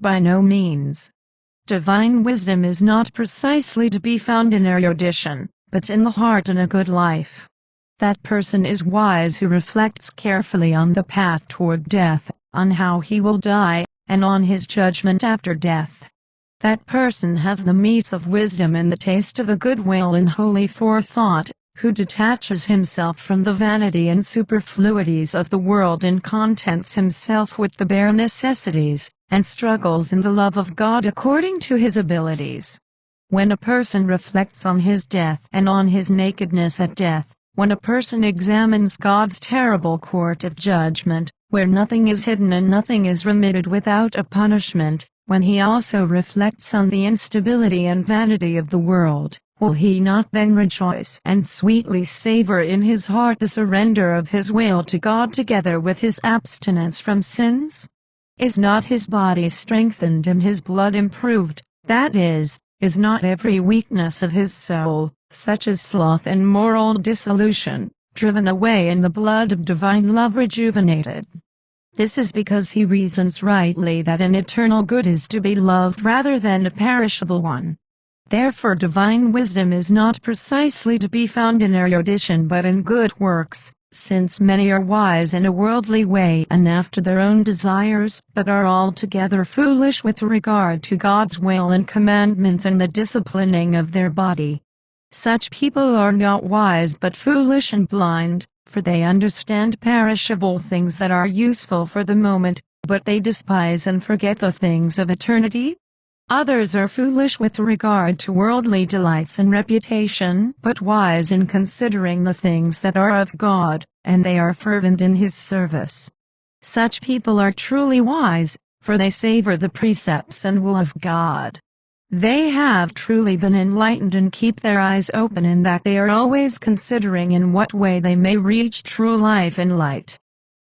By no means. Divine wisdom is not precisely to be found in erudition, but in the heart and a good life. That person is wise who reflects carefully on the path toward death, on how he will die, and on his judgment after death. That person has the meats of wisdom and the taste of a good will and holy forethought, who detaches himself from the vanity and superfluities of the world and contents himself with the bare necessities, and struggles in the love of God according to his abilities. When a person reflects on his death and on his nakedness at death, when a person examines God's terrible court of judgment, where nothing is hidden and nothing is remitted without a punishment, when he also reflects on the instability and vanity of the world, will he not then rejoice and sweetly savor in his heart the surrender of his will to God together with his abstinence from sins? Is not his body strengthened and his blood improved? That is not every weakness of his soul, such as sloth and moral dissolution, driven away in the blood of divine love rejuvenated? This is because he reasons rightly that an eternal good is to be loved rather than a perishable one. Therefore divine wisdom is not precisely to be found in erudition but in good works, since many are wise in a worldly way and after their own desires, but are altogether foolish with regard to God's will and commandments and the disciplining of their body. Such people are not wise but foolish and blind, for they understand perishable things that are useful for the moment, but they despise and forget the things of eternity. Others are foolish with regard to worldly delights and reputation, but wise in considering the things that are of God, and they are fervent in his service. Such people are truly wise, for they savor the precepts and will of God. They have truly been enlightened and keep their eyes open in that they are always considering in what way they may reach true life and light.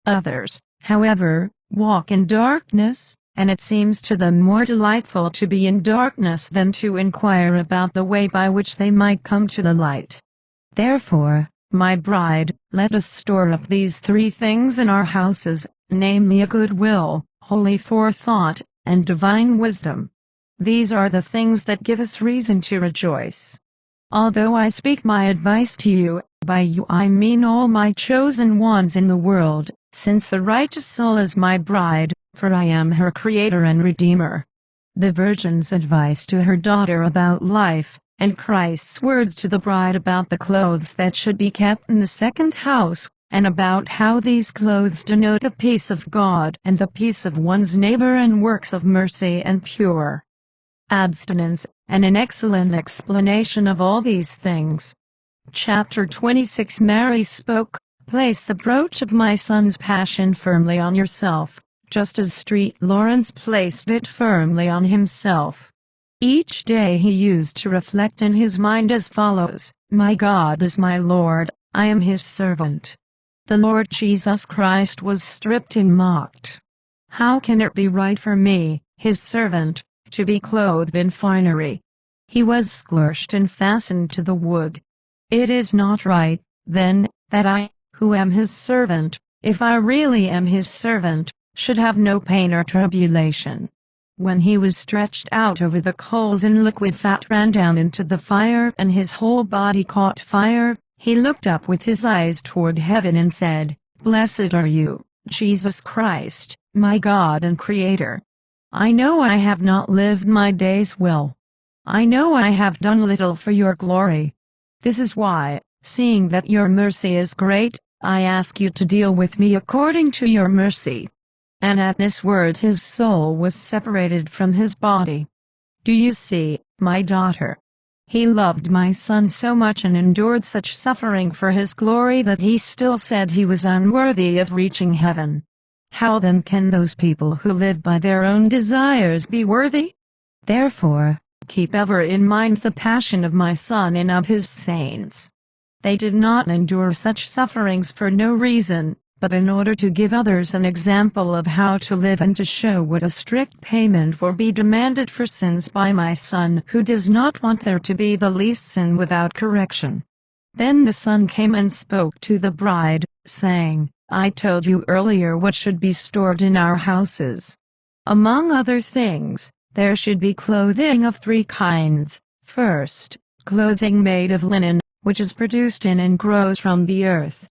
Others, however, walk in darkness, and it seems to them more delightful to be in darkness than to inquire about the way by which they might come to the light. Therefore, my bride, let us store up these three things in our houses, namely a good will, holy forethought, and divine wisdom. These are the things that give us reason to rejoice. Although I speak my advice to you, by you I mean all my chosen ones in the world, since the righteous soul is my bride, for I am her creator and redeemer. The Virgin's advice to her daughter about life, and Christ's words to the bride about the clothes that should be kept in the second house, and about how these clothes denote the peace of God and the peace of one's neighbor and works of mercy and pure abstinence, and an excellent explanation of all these things. Chapter 26 Mary spoke, "Place the brooch of my son's passion firmly on yourself, just as St. Lawrence placed it firmly on himself." Each day he used to reflect in his mind as follows: "My God is my Lord, I am his servant." The Lord Jesus Christ was stripped and mocked. How can it be right for me, his servant, to be clothed in finery? He was scourged and fastened to the wood. It is not right, then, that I, who am his servant, if I really am his servant, should have no pain or tribulation. When he was stretched out over the coals and liquid fat ran down into the fire and his whole body caught fire, he looked up with his eyes toward heaven and said, "Blessed are you, Jesus Christ, my God and Creator. I know I have not lived my days well. I know I have done little for your glory. This is why, seeing that your mercy is great, I ask you to deal with me according to your mercy." And at this word his soul was separated from his body. Do you see, my daughter? He loved my son so much and endured such suffering for his glory that he still said he was unworthy of reaching heaven. How then can those people who live by their own desires be worthy? Therefore, keep ever in mind the passion of my son and of his saints. They did not endure such sufferings for no reason, but in order to give others an example of how to live and to show what a strict payment will be demanded for sins by my son who does not want there to be the least sin without correction. Then the son came and spoke to the bride, saying, "I told you earlier what should be stored in our houses. Among other things, there should be clothing of three kinds. First, clothing made of linen, which is produced in and grows from the earth.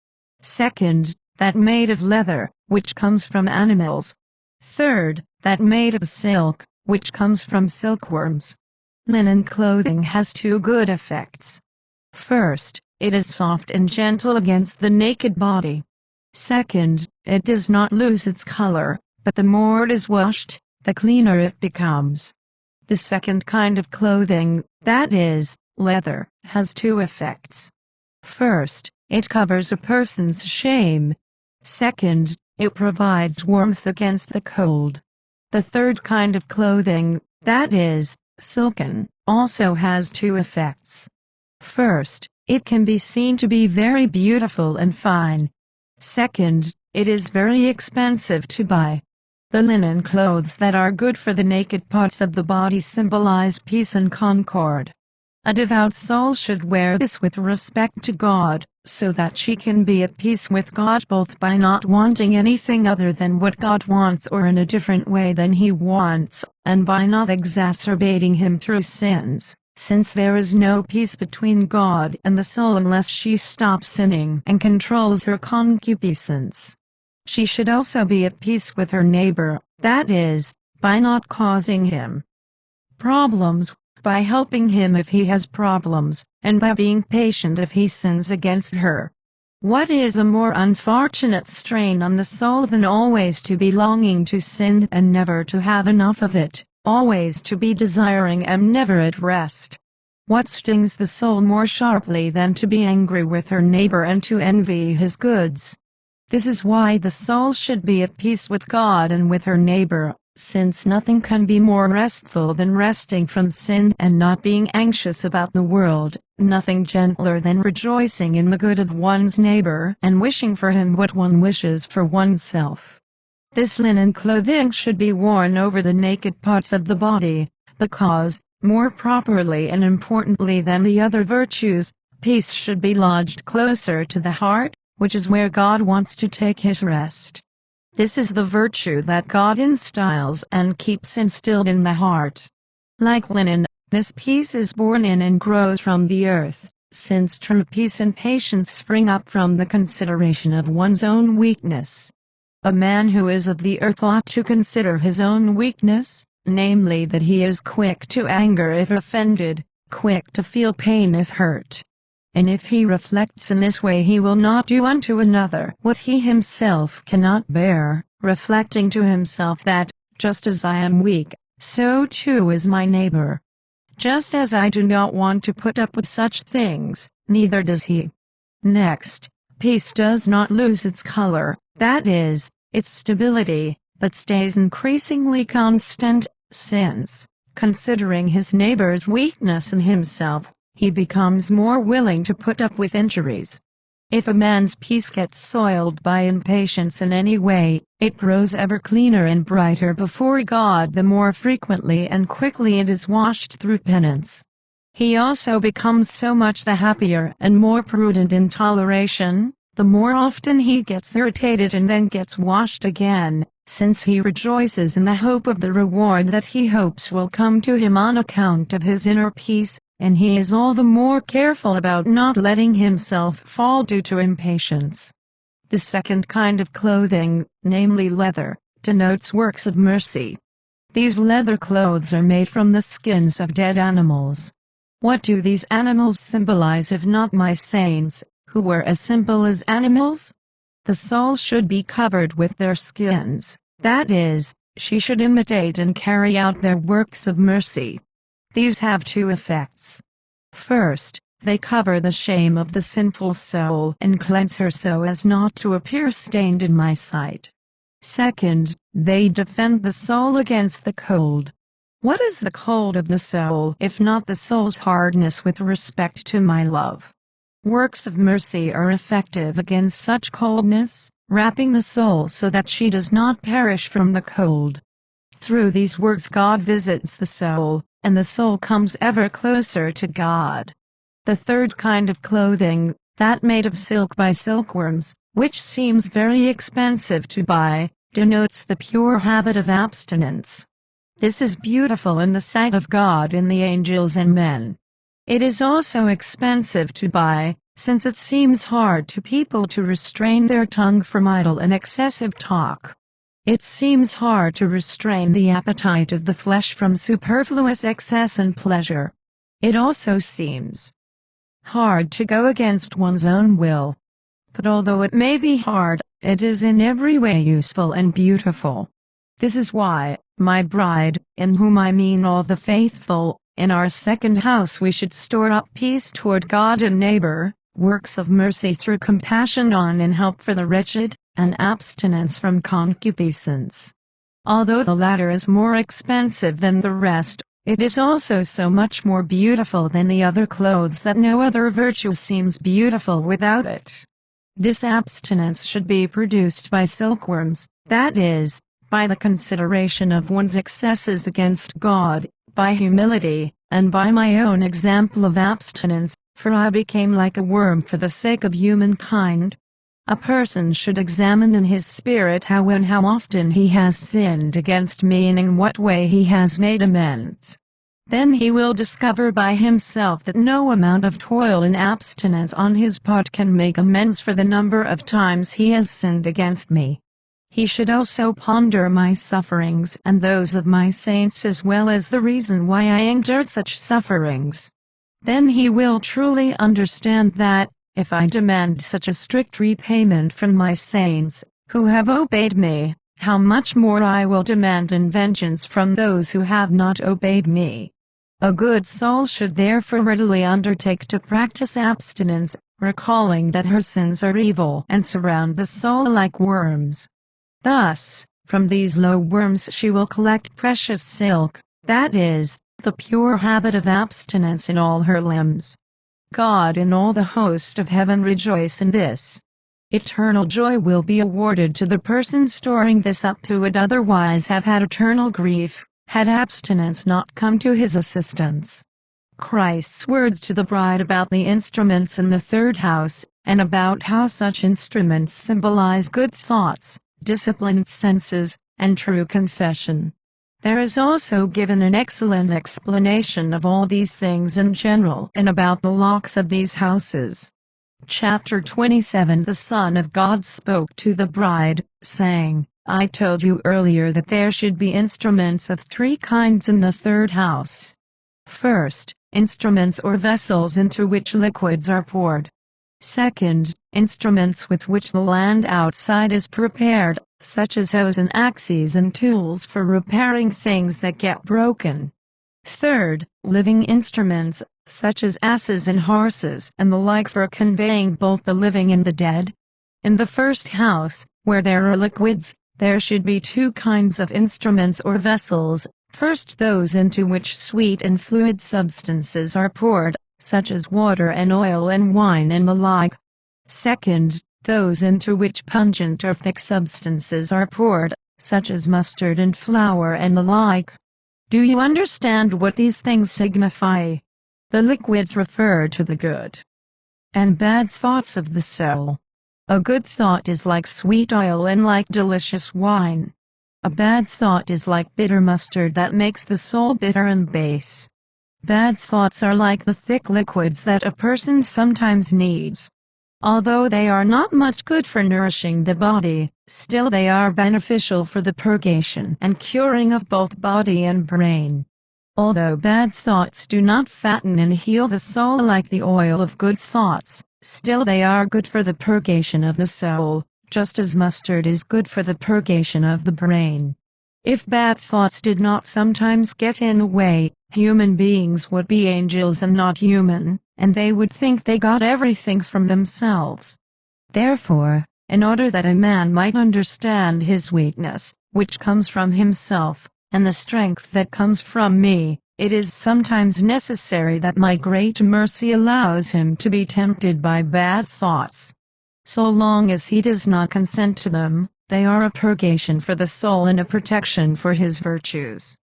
Second, that made of leather, which comes from animals. Third, that made of silk, which comes from silkworms. Linen clothing has two good effects. First, it is soft and gentle against the naked body. Second, it does not lose its color, but the more it is washed, the cleaner it becomes. The second kind of clothing, that is, leather, has two effects. First, it covers a person's shame. Second, it provides warmth against the cold. The third kind of clothing, that is, silken, also has two effects. First, it can be seen to be very beautiful and fine. Second, it is very expensive to buy. The linen clothes that are good for the naked parts of the body symbolize peace and concord. A devout soul should wear this with respect to God, so that she can be at peace with God both by not wanting anything other than what God wants or in a different way than He wants, and by not exacerbating Him through sins, since there is no peace between God and the soul unless she stops sinning and controls her concupiscence. She should also be at peace with her neighbor, that is, by not causing him problems, by helping him if he has problems, and by being patient if he sins against her. What is a more unfortunate strain on the soul than always to be longing to sin and never to have enough of it, always to be desiring and never at rest? What stings the soul more sharply than to be angry with her neighbor and to envy his goods? This is why the soul should be at peace with God and with her neighbor, since nothing can be more restful than resting from sin and not being anxious about the world, nothing gentler than rejoicing in the good of one's neighbor and wishing for him what one wishes for oneself. This linen clothing should be worn over the naked parts of the body, because, more properly and importantly than the other virtues, peace should be lodged closer to the heart, which is where God wants to take His rest. This is the virtue that God instills and keeps instilled in the heart. Like linen, this peace is born in and grows from the earth, since true peace and patience spring up from the consideration of one's own weakness. A man who is of the earth ought to consider his own weakness, namely that he is quick to anger if offended, quick to feel pain if hurt. And if he reflects in this way he will not do unto another what he himself cannot bear, reflecting to himself that, just as I am weak, so too is my neighbor. Just as I do not want to put up with such things, neither does he. Next, peace does not lose its color, that is, its stability, but stays increasingly constant, since, considering his neighbor's weakness and himself, he becomes more willing to put up with injuries. If a man's peace gets soiled by impatience in any way, it grows ever cleaner and brighter before God the more frequently and quickly it is washed through penance. He also becomes so much the happier and more prudent in toleration, the more often he gets irritated and then gets washed again, since he rejoices in the hope of the reward that he hopes will come to him on account of his inner peace, and he is all the more careful about not letting himself fall due to impatience. The second kind of clothing, namely leather, denotes works of mercy. These leather clothes are made from the skins of dead animals. What do these animals symbolize if not my saints, who were as simple as animals? The soul should be covered with their skins, that is, she should imitate and carry out their works of mercy. These have two effects. First, they cover the shame of the sinful soul and cleanse her so as not to appear stained in my sight. Second, they defend the soul against the cold. What is the cold of the soul if not the soul's hardness with respect to my love? Works of mercy are effective against such coldness, wrapping the soul so that she does not perish from the cold. Through these works God visits the soul, and the soul comes ever closer to God. The third kind of clothing, that made of silk by silkworms, which seems very expensive to buy, denotes the pure habit of abstinence. This is beautiful in the sight of God and the angels and men. It is also expensive to buy, since it seems hard to people to restrain their tongue from idle and excessive talk. It seems hard to restrain the appetite of the flesh from superfluous excess and pleasure. It also seems hard to go against one's own will. But although it may be hard, it is in every way useful and beautiful. This is why, my bride, in whom I mean all the faithful, in our second house we should store up peace toward God and neighbor, works of mercy through compassion on and help for the wretched, and abstinence from concupiscence. Although the latter is more expensive than the rest, it is also so much more beautiful than the other clothes that no other virtue seems beautiful without it. This abstinence should be produced by silkworms, that is, by the consideration of one's excesses against God, by humility, and by my own example of abstinence, for I became like a worm for the sake of humankind. A person should examine in his spirit how and how often he has sinned against me and in what way he has made amends. Then he will discover by himself that no amount of toil and abstinence on his part can make amends for the number of times he has sinned against me. He should also ponder my sufferings and those of my saints as well as the reason why I endured such sufferings. Then he will truly understand that, if I demand such a strict repayment from my saints, who have obeyed me, how much more I will demand in vengeance from those who have not obeyed me. A good soul should therefore readily undertake to practice abstinence, recalling that her sins are evil and surround the soul like worms. Thus, from these low worms she will collect precious silk, that is, the pure habit of abstinence in all her limbs. God and all the host of heaven rejoice in this. Eternal joy will be awarded to the person storing this up who would otherwise have had eternal grief, had abstinence not come to his assistance. Christ's words to the bride about the instruments in the third house, and about how such instruments symbolize good thoughts, disciplined senses, and true confession. There is also given an excellent explanation of all these things in general and about the locks of these houses. Chapter 27 The Son of God spoke to the bride, saying, I told you earlier that there should be instruments of three kinds in the third house. First, instruments or vessels into which liquids are poured. Second, instruments with which the land outside is prepared, such as hoes and axes and tools for repairing things that get broken. Third, living instruments, such as asses and horses and the like for conveying both the living and the dead. In the first house, where there are liquids, there should be two kinds of instruments or vessels, first those into which sweet and fluid substances are poured, such as water and oil and wine and the like. Second, those into which pungent or thick substances are poured, such as mustard and flour and the like. Do you understand what these things signify? The liquids refer to the good and bad thoughts of the soul. A good thought is like sweet oil and like delicious wine. A bad thought is like bitter mustard that makes the soul bitter and base. Bad thoughts are like the thick liquids that a person sometimes needs. Although they are not much good for nourishing the body, still they are beneficial for the purgation and curing of both body and brain. Although bad thoughts do not fatten and heal the soul like the oil of good thoughts, still they are good for the purgation of the soul, just as mustard is good for the purgation of the brain. If bad thoughts did not sometimes get in the way, human beings would be angels and not human, and they would think they got everything from themselves. Therefore, in order that a man might understand his weakness, which comes from himself, and the strength that comes from me, it is sometimes necessary that my great mercy allows him to be tempted by bad thoughts. So long as he does not consent to them, they are a purgation for the soul and a protection for his virtues.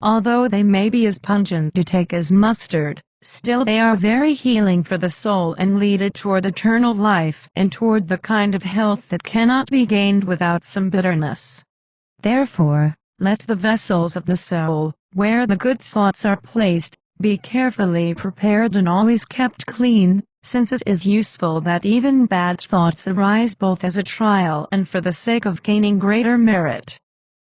Although they may be as pungent to take as mustard, still they are very healing for the soul and lead it toward eternal life and toward the kind of health that cannot be gained without some bitterness. Therefore, let the vessels of the soul, where the good thoughts are placed, be carefully prepared and always kept clean, since it is useful that even bad thoughts arise both as a trial and for the sake of gaining greater merit.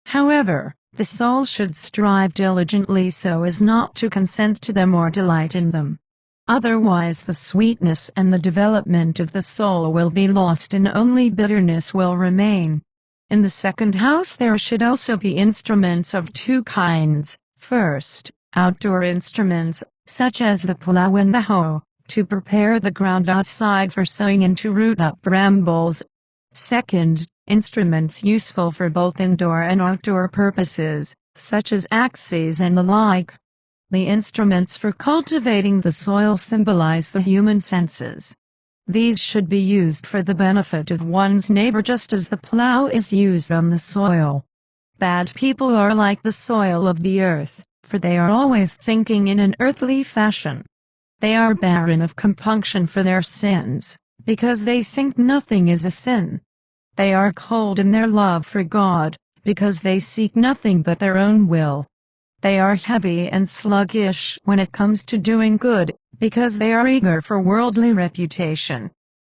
However, the soul should strive diligently so as not to consent to them or delight in them. Otherwise the sweetness and the development of the soul will be lost and only bitterness will remain. In the second house there should also be instruments of two kinds. First, outdoor instruments, such as the plow and the hoe, to prepare the ground outside for sowing and to root up brambles. Second, instruments useful for both indoor and outdoor purposes, such as axes and the like. The instruments for cultivating the soil symbolize the human senses. These should be used for the benefit of one's neighbor just as the plow is used on the soil. Bad people are like the soil of the earth, for they are always thinking in an earthly fashion. They are barren of compunction for their sins, because they think nothing is a sin. They are cold in their love for God, because they seek nothing but their own will. They are heavy and sluggish when it comes to doing good, because they are eager for worldly reputation.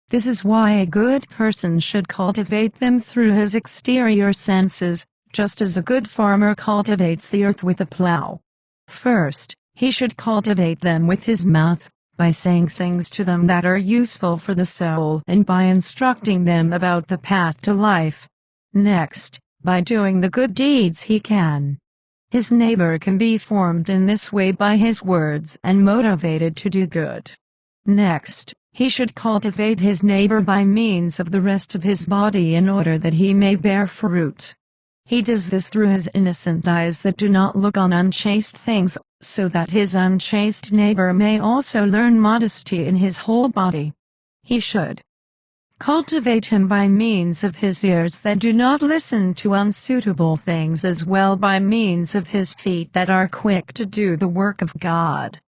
This is why a good person should cultivate them through his exterior senses, just as a good farmer cultivates the earth with a plow. First, he should cultivate them with his mouth, by saying things to them that are useful for the soul and by instructing them about the path to life. Next, by doing the good deeds he can. His neighbor can be formed in this way by his words and motivated to do good. Next, he should cultivate his neighbor by means of the rest of his body in order that he may bear fruit. He does this through his innocent eyes that do not look on unchaste things, so that his unchaste neighbor may also learn modesty in his whole body. He should cultivate him by means of his ears that do not listen to unsuitable things, as well by means of his feet that are quick to do the work of God.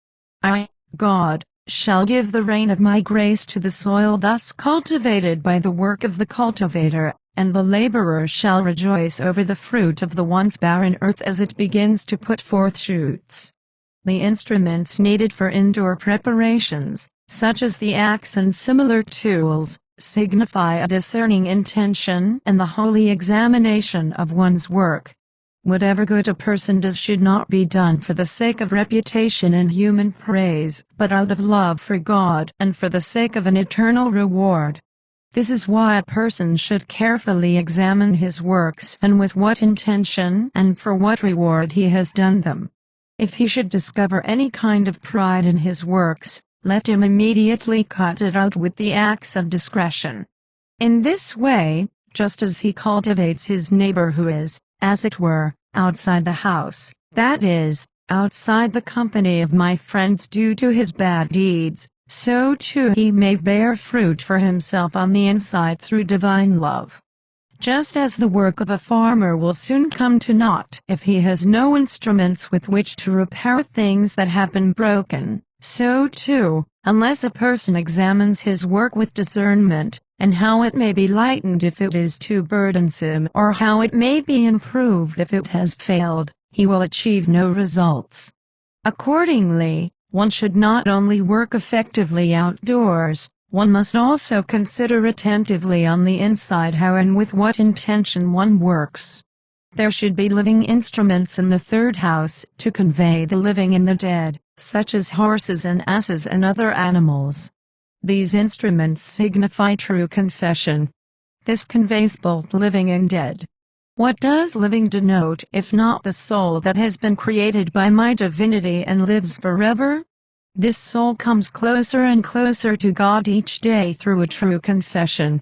I, God, shall give the rain of my grace to the soil thus cultivated by the work of the cultivator, and the laborer shall rejoice over the fruit of the once barren earth as it begins to put forth shoots. The instruments needed for indoor preparations, such as the axe and similar tools, signify a discerning intention and the holy examination of one's work. Whatever good a person does should not be done for the sake of reputation and human praise, but out of love for God and for the sake of an eternal reward. This is why a person should carefully examine his works and with what intention and for what reward he has done them. If he should discover any kind of pride in his works, let him immediately cut it out with the axe of discretion. In this way, just as he cultivates his neighbor who is, as it were, outside the house, that is, outside the company of my friends due to his bad deeds, so too he may bear fruit for himself on the inside through divine love. Just as the work of a farmer will soon come to naught if he has no instruments with which to repair things that have been broken, so too, unless a person examines his work with discernment, and how it may be lightened if it is too burdensome or how it may be improved if it has failed, he will achieve no results. Accordingly, one should not only work effectively outdoors, one must also consider attentively on the inside how and with what intention one works. There should be living instruments in the third house to convey the living and the dead, such as horses and asses and other animals. These instruments signify true confession. This conveys both living and dead. What does living denote if not the soul that has been created by my divinity and lives forever? This soul comes closer and closer to God each day through a true confession.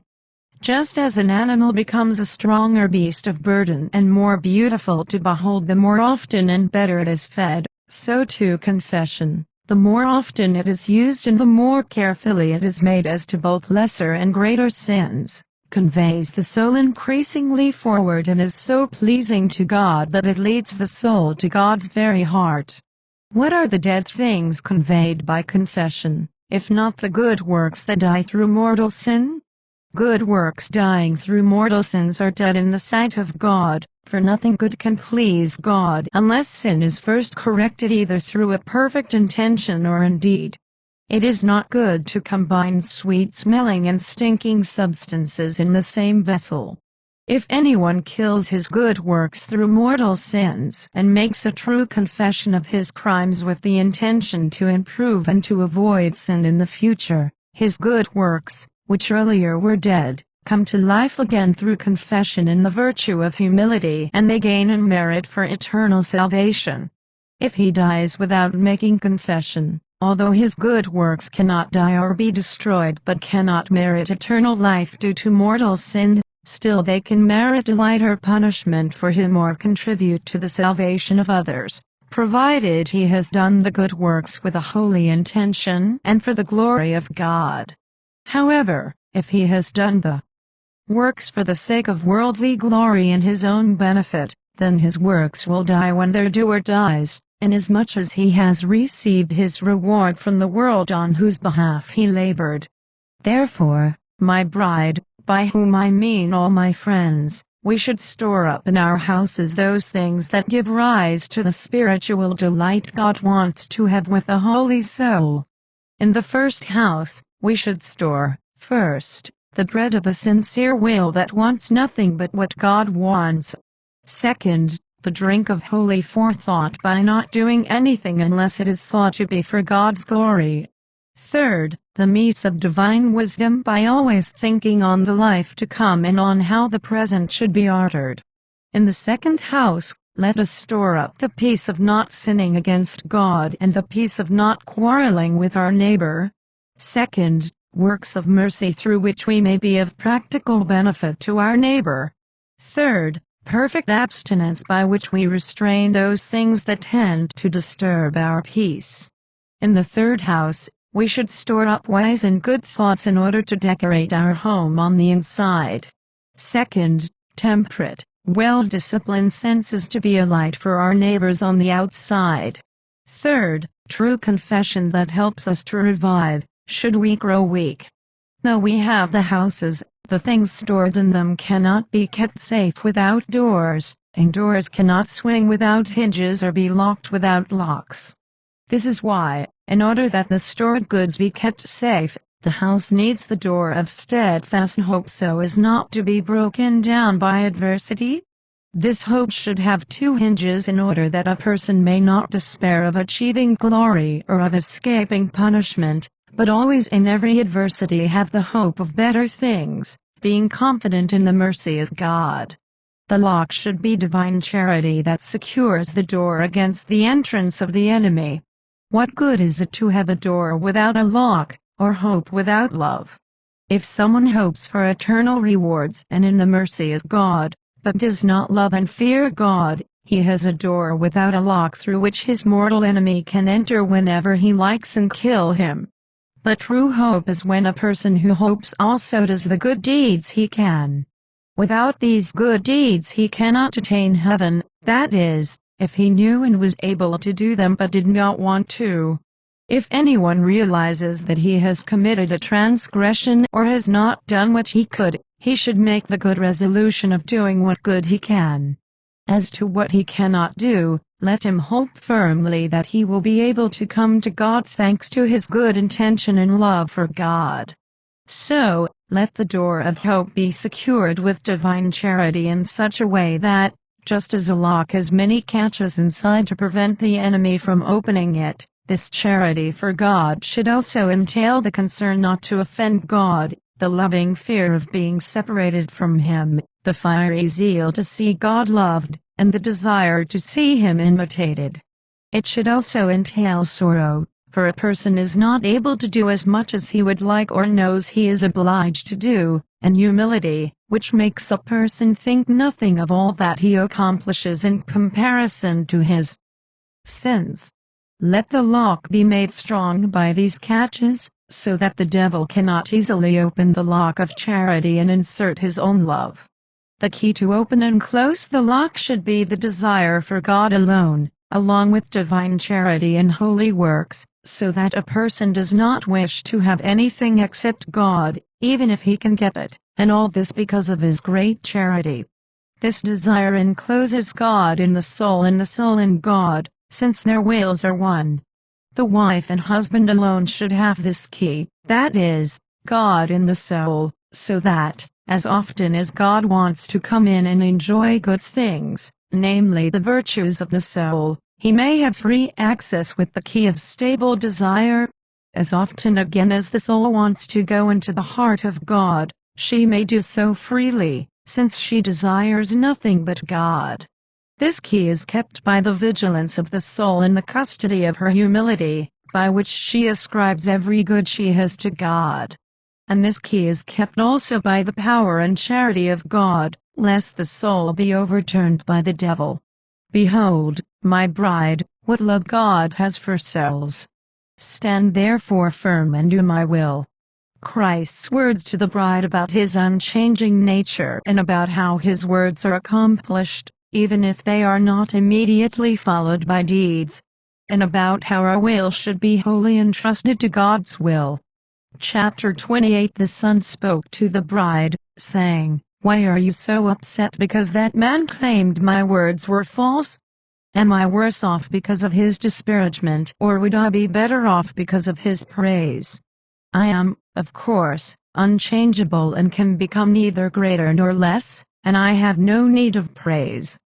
Just as an animal becomes a stronger beast of burden and more beautiful to behold the more often and better it is fed, so too confession, the more often it is used and the more carefully it is made as to both lesser and greater sins, conveys the soul increasingly forward and is so pleasing to God that it leads the soul to God's very heart. What are the dead things conveyed by confession, if not the good works that die through mortal sin? Good works dying through mortal sins are dead in the sight of God, for nothing good can please God unless sin is first corrected either through a perfect intention or in deed. It is not good to combine sweet-smelling and stinking substances in the same vessel. If anyone kills his good works through mortal sins and makes a true confession of his crimes with the intention to improve and to avoid sin in the future, his good works, which earlier were dead, come to life again through confession in the virtue of humility, and they gain a merit for eternal salvation. If he dies without making confession, although his good works cannot die or be destroyed but cannot merit eternal life due to mortal sin, still they can merit a lighter punishment for him or contribute to the salvation of others, provided he has done the good works with a holy intention and for the glory of God. However, if he has done the works for the sake of worldly glory and his own benefit, then his works will die when their doer dies, inasmuch as he has received his reward from the world on whose behalf he labored. Therefore, my bride, by whom I mean all my friends, we should store up in our houses those things that give rise to the spiritual delight God wants to have with a holy soul. In the first house, we should store, first, the bread of a sincere will that wants nothing but what God wants. Second, the drink of holy forethought by not doing anything unless it is thought to be for God's glory. Third, the meats of divine wisdom by always thinking on the life to come and on how the present should be ordered. In the second house, let us store up the peace of not sinning against God and the peace of not quarreling with our neighbor. Second, works of mercy through which we may be of practical benefit to our neighbor. Third, perfect abstinence by which we restrain those things that tend to disturb our peace. In the third house, we should store up wise and good thoughts in order to decorate our home on the inside. Second, temperate, well-disciplined senses to be a light for our neighbors on the outside. Third, true confession that helps us to revive, should we grow weak. Though we have the houses, the things stored in them cannot be kept safe without doors, and doors cannot swing without hinges or be locked without locks. This is why, in order that the stored goods be kept safe, the house needs the door of steadfast hope so as not to be broken down by adversity. This hope should have two hinges in order that a person may not despair of achieving glory or of escaping punishment, but always in every adversity have the hope of better things, being confident in the mercy of God. The lock should be divine charity that secures the door against the entrance of the enemy. What good is it to have a door without a lock, or hope without love? If someone hopes for eternal rewards and in the mercy of God, but does not love and fear God, he has a door without a lock through which his mortal enemy can enter whenever he likes and kill him. But true hope is when a person who hopes also does the good deeds he can. Without these good deeds he cannot attain heaven, that is, if he knew and was able to do them but did not want to. If anyone realizes that he has committed a transgression or has not done what he could, he should make the good resolution of doing what good he can. As to what he cannot do, let him hope firmly that he will be able to come to God thanks to his good intention and love for God. So, let the door of hope be secured with divine charity in such a way that, just as a lock has many catches inside to prevent the enemy from opening it, this charity for God should also entail the concern not to offend God, the loving fear of being separated from Him, the fiery zeal to see God loved, and the desire to see Him imitated. It should also entail sorrow, for a person is not able to do as much as he would like or knows he is obliged to do, and humility, which makes a person think nothing of all that he accomplishes in comparison to his sins. Let the lock be made strong by these catches, so that the devil cannot easily open the lock of charity and insert his own love. The key to open and close the lock should be the desire for God alone, along with divine charity and holy works, so that a person does not wish to have anything except God, even if he can get it, and all this because of his great charity. This desire encloses God in the soul and the soul in God, since their wills are one. The wife and husband alone should have this key, that is, God in the soul, so that, as often as God wants to come in and enjoy good things, namely the virtues of the soul, he may have free access with the key of stable desire. As often again as the soul wants to go into the heart of God, she may do so freely, since she desires nothing but God. This key is kept by the vigilance of the soul in the custody of her humility, by which she ascribes every good she has to God. And this key is kept also by the power and charity of God, lest the soul be overturned by the devil. Behold, my bride, what love God has for souls. Stand therefore firm and do my will. Christ's words to the bride about his unchanging nature and about how his words are accomplished, even if they are not immediately followed by deeds, and about how our will should be wholly entrusted to God's will. Chapter 28. The Son spoke to the bride, saying, "Why are you so upset because that man claimed my words were false? Am I worse off because of his disparagement, or would I be better off because of his praise? I am, of course, unchangeable and can become neither greater nor less, and I have no need of praise.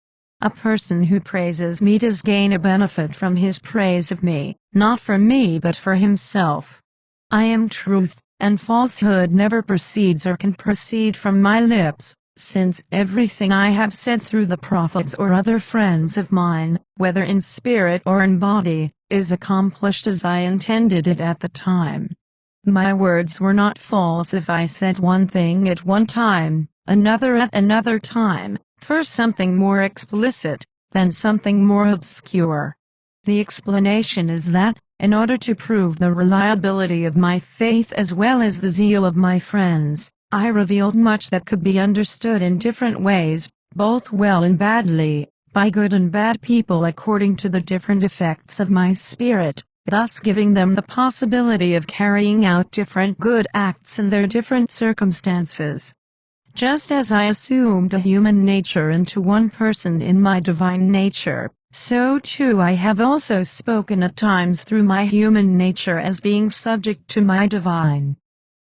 A person who praises me does gain a benefit from his praise of me, not for me but for himself. I am truth, and falsehood never proceeds or can proceed from my lips, since everything I have said through the prophets or other friends of mine, whether in spirit or in body, is accomplished as I intended it at the time. My words were not false if I said one thing at one time, another at another time, first something more explicit, then something more obscure. The explanation is that, in order to prove the reliability of my faith as well as the zeal of my friends, I revealed much that could be understood in different ways, both well and badly, by good and bad people according to the different effects of my spirit, thus giving them the possibility of carrying out different good acts in their different circumstances. Just as I assumed a human nature into one person in my divine nature, so too I have also spoken at times through my human nature as being subject to my divine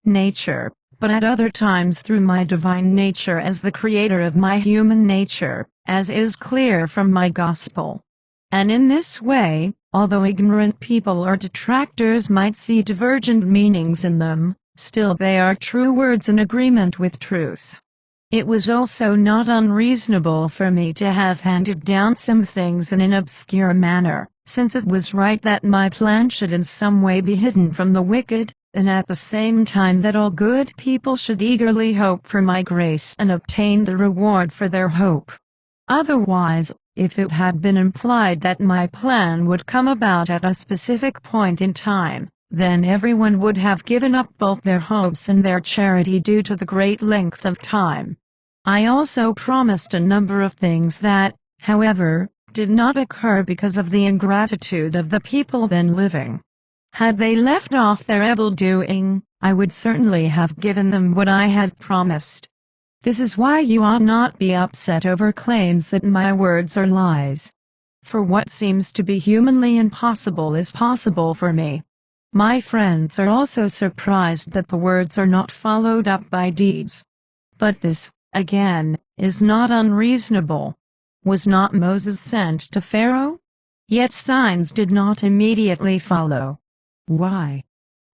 nature, but at other times through my divine nature as the creator of my human nature, as is clear from my gospel. And in this way, although ignorant people or detractors might see divergent meanings in them, still they are true words in agreement with truth. It was also not unreasonable for me to have handed down some things in an obscure manner, since it was right that my plan should in some way be hidden from the wicked, and at the same time that all good people should eagerly hope for my grace and obtain the reward for their hope. Otherwise, if it had been implied that my plan would come about at a specific point in time, then everyone would have given up both their hopes and their charity due to the great length of time. I also promised a number of things that, however, did not occur because of the ingratitude of the people then living. Had they left off their evil-doing, I would certainly have given them what I had promised. This is why you ought not be upset over claims that my words are lies. For what seems to be humanly impossible is possible for me. My friends are also surprised that the words are not followed up by deeds. But this, again, is not unreasonable. Was not Moses sent to Pharaoh? Yet signs did not immediately follow. Why?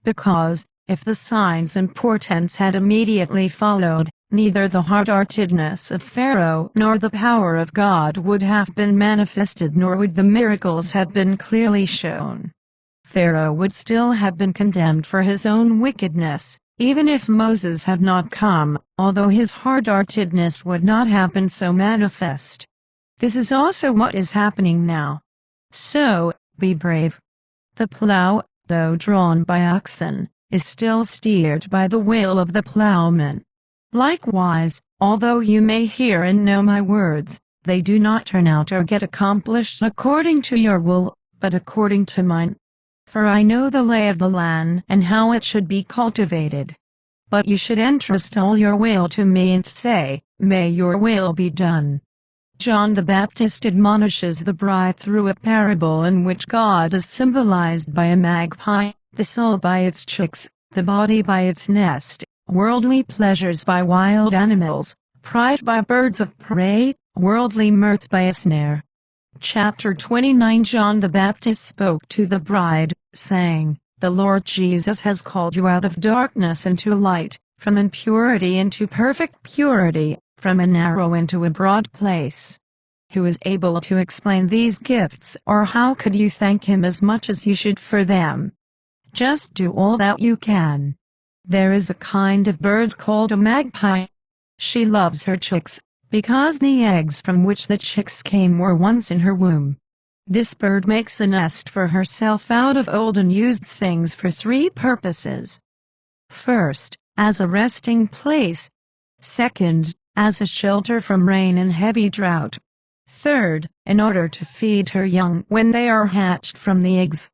Because, if the signs and portents had immediately followed, neither the hard-heartedness of Pharaoh nor the power of God would have been manifested, nor would the miracles have been clearly shown. Pharaoh would still have been condemned for his own wickedness, even if Moses had not come, although his hard-heartedness would not have been so manifest. This is also what is happening now. So, be brave. The plow, though drawn by oxen, is still steered by the will of the plowman. Likewise, although you may hear and know my words, they do not turn out or get accomplished according to your will, but according to mine. For I know the lay of the land and how it should be cultivated. But you should entrust all your will to me and say, "May your will be done." John the Baptist admonishes the bride through a parable in which God is symbolized by a magpie, the soul by its chicks, the body by its nest, worldly pleasures by wild animals, pride by birds of prey, worldly mirth by a snare. Chapter 29. John the Baptist spoke to the bride, saying, The Lord Jesus has called you out of darkness into light, from impurity into perfect purity, from a narrow into a broad place. Who is able to explain these gifts, or how could you thank him as much as you should for them? Just do all that you can. There is a kind of bird called a magpie. She loves her chicks, because the eggs from which the chicks came were once in her womb. This bird makes a nest for herself out of old and used things for three purposes. First, as a resting place. Second, as a shelter from rain and heavy drought. Third, in order to feed her young when they are hatched from the eggs.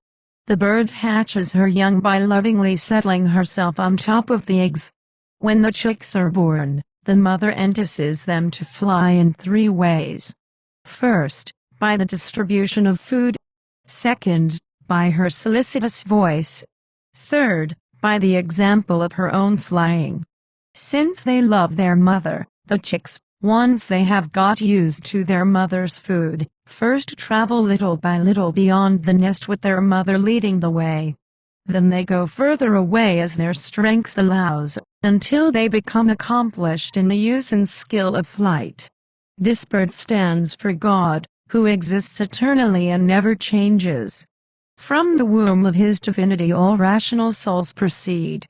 The bird hatches her young by lovingly settling herself on top of the eggs. When the chicks are born, the mother entices them to fly in three ways. First, by the distribution of food. Second, by her solicitous voice. Third, by the example of her own flying. Since they love their mother, the chicks, once they have got used to their mother's food, first travel little by little beyond the nest with their mother leading the way. Then they go further away as their strength allows, until they become accomplished in the use and skill of flight. This bird stands for God, who exists eternally and never changes. From the womb of his divinity all rational souls proceed.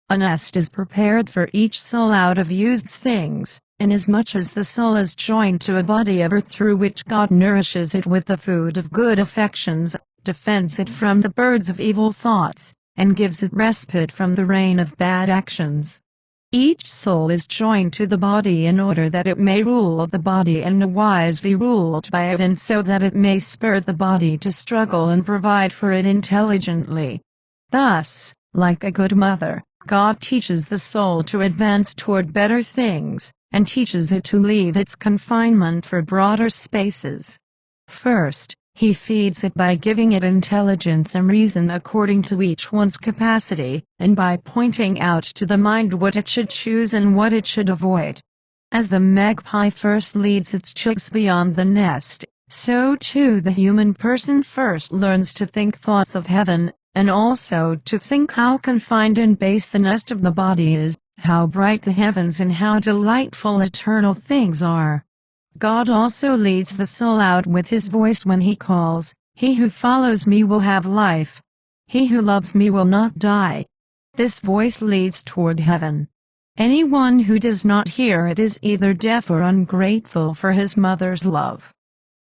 A nest is prepared for each soul out of used things, inasmuch as the soul is joined to a body of earth through which God nourishes it with the food of good affections, defends it from the birds of evil thoughts, and gives it respite from the rain of bad actions. Each soul is joined to the body in order that it may rule the body and no wise be ruled by it, and so that it may spur the body to struggle and provide for it intelligently. Thus, like a good mother, God teaches the soul to advance toward better things, and teaches it to leave its confinement for broader spaces. First, he feeds it by giving it intelligence and reason according to each one's capacity, and by pointing out to the mind what it should choose and what it should avoid. As the magpie first leads its chicks beyond the nest, so too the human person first learns to think thoughts of heaven, and also to think how confined and base the nest of the body is, how bright the heavens and how delightful eternal things are. God also leads the soul out with his voice when he calls, He who follows me will have life. He who loves me will not die. This voice leads toward heaven. Anyone who does not hear it is either deaf or ungrateful for his mother's love.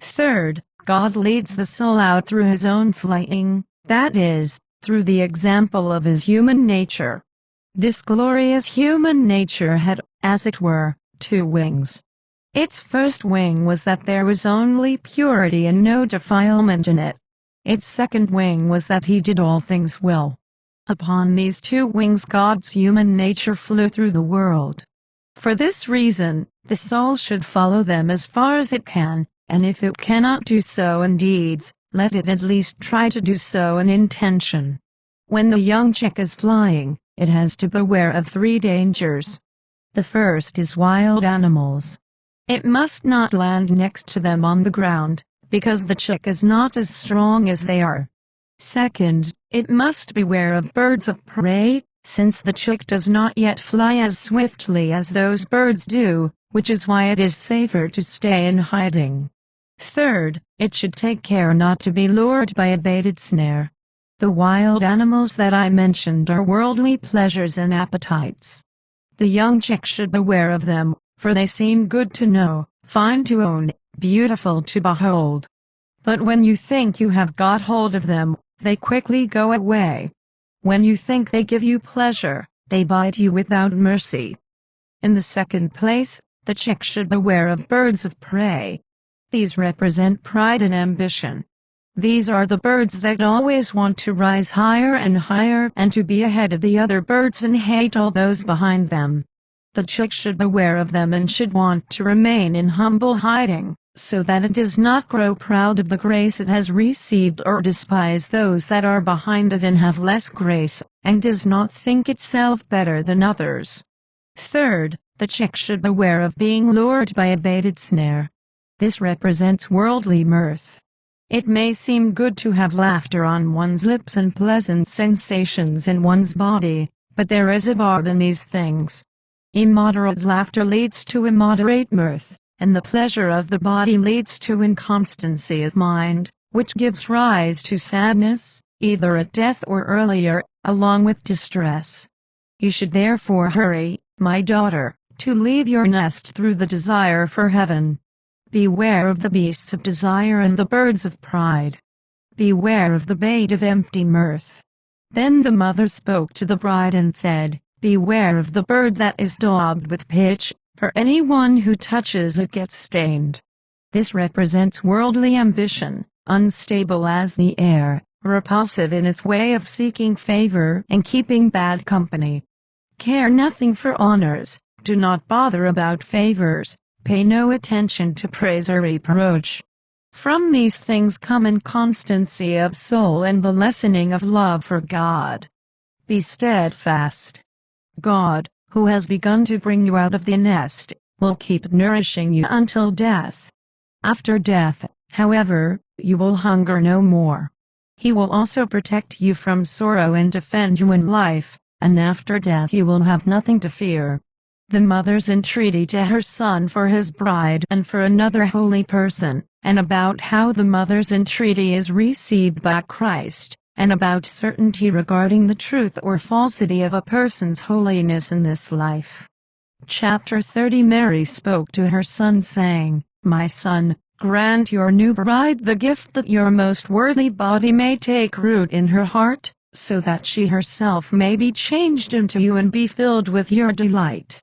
Third, God leads the soul out through his own flying, that is, through the example of his human nature. This glorious human nature had, as it were, two wings. Its first wing was that there was only purity and no defilement in it. Its second wing was that he did all things well. Upon these two wings God's human nature flew through the world. For this reason, the soul should follow them as far as it can, and if it cannot do so in deeds, let it at least try to do so in intention. When the young chick is flying, it has to beware of three dangers. The first is wild animals. It must not land next to them on the ground, because the chick is not as strong as they are. Second, it must beware of birds of prey, since the chick does not yet fly as swiftly as those birds do, which is why it is safer to stay in hiding. Third, it should take care not to be lured by a baited snare. The wild animals that I mentioned are worldly pleasures and appetites. The young chick should beware of them, for they seem good to know, fine to own, beautiful to behold. But when you think you have got hold of them, they quickly go away. When you think they give you pleasure, they bite you without mercy. In the second place, the chick should beware of birds of prey. These represent pride and ambition. These are the birds that always want to rise higher and to be ahead of the other birds and hate all those behind them. The chick should beware of them and should want to remain in humble hiding, so that it does not grow proud of the grace it has received or despise those that are behind it and have less grace, and does not think itself better than others. Third, the chick should beware of being lured by a baited snare. This represents worldly mirth. It may seem good to have laughter on one's lips and pleasant sensations in one's body, but there is a bar in these things. Immoderate laughter leads to immoderate mirth, and the pleasure of the body leads to inconstancy of mind, which gives rise to sadness, either at death or earlier, along with distress. You should therefore hurry, my daughter, to leave your nest through the desire for heaven. Beware of the beasts of desire and the birds of pride. Beware of the bait of empty mirth. Then the mother spoke to the bride and said, Beware of the bird that is daubed with pitch, for anyone who touches it gets stained. This represents worldly ambition, unstable as the air, repulsive in its way of seeking favor and keeping bad company. Care nothing for honors, do not bother about favors, pay no attention to praise or reproach. From these things come inconstancy of soul and the lessening of love for God. Be steadfast. God, who has begun to bring you out of the nest, will keep nourishing you until death. After death, however, you will hunger no more. He will also protect you from sorrow and defend you in life, and after death you will have nothing to fear. The mother's entreaty to her son for his bride and for another holy person, and about how the mother's entreaty is received by Christ, and about certainty regarding the truth or falsity of a person's holiness in this life. Chapter 30. Mary spoke to her son saying, My son, grant your new bride the gift that your most worthy body may take root in her heart, so that she herself may be changed into you and be filled with your delight.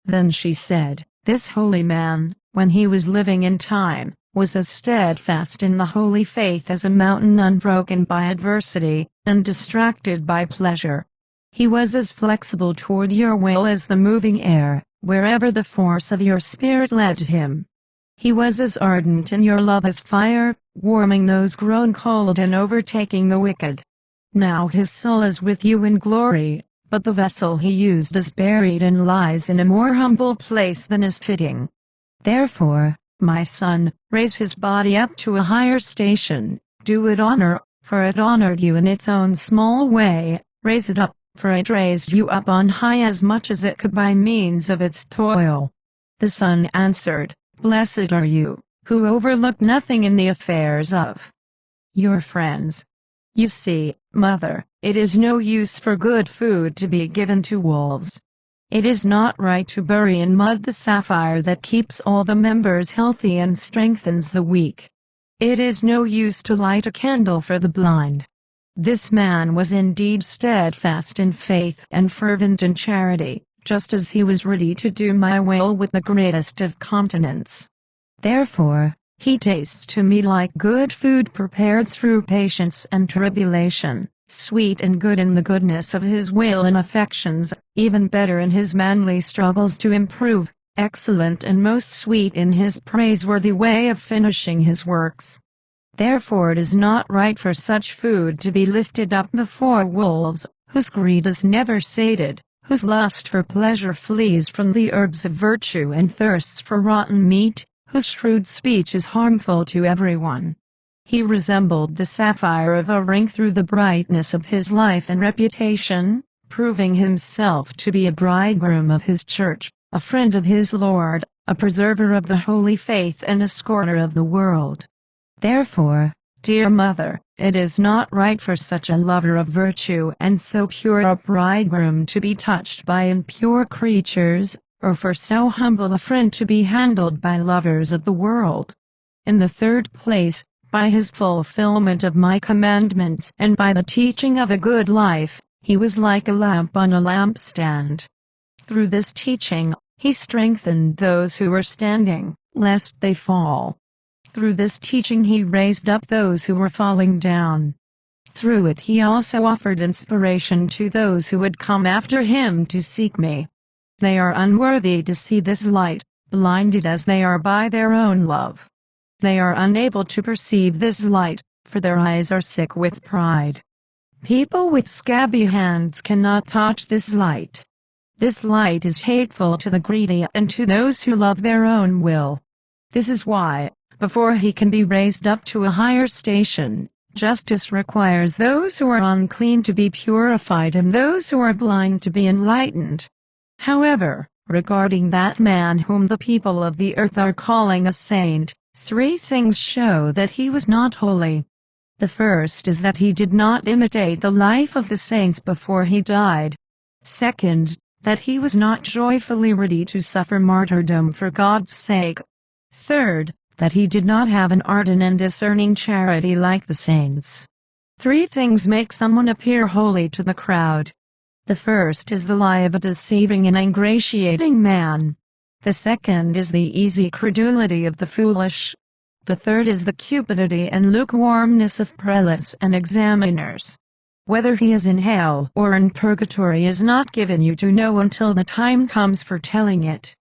Then she said, This holy man, when he was living in time, was as steadfast in the holy faith as a mountain unbroken by adversity, and distracted by pleasure. He was as flexible toward your will as the moving air, wherever the force of your spirit led him. He was as ardent in your love as fire, warming those grown cold and overtaking the wicked. Now his soul is with you in glory, but the vessel he used is buried and lies in a more humble place than is fitting. Therefore, my son, raise his body up to a higher station, do it honor, for it honored you in its own small way, raise it up, for it raised you up on high as much as it could by means of its toil. The son answered, Blessed are you, who overlook nothing in the affairs of your friends. You see, mother, it is no use for good food to be given to wolves. It is not right to bury in mud the sapphire that keeps all the members healthy and strengthens the weak. It is no use to light a candle for the blind. This man was indeed steadfast in faith and fervent in charity, just as he was ready to do my will with the greatest of continence. Therefore, he tastes to me like good food prepared through patience and tribulation, sweet and good in the goodness of his will and affections, even better in his manly struggles to improve, excellent and most sweet in his praiseworthy way of finishing his works. Therefore it is not right for such food to be lifted up before wolves, whose greed is never sated, whose lust for pleasure flees from the herbs of virtue and thirsts for rotten meat, whose shrewd speech is harmful to everyone. He resembled the sapphire of a ring through the brightness of his life and reputation, proving himself to be a bridegroom of his church, a friend of his Lord, a preserver of the holy faith and a scorner of the world. Therefore, dear mother, it is not right for such a lover of virtue and so pure a bridegroom to be touched by impure creatures, or for so humble a friend to be handled by lovers of the world. In the third place, by his fulfillment of my commandments and by the teaching of a good life, he was like a lamp on a lampstand. Through this teaching, he strengthened those who were standing, lest they fall. Through this teaching he raised up those who were falling down. Through it he also offered inspiration to those who would come after him to seek me. They are unworthy to see this light, blinded as they are by their own love. They are unable to perceive this light, for their eyes are sick with pride. People with scabby hands cannot touch this light. This light is hateful to the greedy and to those who love their own will. This is why, before he can be raised up to a higher station, justice requires those who are unclean to be purified and those who are blind to be enlightened. However, regarding that man whom the people of the earth are calling a saint, 3 things show that he was not holy. The first is that he did not imitate the life of the saints before he died. Second, that he was not joyfully ready to suffer martyrdom for God's sake. Third, that he did not have an ardent and discerning charity like the saints. 3 things make someone appear holy to the crowd. The first is the lie of a deceiving and ingratiating man. The second is the easy credulity of the foolish. The third is the cupidity and lukewarmness of prelates and examiners. Whether he is in hell or in purgatory is not given you to know until the time comes for telling it.